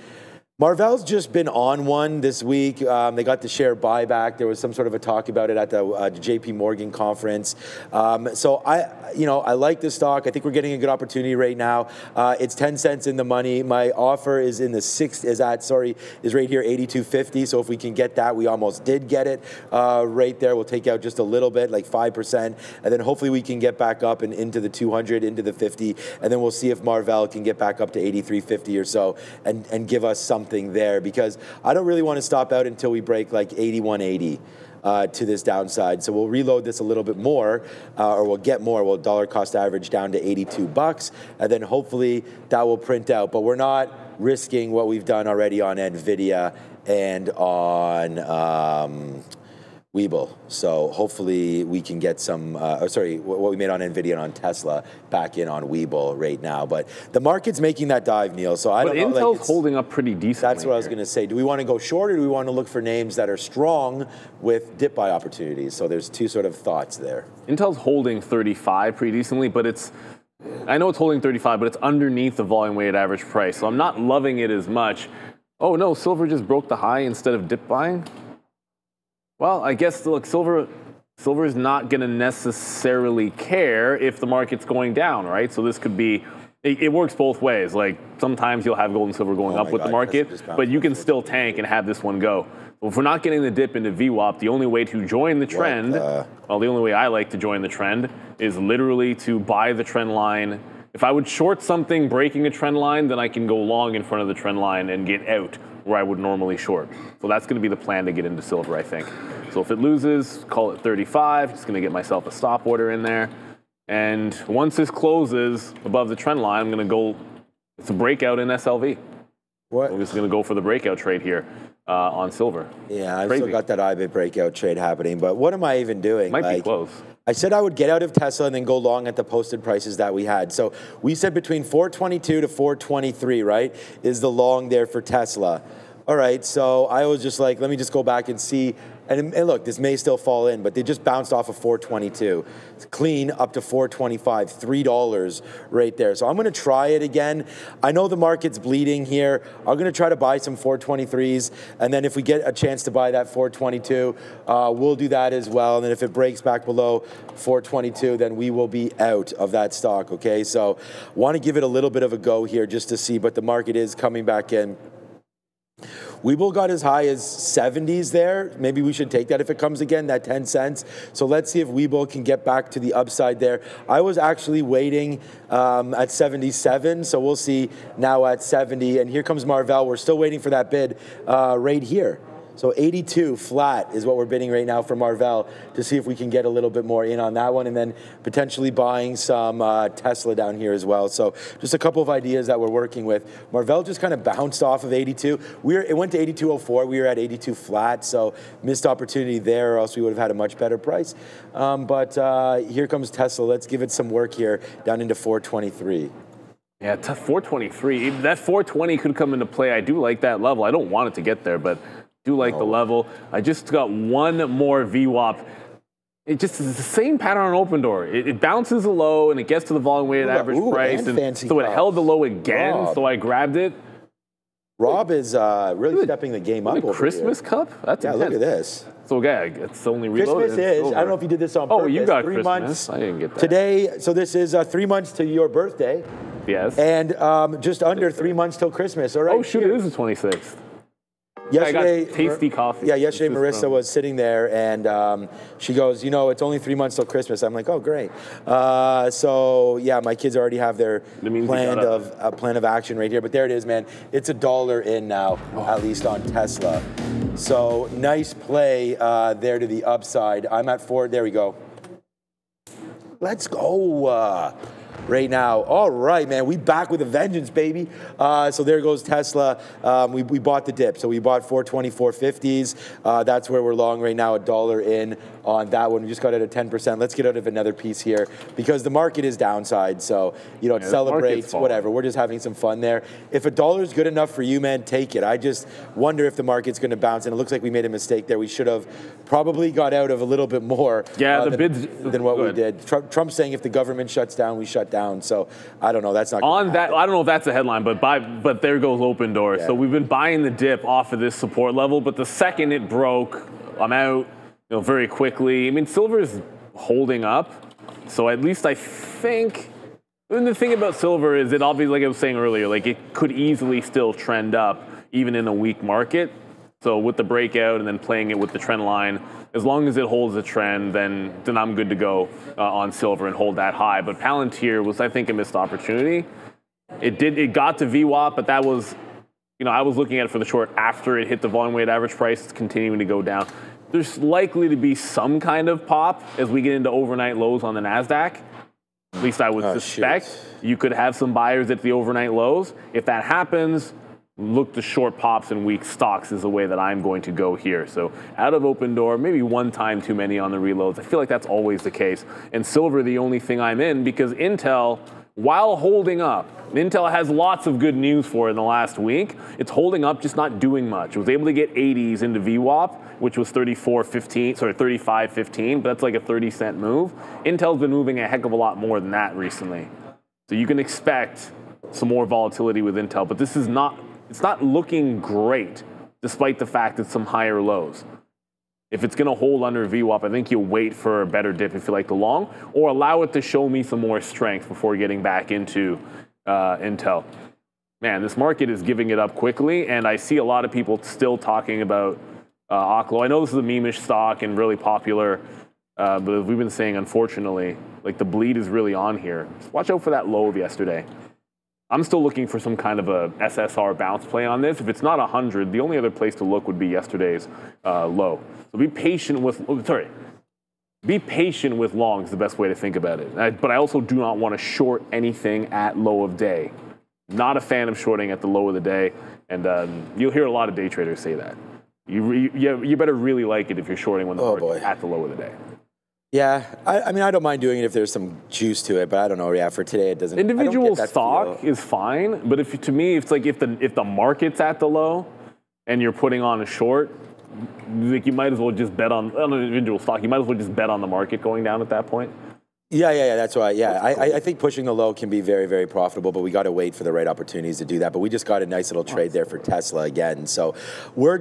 Marvell's just been on one this week. They got the share buyback. There was some sort of a talk about it at the JP Morgan conference. So I like this stock. I think we're getting a good opportunity right now. It's 10 cents in the money. My offer is in the is right here, 82.50. So if we can get that, we almost did get it right there. We'll take out just a little bit, like 5%, and then hopefully we can get back up and into the 200, into the 50, and then we'll see if Marvell can get back up to 83.50 or so and give us something there, because I don't really want to stop out until we break like 81.80 to this downside. So we'll reload this a little bit more, or we'll get more. We'll dollar cost average down to 82 bucks, and then hopefully that will print out. But we're not risking what we've done already on Nvidia and on WeBull. So hopefully we can get some, what we made on Nvidia and on Tesla back in on WeBull right now. But the market's making that dive, Neil. So I don't know. Intel's holding up pretty decently. That's what I was going to say. Do we want to go short, or do we want to look for names that are strong with dip buy opportunities? So there's two sort of thoughts there. Intel's holding 35 pretty decently, but I know it's holding 35, but it's underneath the volume weighted average price. So I'm not loving it as much. Oh no, silver just broke the high instead of dip buying? Well, I guess, look, silver is not going to necessarily care if the market's going down, right? So this could be, it works both ways. Like sometimes you'll have gold and silver going up with the market, but you can still tank and have this one go. Well, if we're not getting the dip into VWAP, the only way to join the trend, the only way I like to join the trend is literally to buy the trend line. If I would short something breaking a trend line, then I can go long in front of the trend line and get out where I would normally short. So that's going to be the plan to get into silver, I think. So if it loses, call it 35. Just going to get myself a stop order in there. And once this closes above the trend line, I'm going to go, it's a breakout in SLV. What? I'm just going to go for the breakout trade here on silver. Yeah, I've still got that IBIT breakout trade happening, but what am I even doing? Might be close. I said I would get out of Tesla and then go long at the posted prices that we had. So we said between 422 to 423, right, is the long there for Tesla. All right, so I was just like, let me just go back and see. And look, this may still fall in, but they just bounced off of 422. It's clean up to 425, $3 right there. So I'm going to try it again. I know the market's bleeding here. I'm going to try to buy some 423s. And then if we get a chance to buy that 422, we'll do that as well. And then if it breaks back below 422, then we will be out of that stock, okay? So want to give it a little bit of a go here just to see, but the market is coming back in. WeBull got as high as 70s there. Maybe we should take that if it comes again, that 10 cents. So let's see if WeBull can get back to the upside there. I was actually waiting at 77, so we'll see now at 70. And here comes Marvell. We're still waiting for that bid right here. So 82 flat is what we're bidding right now for Marvell to see if we can get a little bit more in on that one, and then potentially buying some Tesla down here as well. So just a couple of ideas that we're working with. Marvell just kind of bounced off of 82. It went to 82.04. We were at 82 flat, so missed opportunity there, or else we would have had a much better price. But here comes Tesla. Let's give it some work here down into 423. Yeah, 423. That 420 could come into play. I do like that level. I don't want it to get there, but do like the level. I just got one more VWAP. It just is the same pattern on OpenDoor. It bounces a low and it gets to the volume weighted average price. And so it held the low again, so I grabbed it. Rob is really stepping the game up over Christmas here. cup? That's intense. Look at this. So yeah, it's only reloaded. Christmas is, I don't know if you did this on purpose. Oh, you got 3 Christmas. months I didn't get that. Today, so this is 3 months to your birthday. Yes. And just under 3 months till Christmas, all right? Oh shoot, it is the 26th. yesterday, I got tasty coffee. Yeah, yesterday Marissa was sitting there and she goes, you know, it's only 3 months till Christmas. I'm like, oh, great. So yeah, my kids already have their plan of action right here. But there it is, man. It's $1 in now, at least on Tesla. So nice play there to the upside. I'm at 4. There we go. Let's go. Right now. All right, man. We back with a vengeance, baby. So there goes Tesla. We bought the dip. So we bought 424.50s. That's where we're long right now, $1 in on that one. We just got out of 10%. Let's get out of another piece here because the market is downside. So, you know, it celebrates, whatever. We're just having some fun there. If $1 is good enough for you, man, take it. I just wonder if the market's going to bounce. And it looks like we made a mistake there. We should have probably got out of a little bit more than what we did. Trump's saying if the government shuts down, we shut down. So I don't know. That's not on that. I don't know if that's a headline, but there goes OpenDoor. Yeah. So we've been buying the dip off of this support level, but the second it broke, I'm out. You know, very quickly. I mean, silver is holding up, so at least I think. And the thing about silver is it obviously, like I was saying earlier, like it could easily still trend up even in a weak market. So with the breakout and then playing it with the trend line, as long as it holds the trend, then I'm good to go on silver and hold that high. But Palantir was, I think, a missed opportunity. It got to VWAP, but that was, you know, I was looking at it for the short after it hit the volume weighted average price. It's continuing to go down. There's likely to be some kind of pop as we get into overnight lows on the Nasdaq. At least I would suspect. You could have some buyers at the overnight lows. If that happens, look to short pops and weak stocks is the way that I'm going to go here. So out of OpenDoor, maybe one time too many on the reloads. I feel like that's always the case. And silver, the only thing I'm in because Intel, while holding up, Intel has lots of good news for it in the last week. It's holding up, just not doing much. It was able to get 80s into VWAP, which was 35.15, but that's like a 30-cent move. Intel's been moving a heck of a lot more than that recently. So you can expect some more volatility with Intel, but this is not, it's not looking great, despite the fact it's some higher lows. If it's going to hold under VWAP, I think you'll wait for a better dip if you like the long, or allow it to show me some more strength before getting back into Intel. Man, this market is giving it up quickly, and I see a lot of people still talking about ORCL. I know this is a meme-ish stock and really popular, but as we've been saying, unfortunately, like the bleed is really on here. Just watch out for that low of yesterday. I'm still looking for some kind of a SSR bounce play on this. If it's not 100, the only other place to look would be yesterday's low. So be patient with, be patient with long is the best way to think about it. But I also do not want to short anything at low of day. Not a fan of shorting at the low of the day. And you'll hear a lot of day traders say that. You better really like it if you're shorting when the market's at the low of the day. Yeah, I mean, I don't mind doing it if there's some juice to it, but I don't know. Yeah, for today, it doesn't. Individual stock is fine, but to me, it's like if the market's at the low and you're putting on a short, like you might as well just bet on an individual stock. You might as well just bet on the market going down at that point. Yeah, that's why. Yeah, I think pushing the low can be very, very profitable, but we got to wait for the right opportunities to do that. But we just got a nice little trade there for Tesla again. So we're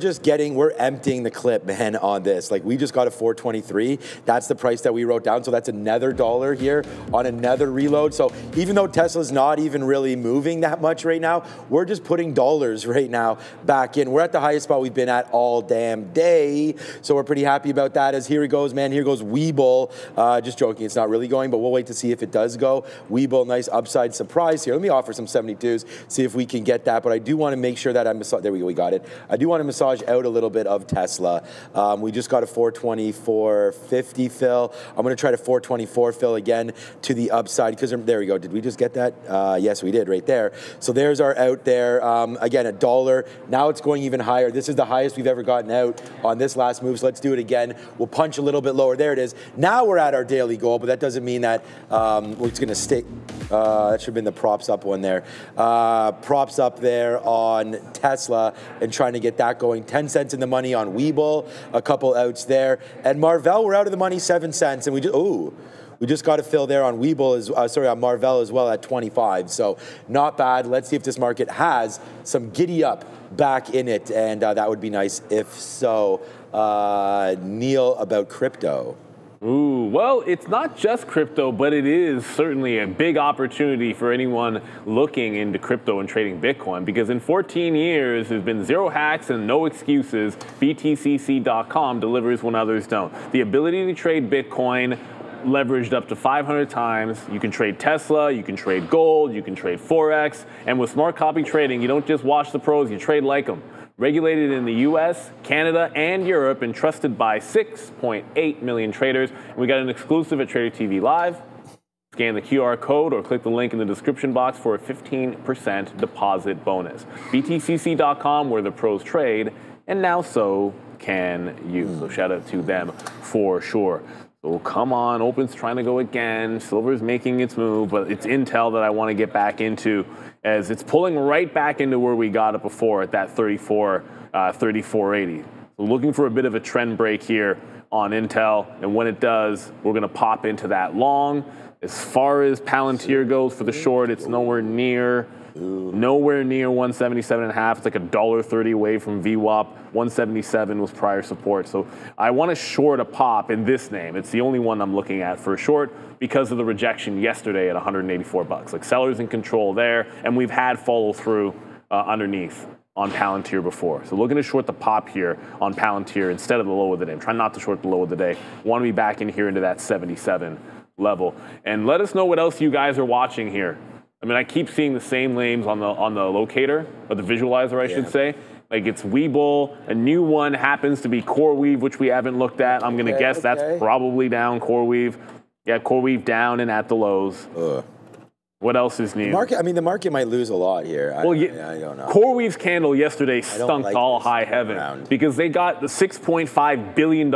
emptying the clip, man, on this. Like we just got a 423. That's the price that we wrote down. So that's another $1 here on another reload. So even though Tesla's not even really moving that much right now, we're just putting dollars right now back in. We're at the highest spot we've been at all damn day. So we're pretty happy about that. As here it goes, man. Here goes WeBull. Just joking. It's not really going, but we'll wait to see if it does go. WeBull, nice upside surprise here. Let me offer some 72s, see if we can get that. But I do want to make sure that there we go, we got it. I do want to massage out a little bit of Tesla. We just got a 424.50 fill. I'm going to try to 424 fill again to the upside because there we go. Did we just get that? Yes, we did right there. So there's our out there. Again, $1. Now it's going even higher. This is the highest we've ever gotten out on this last move. So let's do it again. We'll punch a little bit lower. There it is. Now we're at our daily goal, but that doesn't mean that we're just going to stay. That should have been the props up one there. Props up there on Tesla and trying to get that going. 10 cents in the money on WeBull. A couple outs there. And Marvell, we're out of the money 7 cents. And we just got a fill there on WeBull, on Marvell as well at 25. So not bad. Let's see if this market has some giddy up back in it. And that would be nice if so. Neil, about crypto. Ooh, well, it's not just crypto, but it is certainly a big opportunity for anyone looking into crypto and trading Bitcoin, because in 14 years, there's been zero hacks and no excuses. BTCC.com delivers when others don't. The ability to trade Bitcoin leveraged up to 500 times. You can trade Tesla, you can trade gold, you can trade Forex, and with smart copy trading, you don't just watch the pros, you trade like them. Regulated in the US, Canada, and Europe, and trusted by 6.8 million traders. And we got an exclusive at Trader TV Live. Scan the QR code or click the link in the description box for a 15% deposit bonus. BTCC.com, where the pros trade, and now so can you. So shout out to them for sure. So come on, Open's trying to go again. Silver's making its move, but it's Intel that I want to get back into, as it's pulling right back into where we got it before at that 3480. So looking for a bit of a trend break here on Intel, and when it does, we're going to pop into that long. As far as Palantir goes for the short, it's nowhere near 177.5. It's like $1.30 away from VWAP. 177 was prior support. So I want to short a pop in this name. It's the only one I'm looking at for a short because of the rejection yesterday at 184 bucks. Like, sellers in control there, and we've had follow through underneath on Palantir before. So looking to short the pop here on Palantir instead of the low of the day. Try not to short the low of the day. Want to be back in here into that 77 level. And let us know what else you guys are watching here. I mean, I keep seeing the same names on the locator, or the visualizer, I should say. Like, it's WeBull. A new one happens to be CoreWeave, which we haven't looked at. I'm going to guess that's probably down. CoreWeave. Yeah, CoreWeave down and at the lows. What else is new? The market might lose a lot here. I don't know. CoreWeave's candle yesterday stunk to all high heaven because they got the $6.5 billion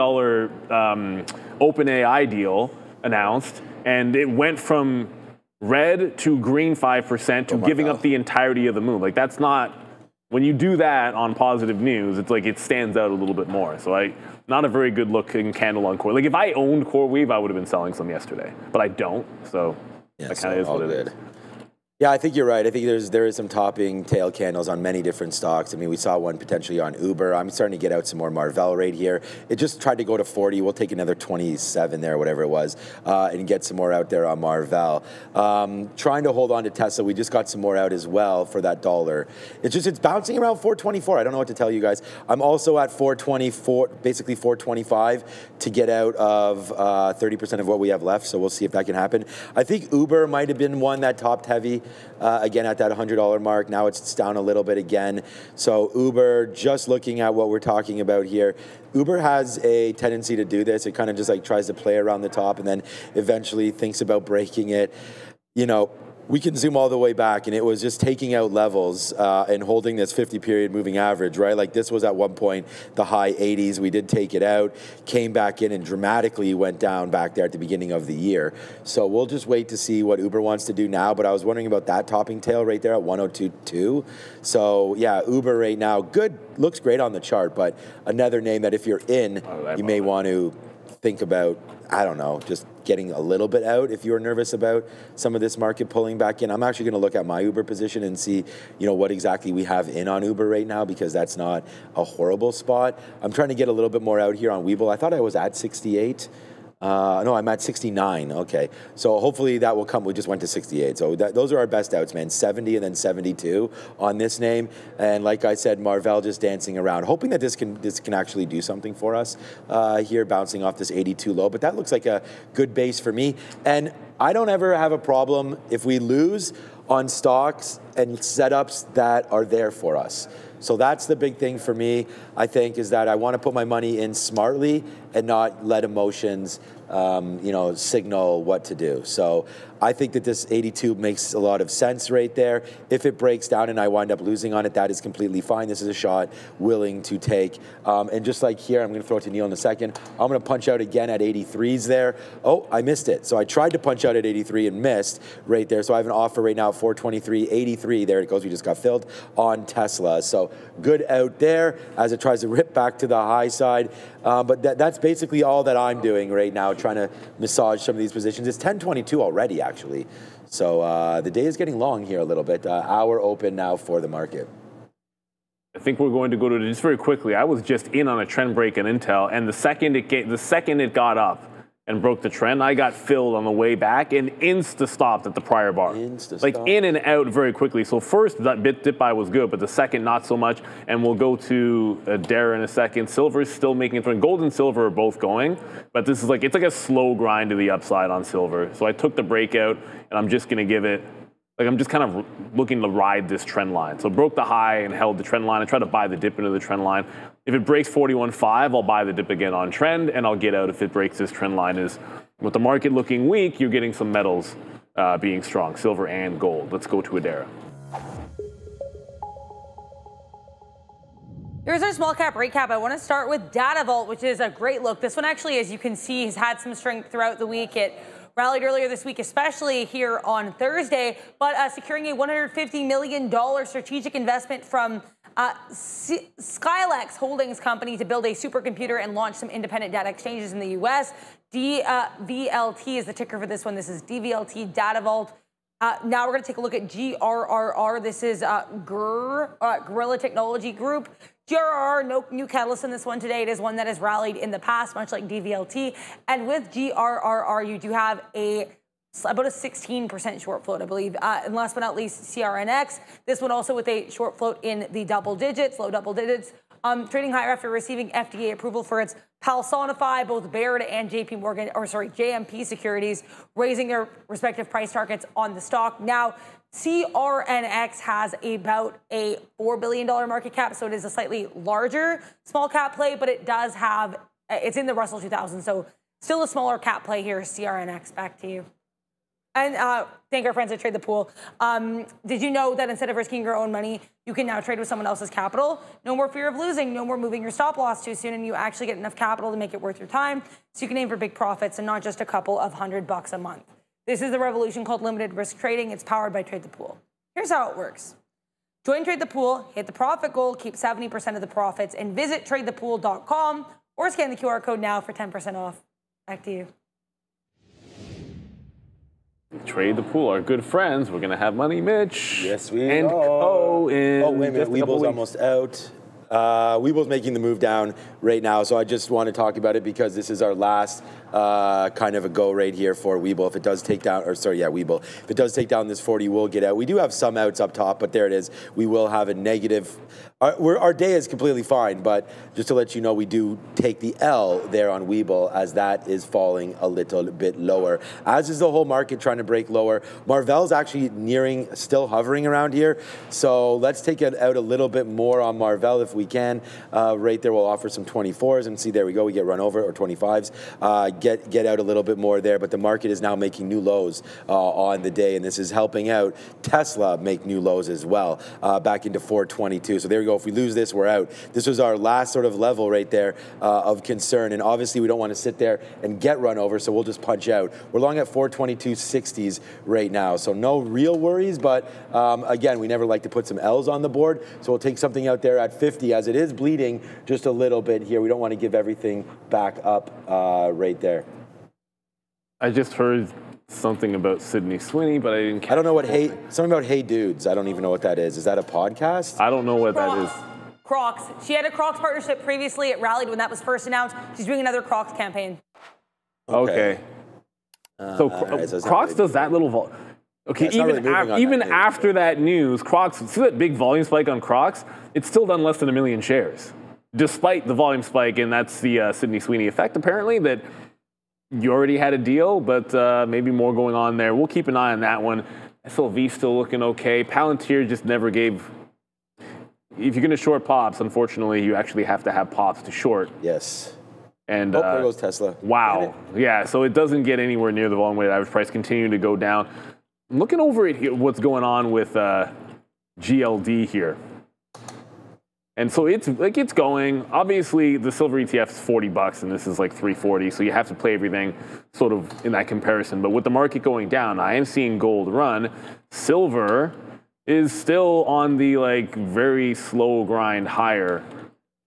OpenAI deal announced, and it went from red to green 5% to giving up the entirety of the move. Like, that's not, when you do that on positive news, it's like it stands out a little bit more. So not a very good looking candle on Core. Like, if I owned CoreWeave, I would have been selling some yesterday, but I don't. So that kind of is what it is. Yeah, I think you're right. I think there is some topping tail candles on many different stocks. I mean, we saw one potentially on Uber. I'm starting to get out some more Marvell right here. It just tried to go to 40. We'll take another 27 there, whatever it was, and get some more out there on Marvell. Trying to hold on to Tesla. We just got some more out as well for that dollar. It's bouncing around 424. I don't know what to tell you guys. I'm also at 424, basically 425 to get out of 30% of what we have left. So we'll see if that can happen. I think Uber might have been one that topped heavy. Again, at that $100 mark. Now it's down a little bit again. So Uber, just looking at what we're talking about here, Uber has a tendency to do this. It kind of just like tries to play around the top and then eventually thinks about breaking it. You know, we can zoom all the way back, and it was just taking out levels and holding this 50-period moving average, right? Like, this was at one point the high 80s. We did take it out, came back in, and dramatically went down back there at the beginning of the year. So we'll just wait to see what Uber wants to do now. But I was wondering about that topping tail right there at 102.2. So yeah, Uber right now, good, looks great on the chart, but another name that if you're in, you may want to think about, I don't know, just getting a little bit out if you're nervous about some of this market pulling back in. I'm actually going to look at my Uber position and see, you know, what exactly we have in on Uber right now, because that's not a horrible spot. I'm trying to get a little bit more out here on WeBull. I thought I was at 68. No, I'm at 69. Okay. So hopefully that will come. We just went to 68. So those are our best outs, man. 70 and then 72 on this name. And like I said, Marvell just dancing around, hoping that this can actually do something for us here, bouncing off this 82 low. But that looks like a good base for me. And I don't ever have a problem if we lose on stocks and setups that are there for us. So that's the big thing for me, I think, is that I want to put my money in smartly and not let emotions, signal what to do. So I think that this 82 makes a lot of sense right there. If it breaks down and I wind up losing on it, that is completely fine. This is a shot willing to take. And just like here, I'm going to throw it to Neil in a second. I'm going to punch out again at 83s there. Oh, I missed it. So I tried to punch out at 83 and missed right there. So I have an offer right now at 423.83. There it goes. We just got filled on Tesla. So good out there as it tries to rip back to the high side. But that's basically all that I'm doing right now, trying to massage some of these positions. It's 10:22 already, actually. So the day is getting long here a little bit. Hour open now for the market. I think we're going to go to, just very quickly, I was just in on a trend break in Intel, and the second it got up, and broke the trend, I got filled on the way back and insta-stopped at the prior bar. Like in and out very quickly. So first, that dip buy was good, but the second, not so much. And we'll go to Dara in a second. Silver is still making a trend. Gold and silver are both going, but this is like, it's like a slow grind to the upside on silver. So I took the breakout, and I'm just going to give it, like I'm just kind of looking to ride this trend line. So broke the high and held the trend line. I tried to buy the dip into the trend line. If it breaks 41.5, I'll buy the dip again on trend, and I'll get out if it breaks this trend line. Is with the market looking weak, you're getting some metals being strong, silver and gold. Let's go to Adara. Here's our small cap recap. I want to start with Data Vault, which is a great look. This one actually, as you can see, has had some strength throughout the week. It rallied earlier this week, especially here on Thursday, but securing a $150 million strategic investment from Skylex Holdings Company to build a supercomputer and launch some independent data exchanges in the U.S. DVLT is the ticker for this one. This is DVLT Data Vault. Now we're going to take a look at GRRR. This is Gorilla Technology Group. GRRR, no new catalyst in this one today. It is one that has rallied in the past, much like DVLT. And with GRRR, you do have about a 16% short float, I believe. And last but not least, CRNX. This one also with a short float in the double digits, low double digits. Trading higher after receiving FDA approval for its Palsonify, both Baird and JMP Securities, raising their respective price targets on the stock. Now, CRNX has about a $4 billion market cap, so it is a slightly larger small cap play, but it does have, it's in the Russell 2000, so still a smaller cap play here. CRNX, back to you. And thank our friends at Trade the Pool. Did you know that instead of risking your own money, you can now trade with someone else's capital? No more fear of losing, no more moving your stop loss too soon, and you actually get enough capital to make it worth your time, so you can aim for big profits and not just a couple of $100 a month. This is the revolution called limited risk trading. It's powered by Trade the Pool. Here's how it works. Join Trade the Pool, hit the profit goal, keep 70% of the profits, and visit tradethepool.com or scan the QR code now for 10% off. Back to you. Trade the Pool, our good friends. We're going to have money, Mitch. Yes, we and are. Co. in oh, wait a minute. WeBull's almost out. WeBull's making the move down right now, so I just want to talk about it because this is our last kind of a go right here for WeBull. If it does take down, WeBull. If it does take down this 40, we'll get out. We do have some outs up top, but there it is. We will have a negative. Our day is completely fine, but just to let you know, we do take the L there on WeBull as that is falling a little bit lower, as is the whole market trying to break lower. Marvell's actually still hovering around here, so let's take it out a little bit more on Marvell if we can. Right there, we'll offer some 24s, and see, there we go, we get run over, or 25s. Get out a little bit more there, but the market is now making new lows on the day, and this is helping out Tesla make new lows as well, back into 422. So there we go. If we lose this, we're out. This was our last sort of level right there of concern, and obviously we don't want to sit there and get run over, so we'll just punch out. We're long at 422.60s right now, so no real worries, but again, we never like to put some L's on the board, so we'll take something out there at 50 as it is bleeding just a little bit here. We don't want to give everything back up right there. I just heard something about Sydney Sweeney, but I didn't catch. I don't know what something about Hey Dudes. I don't even know what that is. Is that a podcast? I don't know what that is. Crocs. She had a Crocs partnership previously. It rallied when that was first announced. She's doing another Crocs campaign. Okay. So Crocs does that little Okay, even after that news, Crocs, see that big volume spike on Crocs? It's still done less than 1 million shares, despite the volume spike, and that's the Sydney Sweeney effect, apparently, that you already had a deal, but maybe more going on there. We'll keep an eye on that one. SLV still looking okay. Palantir just never gave. If you're going to short pops, unfortunately, you actually have to have pops to short. Yes. And there goes Tesla. Wow. Yeah, so it doesn't get anywhere near the volume weighted average price, continuing to go down. I'm looking over at what's going on with GLD here. And so it's going. Obviously, the silver ETF is $40, and this is like $340, so you have to play everything sort of in that comparison. But with the market going down, I am seeing gold run. Silver is still on the very slow grind higher.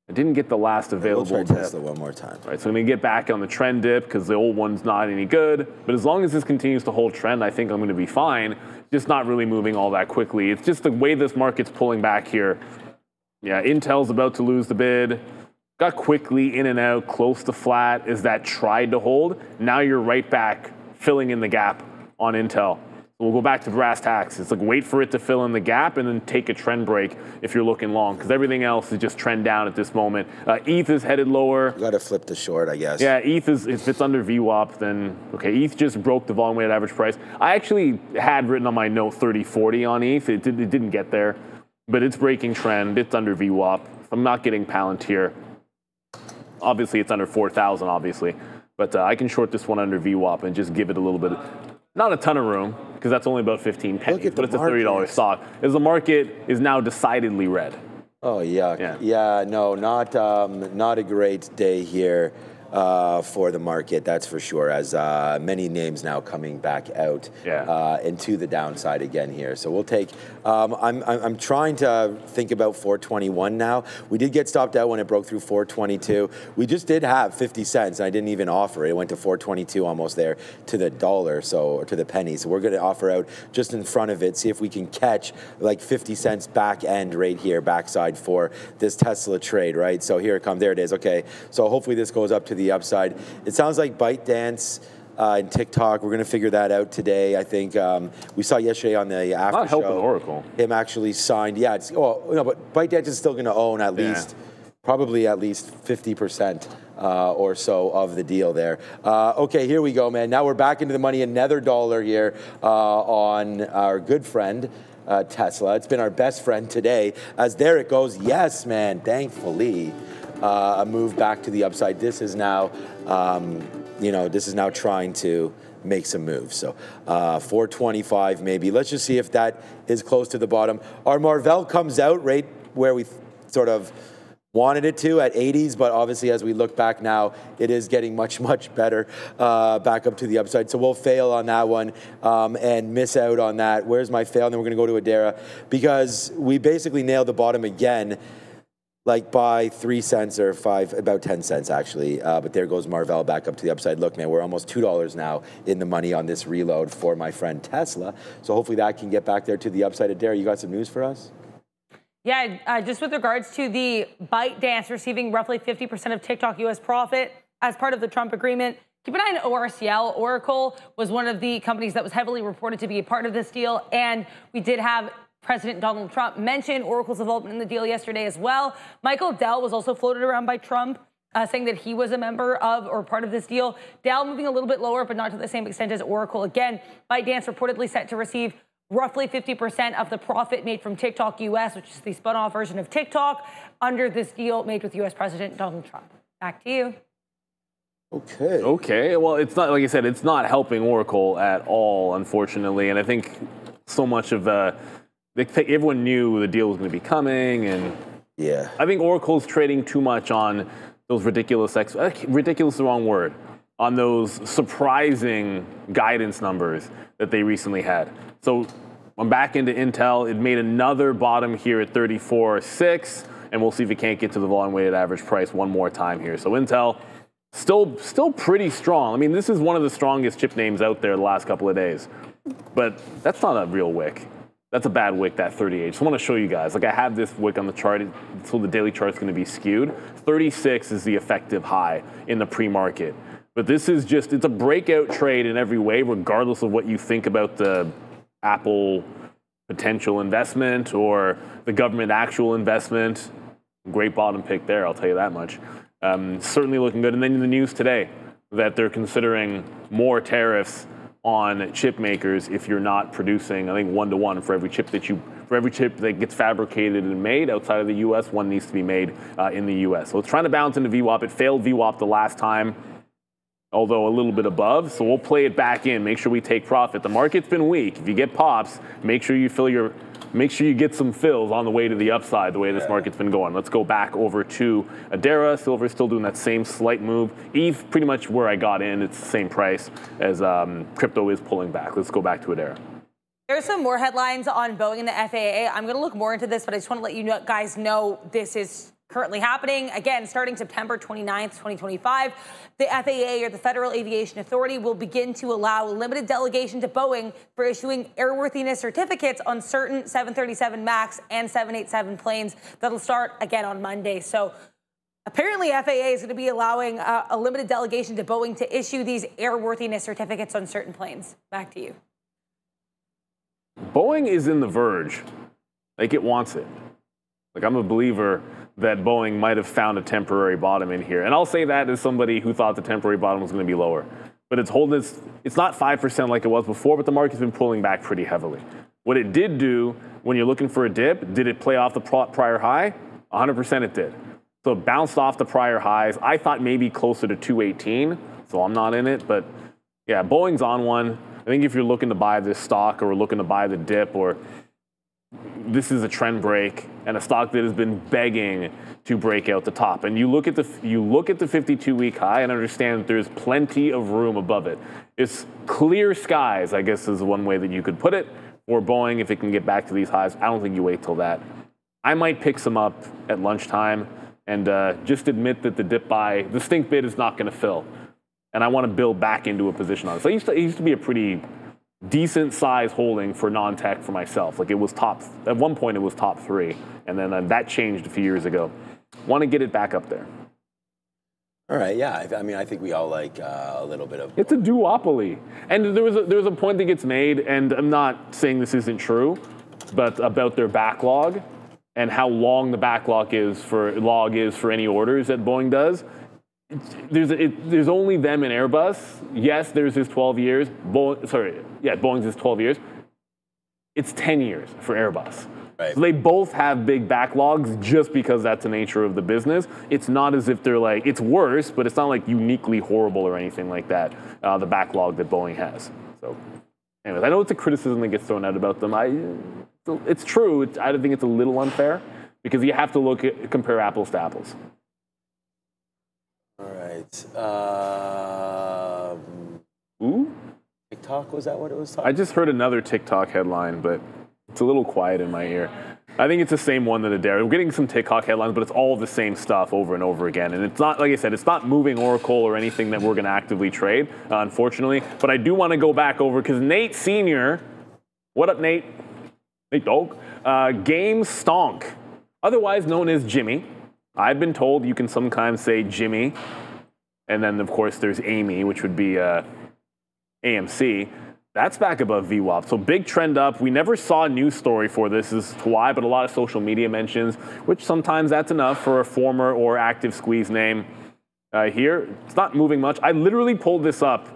I didn't get the last available We'll try Tesla one more time. Right, so I'm going to get back on the trend dip because the old one's not any good. But as long as this continues to hold trend, I think I'm going to be fine. Just not really moving all that quickly. It's just the way this market's pulling back here. Yeah, Intel's about to lose the bid. got quickly in and out, close to flat as that tried to hold. Now you're right back filling in the gap on Intel. We'll go back to brass tacks. It's like wait for it to fill in the gap and then take a trend break if you're looking long, because everything else is just trend down at this moment. ETH is headed lower. You got to flip the short, I guess. Yeah, ETH is, if it's under VWAP, then okay, ETH just broke the volume weighted average price. I actually had written on my note 3040 on ETH. It didn't get there, but it's breaking trend. It's under VWAP. I'm not getting Palantir. Obviously, it's under 4,000, obviously. But I can short this one under VWAP and just give it a little bit, not a ton of room, because that's only about 15 pennies, but it's a $30 stock. As the market is now decidedly red. Oh, yeah, no, not a great day here for the market, that's for sure, as many names now coming back out into the downside again here. So we'll take, I'm trying to think about 421 now. We did get stopped out when it broke through 422. We just did have 50 cents, and I didn't even offer it. It went to 422 almost there to the dollar, or to the penny. So we're going to offer out just in front of it, see if we can catch like 50 cents back end right here, backside for this Tesla trade, right? So here it comes, there it is, okay. So hopefully this goes up to the upside. It sounds like ByteDance and TikTok, we're going to figure that out today. I think we saw yesterday on the after not show, helping Oracle. Him actually signed. Yeah, it's, but ByteDance is still going to own at least, probably at least 50% or so of the deal there. Okay, here we go, man. Now we're back into the money. Another dollar here on our good friend Tesla. It's been our best friend today. As there it goes. Yes, man. Thankfully. A move back to the upside. This is now, this is now trying to make some moves. So 425 maybe. Let's just see if that is close to the bottom. Our Marvell comes out right where we sort of wanted it to at 80s, but obviously as we look back now, it is getting much, much better back up to the upside. So we'll fail on that one and miss out on that. Where's my fail? And then we're going to go to Adara because we basically nailed the bottom again, like by 3 cents or about 10 cents actually. But there goes Marvell back up to the upside. Look, man, we're almost $2 now in the money on this reload for my friend Tesla. So hopefully that can get back there to the upside. Adara, you got some news for us? Yeah, just with regards to the ByteDance receiving roughly 50% of TikTok U.S. profit as part of the Trump agreement. Keep an eye on ORCL. Oracle was one of the companies that was heavily reported to be a part of this deal, and we did have President Donald Trump mention Oracle's involvement in the deal yesterday as well. Michael Dell was also floated around by Trump, saying that he was a member of or part of this deal. Dell moving a little bit lower, but not to the same extent as Oracle. Again, ByteDance reportedly set to receive roughly 50% of the profit made from TikTok US, which is the spun-off version of TikTok, under this deal made with U.S. President Donald Trump. Back to you. Okay. Well, it's not, like I said, it's not helping Oracle at all, unfortunately. And I think so much of everyone knew the deal was going to be coming, and I think Oracle's trading too much on those ridiculous is the wrong word, on those surprising guidance numbers that they recently had. So I'm back into Intel. It made another bottom here at 34.6, and we'll see if it can't get to the volume weighted average price one more time here. So Intel still pretty strong. I mean, this is one of the strongest chip names out there the last couple of days, but that's not a real wick. That's a bad wick, that 38. Just want to show you guys. Like, I have this wick on the chart, so the daily chart's going to be skewed. 36 is the effective high in the pre-market. But this is just, it's a breakout trade in every way, regardless of what you think about the Apple potential investment or the government actual investment. Great bottom pick there, I'll tell you that much. Certainly looking good. And then in the news today that they're considering more tariffs on chip makers if you're not producing, I think 1-to-1 for every chip that gets fabricated and made outside of the U.S., one needs to be made in the U.S. So it's trying to bounce into VWAP. It failed VWAP the last time, although a little bit above. So we'll play it back in. Make sure we take profit. The market's been weak. If you get pops, make sure you get some fills on the way to the upside, the way this market's been going. Let's go back over to Adara. Silver's still doing that same slight move. ETH, pretty much where I got in. It's the same price as crypto is pulling back. Let's go back to Adara. There's some more headlines on Boeing and the FAA. I'm going to look more into this, but I just want to let you guys know this is currently happening. Again, starting September 29th, 2025, the FAA, or the Federal Aviation Authority, will begin to allow limited delegation to Boeing for issuing airworthiness certificates on certain 737 MAX and 787 planes. That'll start again on Monday. So Apparently, FAA is going to be allowing a limited delegation to Boeing to issue these airworthiness certificates on certain planes. Back to you. Boeing is in the verge. Like, it wants it. Like, I'm a believer that Boeing might have found a temporary bottom in here. And I'll say that as somebody who thought the temporary bottom was going to be lower. But it's holding this, it's not 5% like it was before, but the market's been pulling back pretty heavily. What it did do when you're looking for a dip, did it play off the prior high? 100% it did. So it bounced off the prior highs. I thought maybe closer to 218, so I'm not in it. But yeah, Boeing's on one. I think if you're looking to buy this stock or looking to buy the dip, or this is a trend break and a stock that has been begging to break out the top. And you look at the 52-week high and understand that there's plenty of room above it. It's clear skies, I guess is one way that you could put it, for Boeing if it can get back to these highs. I don't think you wait till that. I might pick some up at lunchtime and just admit that the stink bid is not going to fill. And I want to build back into a position on it. So it used to be a pretty decent size holding for non-tech for myself. Like, it was at one point it was top 3. And then that changed a few years ago. Want to get it back up there. All right, yeah. I mean, I think we all like a little bit of... It's a duopoly. And there was a point that gets made, and I'm not saying this isn't true, but about their backlog and how long the backlog is for any orders that Boeing does. There's only them and Airbus. Yes, there's this 12 years. Boeing's is 12 years. It's 10 years for Airbus. Right. So they both have big backlogs just because that's the nature of the business. It's not as if they're like, it's worse, but it's not like uniquely horrible or anything like that, the backlog that Boeing has. So anyways, I know it's a criticism that gets thrown out about them. It's true. I think it's a little unfair because you have to compare apples to apples. All right. Ooh? TikTok, was that what it was talking? I just heard another TikTok headline, but it's a little quiet in my ear. I think it's the same one that Adair. We're getting some TikTok headlines, but it's all the same stuff over and over again. And it's not, like I said, it's not moving Oracle or anything that we're going to actively trade, unfortunately. But I do want to go back over, because Nate Sr., what up, Nate? Nate Dog. Game Stonk, otherwise known as Jimmy. I've been told you can sometimes say Jimmy. And then, of course, there's Amy, which would be AMC. That's back above VWAP. So big trend up. We never saw a news story for this as to why, but a lot of social media mentions, which sometimes that's enough for a former or active squeeze name. Here, it's not moving much. I literally pulled this up,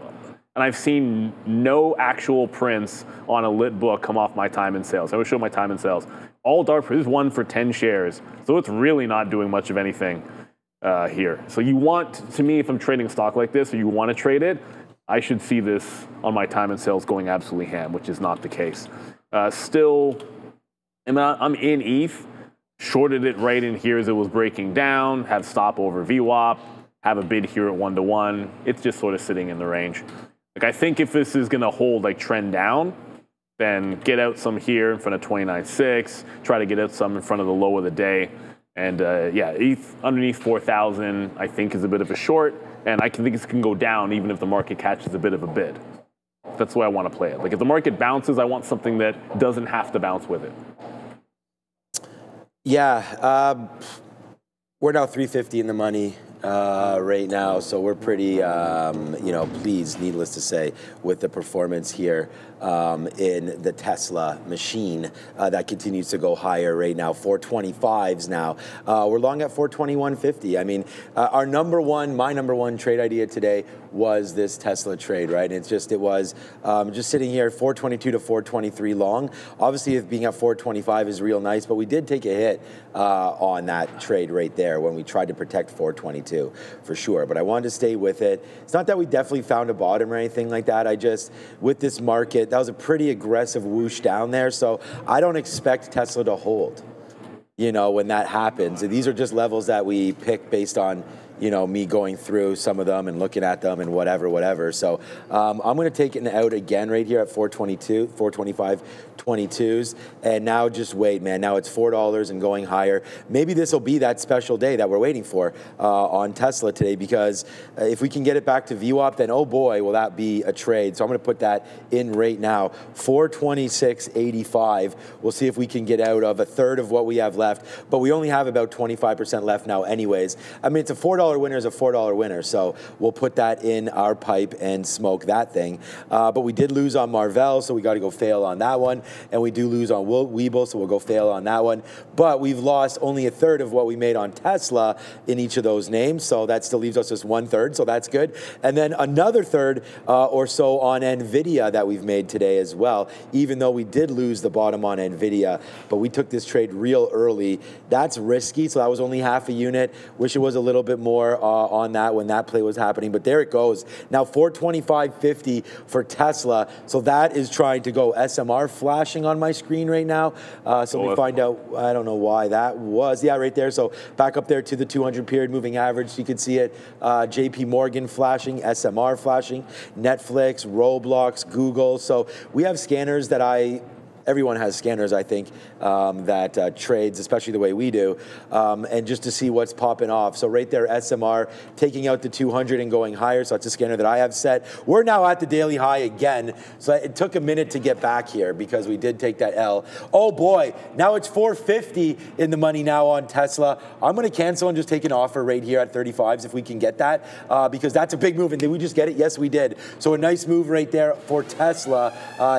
and I've seen no actual prints on a lit book come off my time in sales. I will show my time in sales. All dark, this is one for 10 shares. So it's really not doing much of anything here. So you want, to me, if I'm trading stock like this, or you want to trade it, I should see this on my time and sales going absolutely ham, which is not the case. Still, I'm in ETH, shorted it right in here as it was breaking down, have stop over VWAP, have a bid here at 1-to-1. It's just sort of sitting in the range. Like, I think if this is going to hold like trend down, then get out some here in front of 29.6, try to get out some in front of the low of the day. And yeah, ETH underneath 4,000, I think, is a bit of a short. And I think it can go down even if the market catches a bit of a bid. That's the way I want to play it. Like, if the market bounces, I want something that doesn't have to bounce with it. Yeah, we're now 350 in the money right now, so we're pretty, pleased, needless to say, with the performance here in the Tesla machine that continues to go higher right now. 425s now. We're long at 421.50. I mean, my number one trade idea today was this Tesla trade, right? And it was just sitting here at 422 to 423 long. Obviously, if being at 425 is real nice, but we did take a hit on that trade right there when we tried to protect 422 for sure. But I wanted to stay with it. It's not that we definitely found a bottom or anything like that. With this market, that was a pretty aggressive whoosh down there. So I don't expect Tesla to hold, when that happens. And these are just levels that we pick based on, you know, me going through some of them and looking at them and whatever. So I'm going to take it out again right here at 422, 425, 22s. And now just wait, man. Now it's $4 and going higher. Maybe this will be that special day that we're waiting for on Tesla today, because if we can get it back to VWAP, then oh boy, will that be a trade. So I'm going to put that in right now. 426.85. We'll see if we can get out of a third of what we have left, but we only have about 25% left now anyways. I mean, it's a $4 winner is a $4 winner, so we'll put that in our pipe and smoke that thing. But we did lose on Marvell, so we got to go fail on that one, and we do lose on WeBull, so we'll go fail on that one. But we've lost only a third of what we made on Tesla in each of those names, so that still leaves us just 1/3, so that's good. And then another third or so on Nvidia that we've made today as well, even though we did lose the bottom on Nvidia, but we took this trade real early. That's risky, so that was only half a unit. Wish it was a little bit more on that when that play was happening, but there it goes. Now 425.50 for Tesla, so that is trying to go. SMR flashing on my screen right now, so let me find out. I don't know why that was. Yeah, right there. So back up there to the 200 period moving average, so you can see it. JP Morgan flashing, SMR flashing, Netflix, Roblox, Google. So we have scanners that everyone has scanners, I think, that trades, especially the way we do, and just to see what's popping off. So right there, SMR taking out the 200 and going higher. So that's a scanner that I have set. We're now at the daily high again. So it took a minute to get back here because we did take that L. Oh boy, now it's 450 in the money now on Tesla. I'm going to cancel and just take an offer right here at 35s if we can get that, because that's a big move. And did we just get it? Yes, we did. So a nice move right there for Tesla.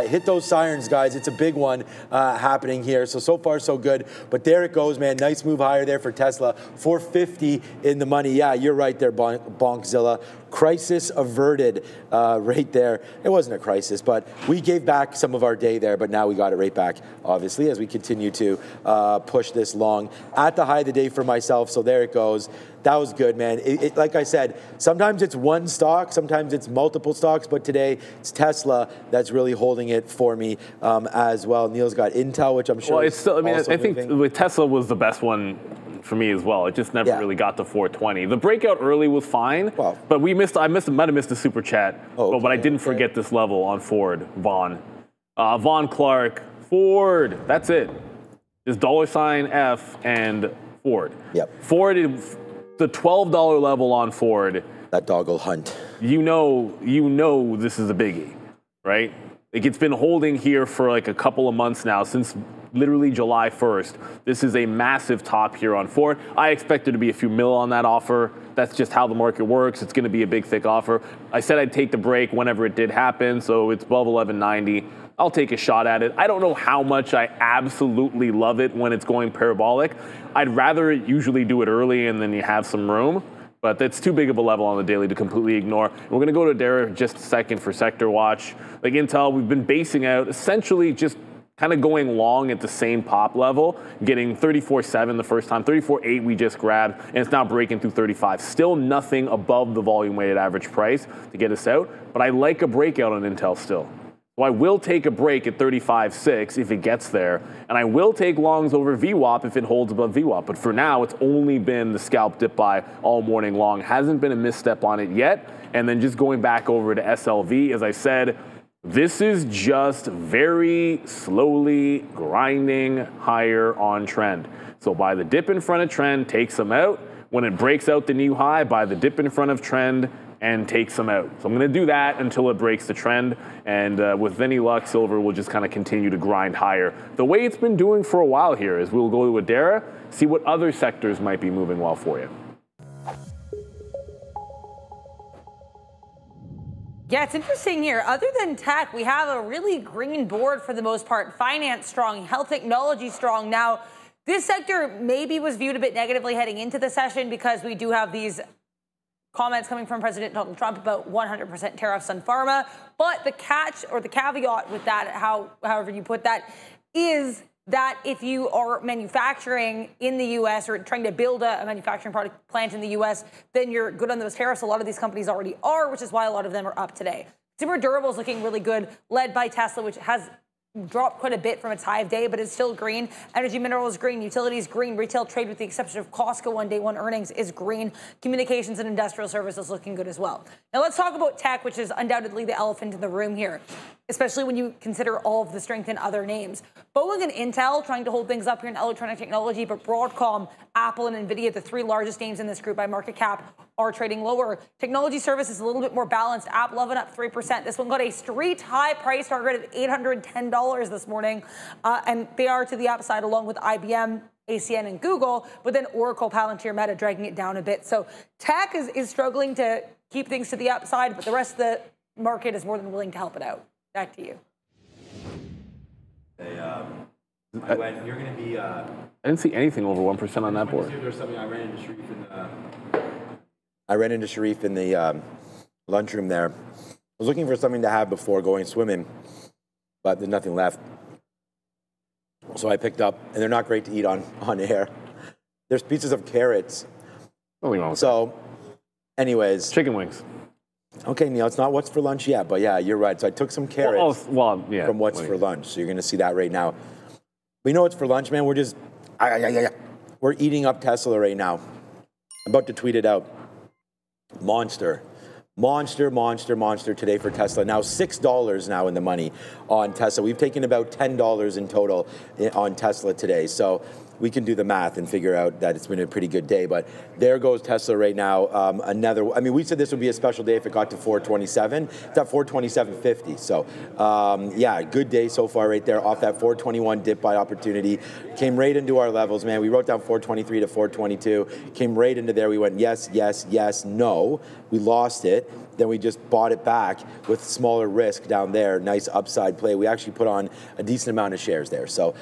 Hit those sirens, guys. It's a big one happening here. So far so good, but there it goes, man. Nice move higher there for Tesla. 450 in the money. Yeah, you're right there, Bonkzilla. Crisis averted right there. It wasn't a crisis, but we gave back some of our day there, but now we got it right back, obviously, as we continue to push this long at the high of the day for myself. So there it goes. That was good, man. Like I said, sometimes it's one stock, sometimes it's multiple stocks, but today it's Tesla that's really holding it for me as well. Neil's got Intel, which I'm sure. Well, it's still. I mean, I think with Tesla was the best one for me as well. It just never really got to 420. The breakout early was fine, but I might have missed the super chat. But I didn't forget this level on Ford, Vaughn Clark, Ford. That's it. Just $F and Ford. Yep. Ford is the $12 level on Ford. That dog will hunt. You know this is a biggie, right? Like, it's been holding here for like a couple of months now, since literally July 1st. This is a massive top here on Ford. I expect there to be a few mil on that offer. That's just how the market works. It's going to be a big, thick offer. I said I'd take the break whenever it did happen, so it's above 1190. I'll take a shot at it. I don't know how much I absolutely love it when it's going parabolic. I'd rather usually do it early and then you have some room, but that's too big of a level on the daily to completely ignore. We're going to go to Dara just a second for sector watch. Like Intel, we've been basing out essentially just kind of going long at the same pop level, getting 34.7 the first time, 34.8 we just grabbed, and it's now breaking through 35. Still nothing above the volume weighted average price to get us out, but I like a breakout on Intel still. So I will take a break at 35.6 if it gets there, and I will take longs over VWAP if it holds above VWAP. But for now, it's only been the scalp dip buy all morning long. Hasn't been a misstep on it yet. And then just going back over to SLV, as I said, this is just very slowly grinding higher on trend. So buy the dip in front of trend, takes them out. When it breaks out the new high, buy the dip in front of trend, and take some out. So I'm going to do that until it breaks the trend. And with any luck, silver will just kind of continue to grind higher. The way it's been doing for a while here is we'll go to Adara, see what other sectors might be moving well for you. Yeah, it's interesting here. Other than tech, we have a really green board for the most part. Finance strong, health technology strong. Now, this sector maybe was viewed a bit negatively heading into the session because we do have these comments coming from President Donald Trump about 100% tariffs on pharma. But the catch or the caveat with that, however you put that, is that if you are manufacturing in the U.S. or trying to build a manufacturing product plant in the U.S., then you're good on those tariffs. A lot of these companies already are, which is why a lot of them are up today. Consumer durables looking really good, led by Tesla, which has dropped quite a bit from its high of day, but it's still green. Energy minerals green, utilities green, retail trade with the exception of Costco on day one earnings is green. Communications and industrial services looking good as well. Now let's talk about tech, which is undoubtedly the elephant in the room here, especially when you consider all of the strength in other names. Boeing and Intel trying to hold things up here in electronic technology, but Broadcom, Apple, and Nvidia, the three largest names in this group by market cap, are trading lower. Technology services a little bit more balanced. Apple up 3%. This one got a street high price target of $810 this morning, and they are to the upside along with IBM, ACN, and Google, but then Oracle, Palantir, Meta dragging it down a bit. So tech is struggling to keep things to the upside, but the rest of the market is more than willing to help it out. Back to you. You're going to be... I didn't see anything over 1% on that board. There's something I ran into Sharif in the lunchroom there. I was looking for something to have before going swimming, but there's nothing left. So I picked up, and they're not great to eat on air. There's pieces of carrots. Nothing wrong with so, anyways. Chicken wings. Okay, Neil, it's not what's for lunch yet, but yeah, you're right. So I took some carrots from what's for lunch. So you're going to see that right now. But you know what's for lunch, man? We're just, we're eating up Tesla right now. I'm about to tweet it out. Monster today for Tesla. Now $6 now in the money on Tesla. We've taken about $10 in total on Tesla today. So we can do the math and figure out that it's been a pretty good day. But there goes Tesla right now. We said this would be a special day if it got to 427. It's at 427.50. So yeah, good day so far right there off that 421 dip by opportunity. Came right into our levels, man. We wrote down 423 to 422. Came right into there. We went yes, yes, yes, no. We lost it. Then we just bought it back with smaller risk down there. Nice upside play. We actually put on a decent amount of shares there. So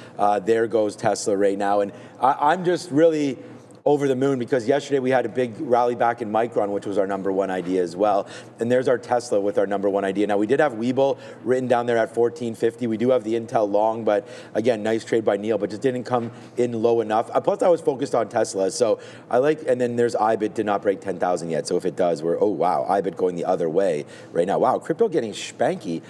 there goes Tesla right now. And I'm just really over the moon because yesterday we had a big rally back in Micron, which was our #1 idea as well. And there's our Tesla with our #1 idea. Now we did have WeBull written down there at 1450. We do have the Intel long, but again, nice trade by Neil, but just didn't come in low enough. Plus I was focused on Tesla. So I like, and then there's IBIT did not break 10,000 yet. So if it does, oh wow, IBIT going the other way right now. Wow, crypto getting spanky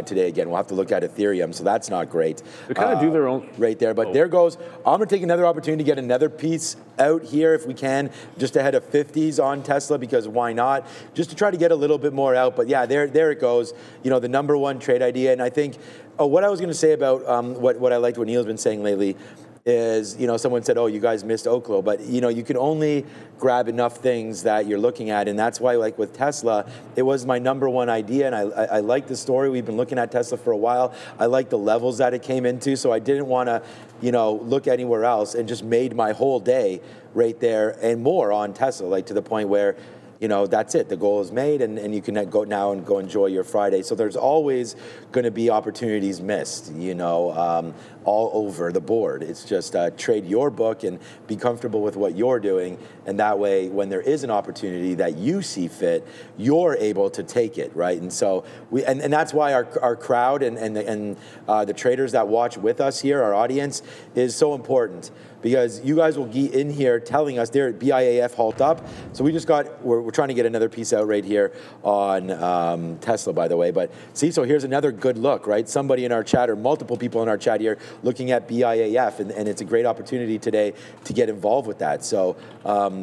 today again. We'll have to look at Ethereum. So that's not great. They kind of do their own. Right there, but there goes. I'm gonna take another opportunity to get another piece out here if we can, just ahead of 50s on Tesla, because why not? Just to try to get a little bit more out. But yeah, there it goes. You know, the #1 trade idea. And I think, what I was going to say about what I liked what Neil's been saying lately is, you know, someone said, oh, you guys missed Oklo, but you know, you can only grab enough things that you're looking at, and that's why, like with Tesla, it was my #1 idea, and I like the story. We've been looking at Tesla for a while. I like the levels that it came into, so I didn't want to, you know, look anywhere else, and just made my whole day right there and more on Tesla, like to the point where, you know, that's it. The goal is made, and you can go now and go enjoy your Friday. So there's always going to be opportunities missed, you know, all over the board. It's just trade your book and be comfortable with what you're doing, and that way, when there is an opportunity that you see fit, you're able to take it, right? And so and that's why our crowd and the traders that watch with us here, our audience, is so important. Because you guys will be in here telling us they're at BIAF halt up. So we're trying to get another piece out right here on Tesla, by the way. But see, so here's another good look, right? Somebody in our chat, or multiple people in our chat here, looking at BIAF, and it's a great opportunity today to get involved with that. So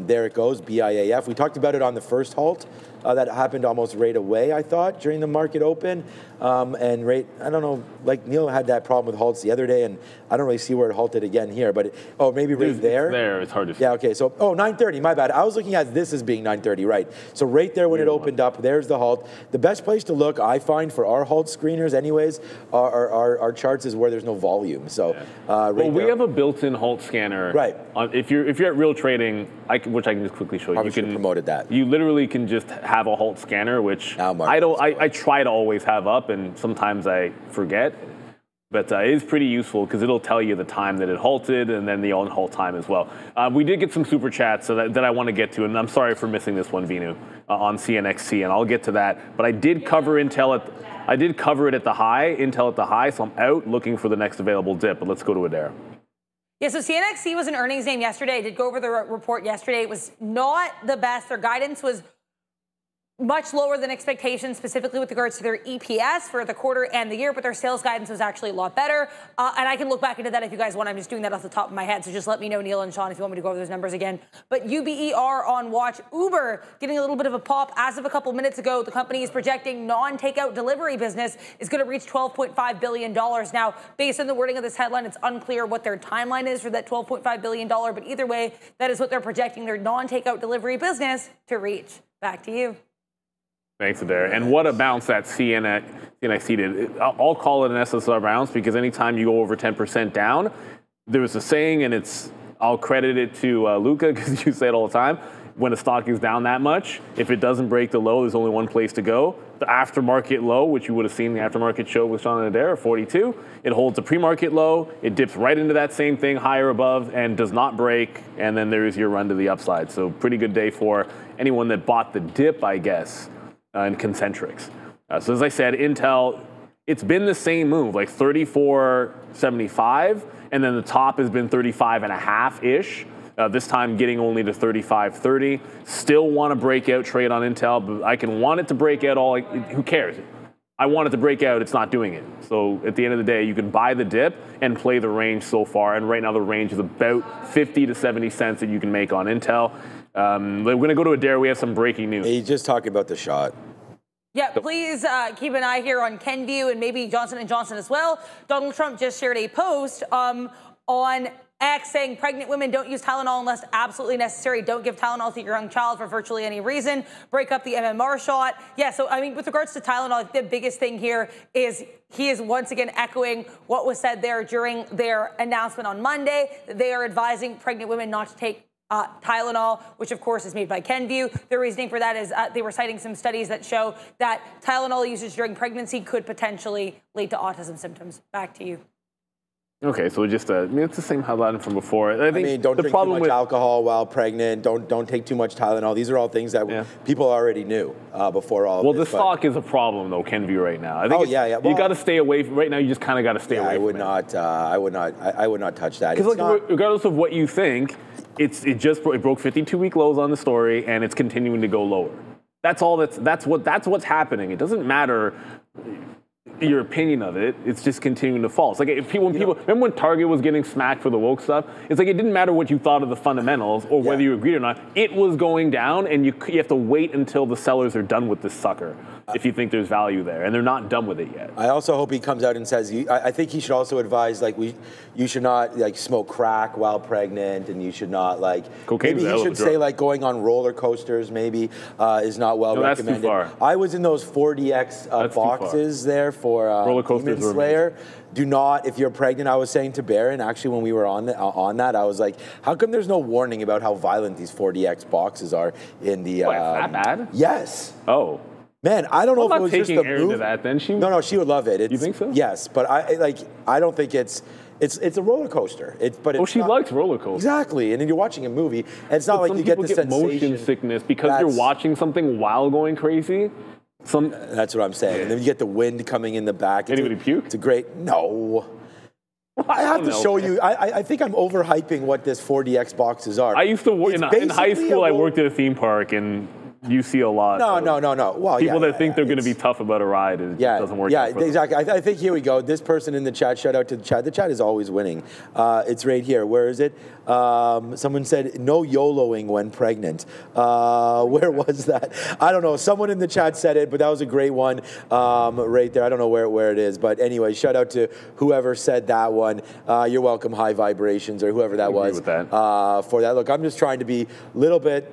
there it goes, BIAF. We talked about it on the first halt. That happened almost right away, I thought, during the market open. And I don't know, like Neil had that problem with halts the other day, and I don't really see where it halted again here, but maybe right there. It's there, it's hard to see. Yeah, okay, so, 9:30, my bad. I was looking at this as being 9:30, right. So right there when it opened up, there's the halt. The best place to look, I find, for our halt screeners anyways, our charts is where there's no volume. So we have a built-in halt scanner. Right. If you're at Real Trading, which I can just quickly show you. You can promoted that. You literally can just have a halt scanner, which I try to always have up, and sometimes I forget. But it is pretty useful because it'll tell you the time that it halted and then the on-halt time as well. We did get some super chats that I want to get to, and I'm sorry for missing this one, Vinu, on CNXC, and I'll get to that. But I did cover Intel I did cover it at the high, Intel at the high, so I'm out looking for the next available dip. But let's go to Adair. Yeah, so CNXC was an earnings name yesterday. I did go over the report yesterday. It was not the best. Their guidance was much lower than expectations, specifically with regards to their EPS for the quarter and the year, but their sales guidance was actually a lot better. And I can look back into that if you guys want. I'm just doing that off the top of my head, so just let me know, Neil and Sean, if you want me to go over those numbers again. But UBE are on watch. Uber getting a little bit of a pop. As of a couple minutes ago, the company is projecting non-takeout delivery business is going to reach $12.5 billion. Now, based on the wording of this headline, it's unclear what their timeline is for that $12.5 billion, but either way, that is what they're projecting their non-takeout delivery business to reach. Back to you. Thanks, Adair. And what a bounce that CNIC did. I'll call it an SSR bounce because anytime you go over 10% down, there's a saying, and I'll credit it to Luca because you say it all the time. When a stock is down that much, if it doesn't break the low, there's only one place to go. The aftermarket low, which you would have seen the aftermarket show with Sean and Adair, 42. It holds a pre-market low. It dips right into that same thing, higher above, and does not break. And then there is your run to the upside. So pretty good day for anyone that bought the dip, I guess. And concentrics. So as I said, Intel, it's been the same move, like 34.75, and then the top has been 35.5-ish. This time getting only to 35.30. Still want to break out trade on Intel, but I can want it to break out all. Who cares? I want it to break out. It's not doing it. So at the end of the day, you can buy the dip and play the range so far. And right now the range is about 50 to 70 cents that you can make on Intel. We're going to go to Adair. We have some breaking news. Hey, just talking about the shot. Yeah, please keep an eye here on Kenvue and maybe Johnson & Johnson as well. Donald Trump just shared a post on X saying pregnant women don't use Tylenol unless absolutely necessary. Don't give Tylenol to your young child for virtually any reason. Break up the MMR shot. Yeah, so I mean, with regards to Tylenol, the biggest thing here is he is once again echoing what was said there during their announcement on Monday. They are advising pregnant women not to take Tylenol, which of course is made by Kenvue. The reasoning for that is they were citing some studies that show that Tylenol usage during pregnancy could potentially lead to autism symptoms. Back to you. Okay, so just it's the same headline from before. I think don't drink too much alcohol while pregnant. Don't take too much Tylenol. These are all things that people already knew before all. Well, the stock is a problem though, Kenvue right now. I think well, you got to stay away from, right now. You just kind of got to stay away. I would not touch that. Because regardless of what you think, it broke 52-week lows on the story, and it's continuing to go lower. That's all. That's what's happening. It doesn't matter your opinion of it, it's just continuing to fall. It's like remember when Target was getting smacked for the woke stuff? It's like it didn't matter what you thought of the fundamentals or whether you agreed or not. It was going down, and you have to wait until the sellers are done with this sucker if you think there's value there, and they're not done with it yet. I also hope he comes out and says, I think he should also advise, like, you should not, like, smoke crack while pregnant, and you should not, like, maybe he should say, like, going on roller coasters maybe is not well recommended. That's too far. I was in those 40X boxes there for roller coasters Demon Slayer. Do not, if you're pregnant, I was saying to Barron, actually, when we were on that, I was like, how come there's no warning about how violent these 40X boxes are in the... What, that bad? Yes. Oh. Man, I don't know if it was just the move. To that, then No, she would love it. You think so? Yes, but I don't think it's a roller coaster. She likes roller coasters. Exactly, and then you're watching a movie, and it's not like you get the sensation. Motion sickness because you're watching something while going crazy. That's what I'm saying. And then you get the wind coming in the back. Anybody puke? It's a great no. I have to show you. I think I'm overhyping what this 40X boxes are. I used to work in high school. I worked at a theme park and. You see a lot. No. Well, people that think they're going to be tough about a ride, it doesn't work. Yeah, exactly. I think here we go. This person in the chat, shout out to the chat. The chat is always winning. It's right here. Where is it? Someone said no YOLOing when pregnant. Where was that? I don't know. Someone in the chat said it, but that was a great one right there. I don't know where it is, but anyway, shout out to whoever said that one. You're welcome, High Vibrations, or whoever that was. With that. For that. Look, I'm just trying to be a little bit,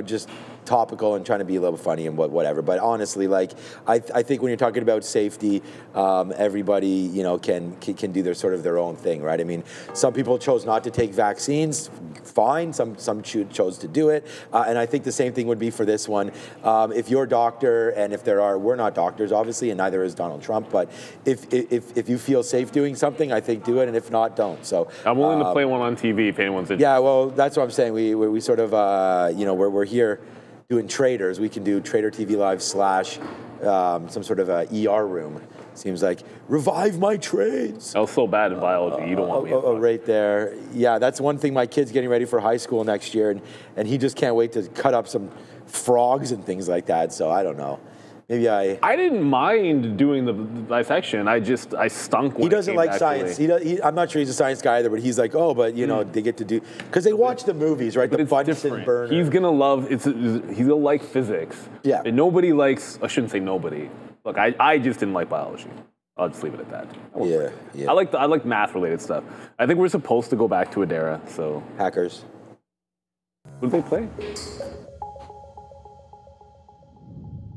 just topical and trying to be a little funny and whatever. But honestly, like I think when you're talking about safety, everybody can do their own thing, right? I mean, some people chose not to take vaccines, fine. Some chose to do it, and I think the same thing would be for this one. If you're a doctor, and we're not doctors, obviously, and neither is Donald Trump. But if you feel safe doing something, I think do it, and if not, don't. So I'm willing to play one on TV if anyone's interested. Yeah, well, that's what I'm saying. We sort of we're here doing traders. We can do tradertv.live / some sort of a ER room. Seems like, revive my trades. I was so bad in biology. You don't want me to right there. Yeah, that's one thing. My kid's getting ready for high school next year, and he just can't wait to cut up some frogs and things like that. So I don't know. Maybe I didn't mind doing the dissection. I stunk when he doesn't like science. I'm not sure he's a science guy either, but he's like, oh, but you know, they get to do, because they watch the movies, right? But the Bunsen burner. He's gonna love he's gonna like physics. Yeah. And nobody likes, I shouldn't say nobody. Look, I just didn't like biology. I'll just leave it at that. Yeah. I like math related stuff. I think we're supposed to go back to Adara, so. Hackers. What did they play?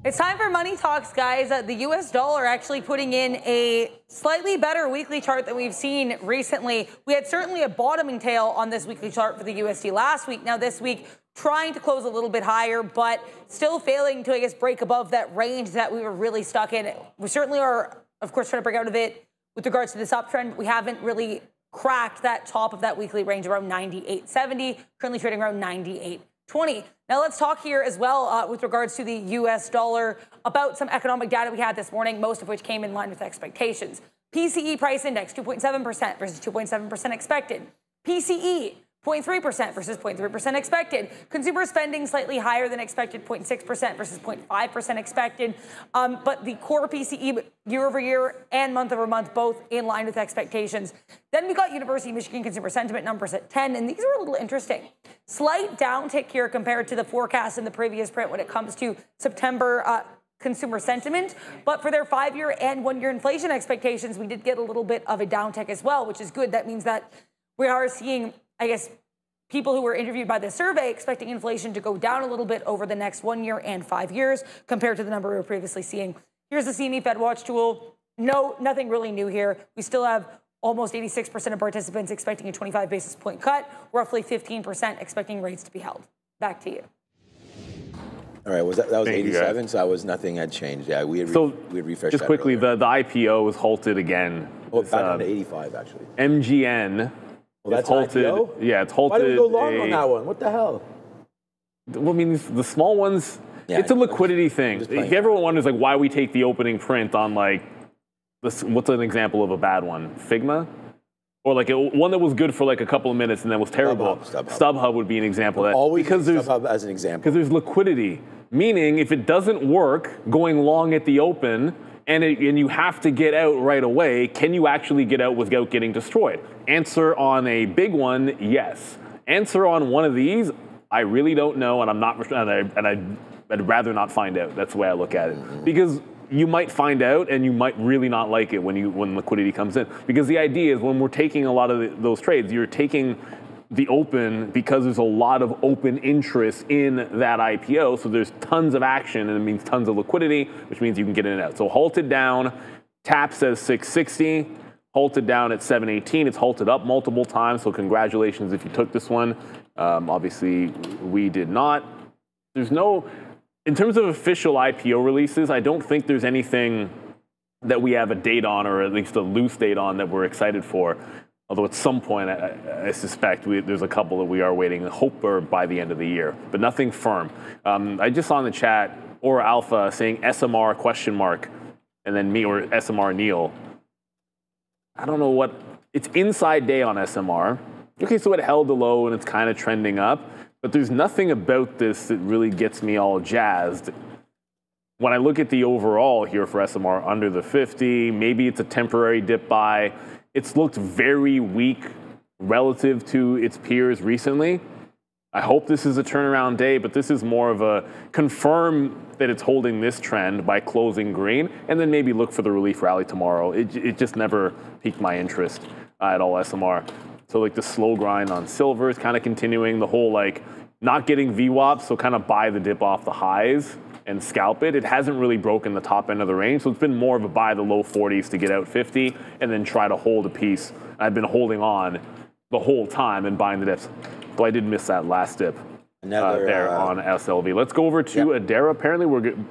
It's time for Money Talks, guys. The U.S. dollar actually putting in a slightly better weekly chart than we've seen recently. We had certainly a bottoming tail on this weekly chart for the USD last week. Now this week, trying to close a little bit higher, but still failing to, I guess, break above that range that we were really stuck in. We certainly are, of course, trying to break out of it with regards to this uptrend. We haven't really cracked that top of that weekly range around 98.70, currently trading around 98.20. Now let's talk here as well with regards to the U.S. dollar about some economic data we had this morning, most of which came in line with expectations. PCE price index 2.7% versus 2.7% expected. PCE 0.3% versus 0.3% expected. Consumer spending slightly higher than expected, 0.6% versus 0.5% expected. But the core PCE year over year and month over month, both in line with expectations. Then we got University of Michigan consumer sentiment numbers at 10, and these are a little interesting. Slight downtick here compared to the forecast in the previous print when it comes to September consumer sentiment. But for their 5-year and 1-year inflation expectations, we did get a little bit of a downtick as well, which is good. That means that we are seeing, I guess, people who were interviewed by the survey expecting inflation to go down a little bit over the next 1 year and 5 years compared to the number we were previously seeing. Here's the CME Fed Watch tool. No, nothing really new here. We still have almost 86% of participants expecting a 25 basis point cut, roughly 15% expecting rates to be held. Back to you. All right, that was 87, so nothing had changed. Yeah, we had refreshed just that quickly, earlier. the IPO was halted again. Oh, back down to 85, actually. MGN. Well, that's halted. IPO? Yeah, it's halted. Why did we go long on that one? What the hell? Well, I mean, the small ones, it's a liquidity thing. If everyone wonders, like, why we take the opening print on, like, what's an example of a bad one? Figma? Or, like, one that was good for, like, a couple of minutes and then was terrible. StubHub would be an example of that. Always use StubHub as an example. Because there's liquidity. Meaning, if it doesn't work going long at the open, and you have to get out right away, can you actually get out without getting destroyed? Answer on a big one, yes. Answer on one of these, I really don't know, and I'm not, and I'd rather not find out. That's the way I look at it, because you might find out, and you might really not like it when liquidity comes in. Because the idea is when we're taking a lot of those trades, you're taking the open because there's a lot of open interest in that IPO. So there's tons of action, and it means tons of liquidity, which means you can get in and out. So halted down, TAP says 660, halted down at 718. It's halted up multiple times, so congratulations if you took this one. Obviously, we did not. There's no, in terms of official IPO releases, I don't think there's anything that we have a date on, or at least a loose date on, that we're excited for. Although at some point, I suspect there's a couple that we are waiting, hope or by the end of the year, but nothing firm. I just saw in the chat, Aura Alpha saying SMR question mark, and then me, or SMR Neil. I don't know what, it's inside day on SMR. Okay, so it held the low and it's kind of trending up, but there's nothing about this that really gets me all jazzed. When I look at the overall here for SMR under the 50, maybe it's a temporary dip buy. It's looked very weak relative to its peers recently. I hope this is a turnaround day, but this is more of a confirm that it's holding this trend by closing green, and then maybe look for the relief rally tomorrow. It just never piqued my interest at all, SMR. So like the slow grind on silver is kind of continuing. The whole like not getting VWAP, so kind of buy the dip off the highs and scalp it. It hasn't really broken the top end of the range, so it's been more of a buy the low 40s to get out 50 and then try to hold a piece. I've been holding on the whole time and buying the dips. Though I did miss that last dip there on SLV. Let's go over to Adara. Apparently we're good.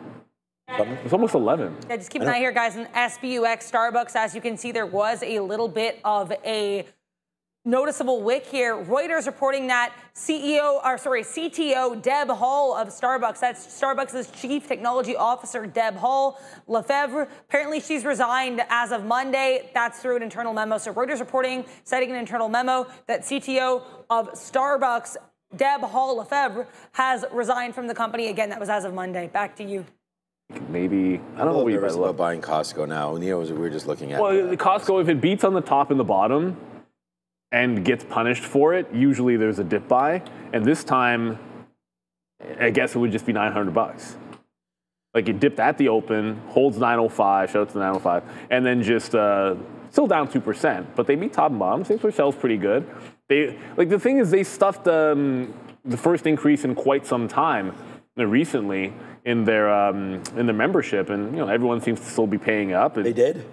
It's almost 11. Yeah, just keep an eye here, guys. In SBUX Starbucks, as you can see, there was a little bit of a noticeable wick here. Reuters reporting that CTO Deb Hall of Starbucks, that's Starbucks' Chief Technology Officer Deb Hall Lefevre. Apparently she's resigned as of Monday. That's through an internal memo. So Reuters reporting, citing an internal memo, that CTO of Starbucks Deb Hall Lefevre has resigned from the company. Again, that was as of Monday. Back to you. Maybe, I don't know what you're about buying Costco now. We were just looking at. Well, the Costco, if it beats on the top and the bottom and gets punished for it, usually there's a dip buy. And this time, I guess it would just be $900. Like it dipped at the open, holds 905, shout out to the 905, and then just still down 2%. But they beat top and bottom. Same store sells pretty good. The thing is, they stuffed the first increase in quite some time recently in their membership, and everyone seems to still be paying up. They did?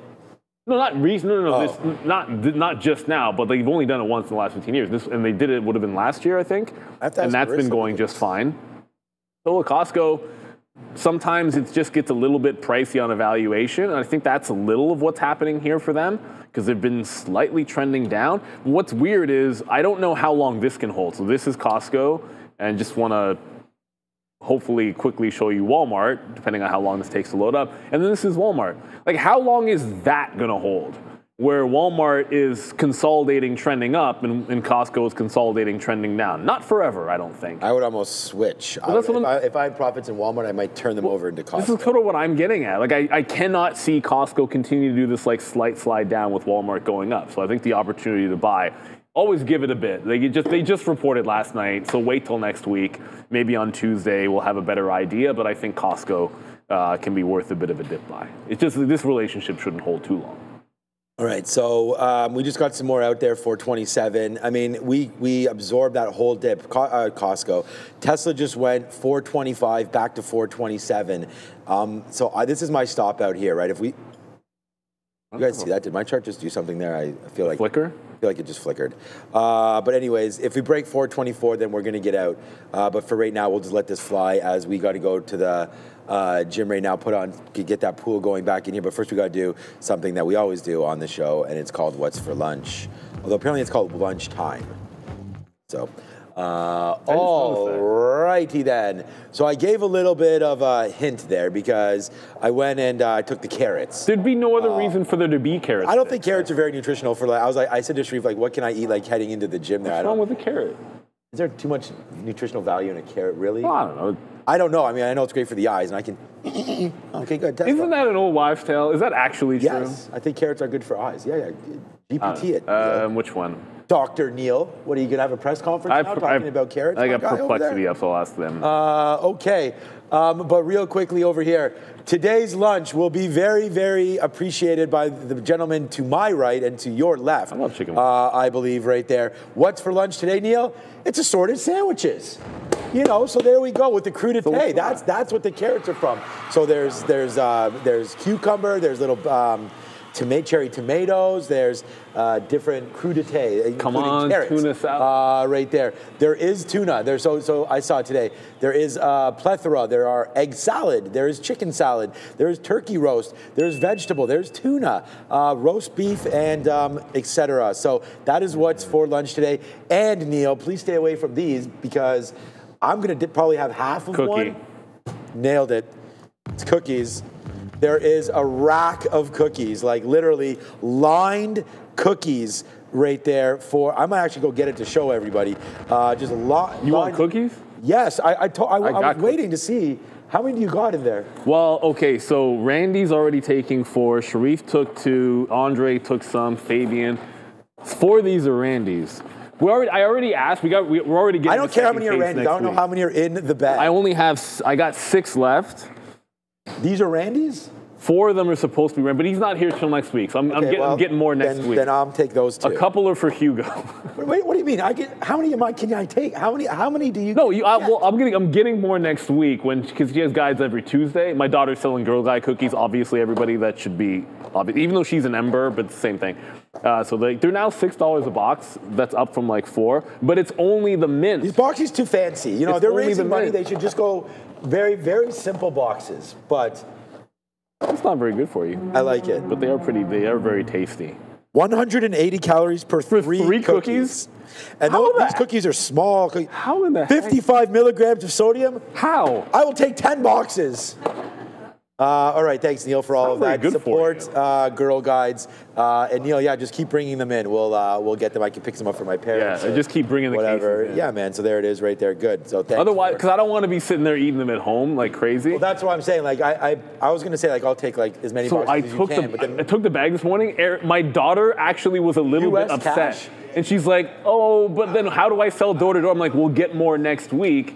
No, not recent. No, not just now, but they've only done it once in the last 15 years. And they did it, would have been last year, I think. And that's been going just fine. So with Costco, sometimes it just gets a little bit pricey on evaluation, and I think that's a little of what's happening here for them, because they've been slightly trending down. What's weird is I don't know how long this can hold. So this is Costco, and just want to hopefully quickly show you Walmart, depending on how long this takes to load up. And then this is Walmart. Like, how long is that going to hold? Where Walmart is consolidating, trending up, and Costco is consolidating, trending down. Not forever, I don't think. I would almost switch. If I had profits in Walmart, I might turn them over into Costco. This is sort of what I'm getting at. Like, I cannot see Costco continue to do this like slight slide down with Walmart going up. So I think the opportunity to buy, always give it a bit. They just reported last night, so wait till next week. Maybe on Tuesday we'll have a better idea, but I think Costco can be worth a bit of a dip buy. It's just this relationship shouldn't hold too long. All right, so we just got some more out there for 27. I mean, we absorbed that whole dip, Costco. Tesla just went 425 back to 427. So this is my stop out here, right? If we, you guys see that? Did my chart just do something there? I feel like flicker. I feel like it just flickered. But anyways, if we break 424, then we're going to get out. But for right now, we'll just let this fly as we got to go to the gym right now, get that pool going back in here. But first, we got to do something that we always do on the show, and it's called What's for Lunch. Although apparently it's called lunch time. So, all righty then. So I gave a little bit of a hint there because I went and I took the carrots. There'd be no other reason for there to be carrots. I don't think carrots are very nutritional for I said to Sharif, like, what can I eat like heading into the gym there? What's wrong with the carrot? Is there too much nutritional value in a carrot, really? Well, I don't know. I don't know. I mean, I know it's great for the eyes, and I can. Okay, good. Isn't that an old wives' tale? Is that actually true? Yes, I think carrots are good for eyes. Yeah. GPT it. Which one? Dr. Neil, what are you going to have a press conference now talking about carrots? I got perplexity up, so I'll ask them. Okay, but real quickly over here, today's lunch will be very, very appreciated by the gentleman to my right and to your left. I love chicken. I believe right there. What's for lunch today, Neil? It's assorted sandwiches. So there we go with the crudité. That's what the carrots are from. So there's cucumber, there's little cherry tomatoes, there's different crudité. Come on, carrots, tuna salad. right there. There is tuna. So I saw it today. There is plethora. There are egg salad. There is chicken salad. There is turkey roast. There's vegetable. There's tuna, roast beef, and etc. So that is what's for lunch today. And Neil, please stay away from these because I'm going to probably have half of one. Nailed it. It's cookies. There is a rack of cookies, like literally lined cookies right there I might actually go get it to show everybody. Just a lot. You want cookies? Yes. I was waiting to see. How many do you got in there? Well, okay, so Randy's already taking 4. Sharif took 2. Andre took some. Fabian. 4 of these are Randy's. I already asked. We're already getting. I don't care how many are Randy's. I don't know how many are in the bag. I got 6 left. These are Randy's? 4 of them are supposed to be Randy, but he's not here till next week, so I'm getting more next week. Then I'll take those 2. A couple are for Hugo. Wait, what do you mean? How many can I take? How many do you? No, I'm getting more next week because she has guides every Tuesday. My daughter's selling Girl Guide cookies. Obviously, everybody that should be, even though she's an Ember, but it's the same thing. So they're now $6 a box. That's up from like 4, but it's only the mint. These boxes too fancy. They're raising money. They should just go very, very simple boxes. But it's not very good for you. I like it. But they are very tasty. 180 calories per three cookies. And these cookies are small. How in the 55 milligrams of sodium? How? I will take 10 boxes. All right, thanks, Neil, for all of that support. Girl Guides, and Neil, yeah, just keep bringing them in. We'll get them. I can pick them up for my parents. Yeah, just keep bringing the whatever. cases in. Yeah, man. So there it is, right there. Good. So thanks. Otherwise, because I don't want to be sitting there eating them at home like crazy. Well, that's what I'm saying. Like I was gonna say like I'll take like as many boxes as you can. But then I took the bag this morning. My daughter actually was a little bit upset, cash? and she's like, "Oh, but then how do I sell door to door?" I'm like, "We'll get more next week."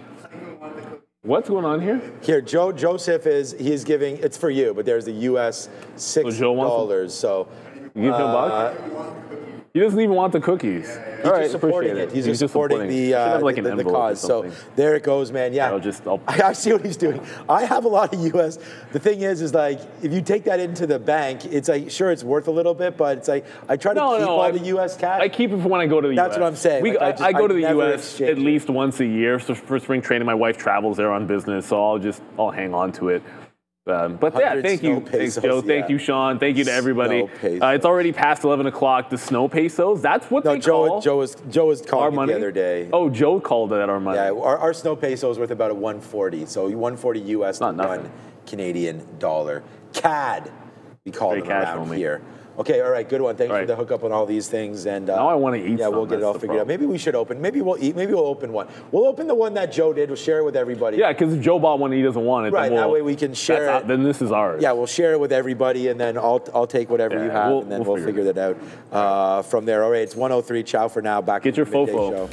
What's going on here? Here, Joseph he's giving, it's for you, but there's a US $6. So you give him a buck? He doesn't even want the cookies. He's just supporting it. He's just supporting the cause. So there it goes, man. Yeah, I see what he's doing. I have a lot of US. The thing is like if you take that into the bank, it's like sure it's worth a little bit, but it's like I try to keep all the US cash. I keep it for when I go to the US. That's what I'm saying. I go to the US at least once a year. So for spring training, my wife travels there on business, so I'll hang on to it. But yeah, thank you. Thanks, Joe. Thank you, Sean. Thank you to everybody. It's already past 11 o'clock. The snow pesos, that's what they call. Joe was calling me the other day. Oh, Joe called that our money. Yeah, our snow peso is worth about a 140. So 140 US to $1 Canadian dollar. CAD, we call them around here. Okay, all right, good one. Thanks for the hookup on all these things. And now I want to eat. Yeah, we'll get it all figured out. Maybe we should open. Maybe we'll eat. Maybe we'll open one. We'll open the one that Joe did. We'll share it with everybody. Yeah, because if Joe bought one and he doesn't want it, right? That way we can share it. Then this is ours. Yeah, we'll share it with everybody, and then I'll take whatever you have, and then we'll figure that out from there. All right, it's 1:03. Ciao for now. Back. Get your fofo. Show.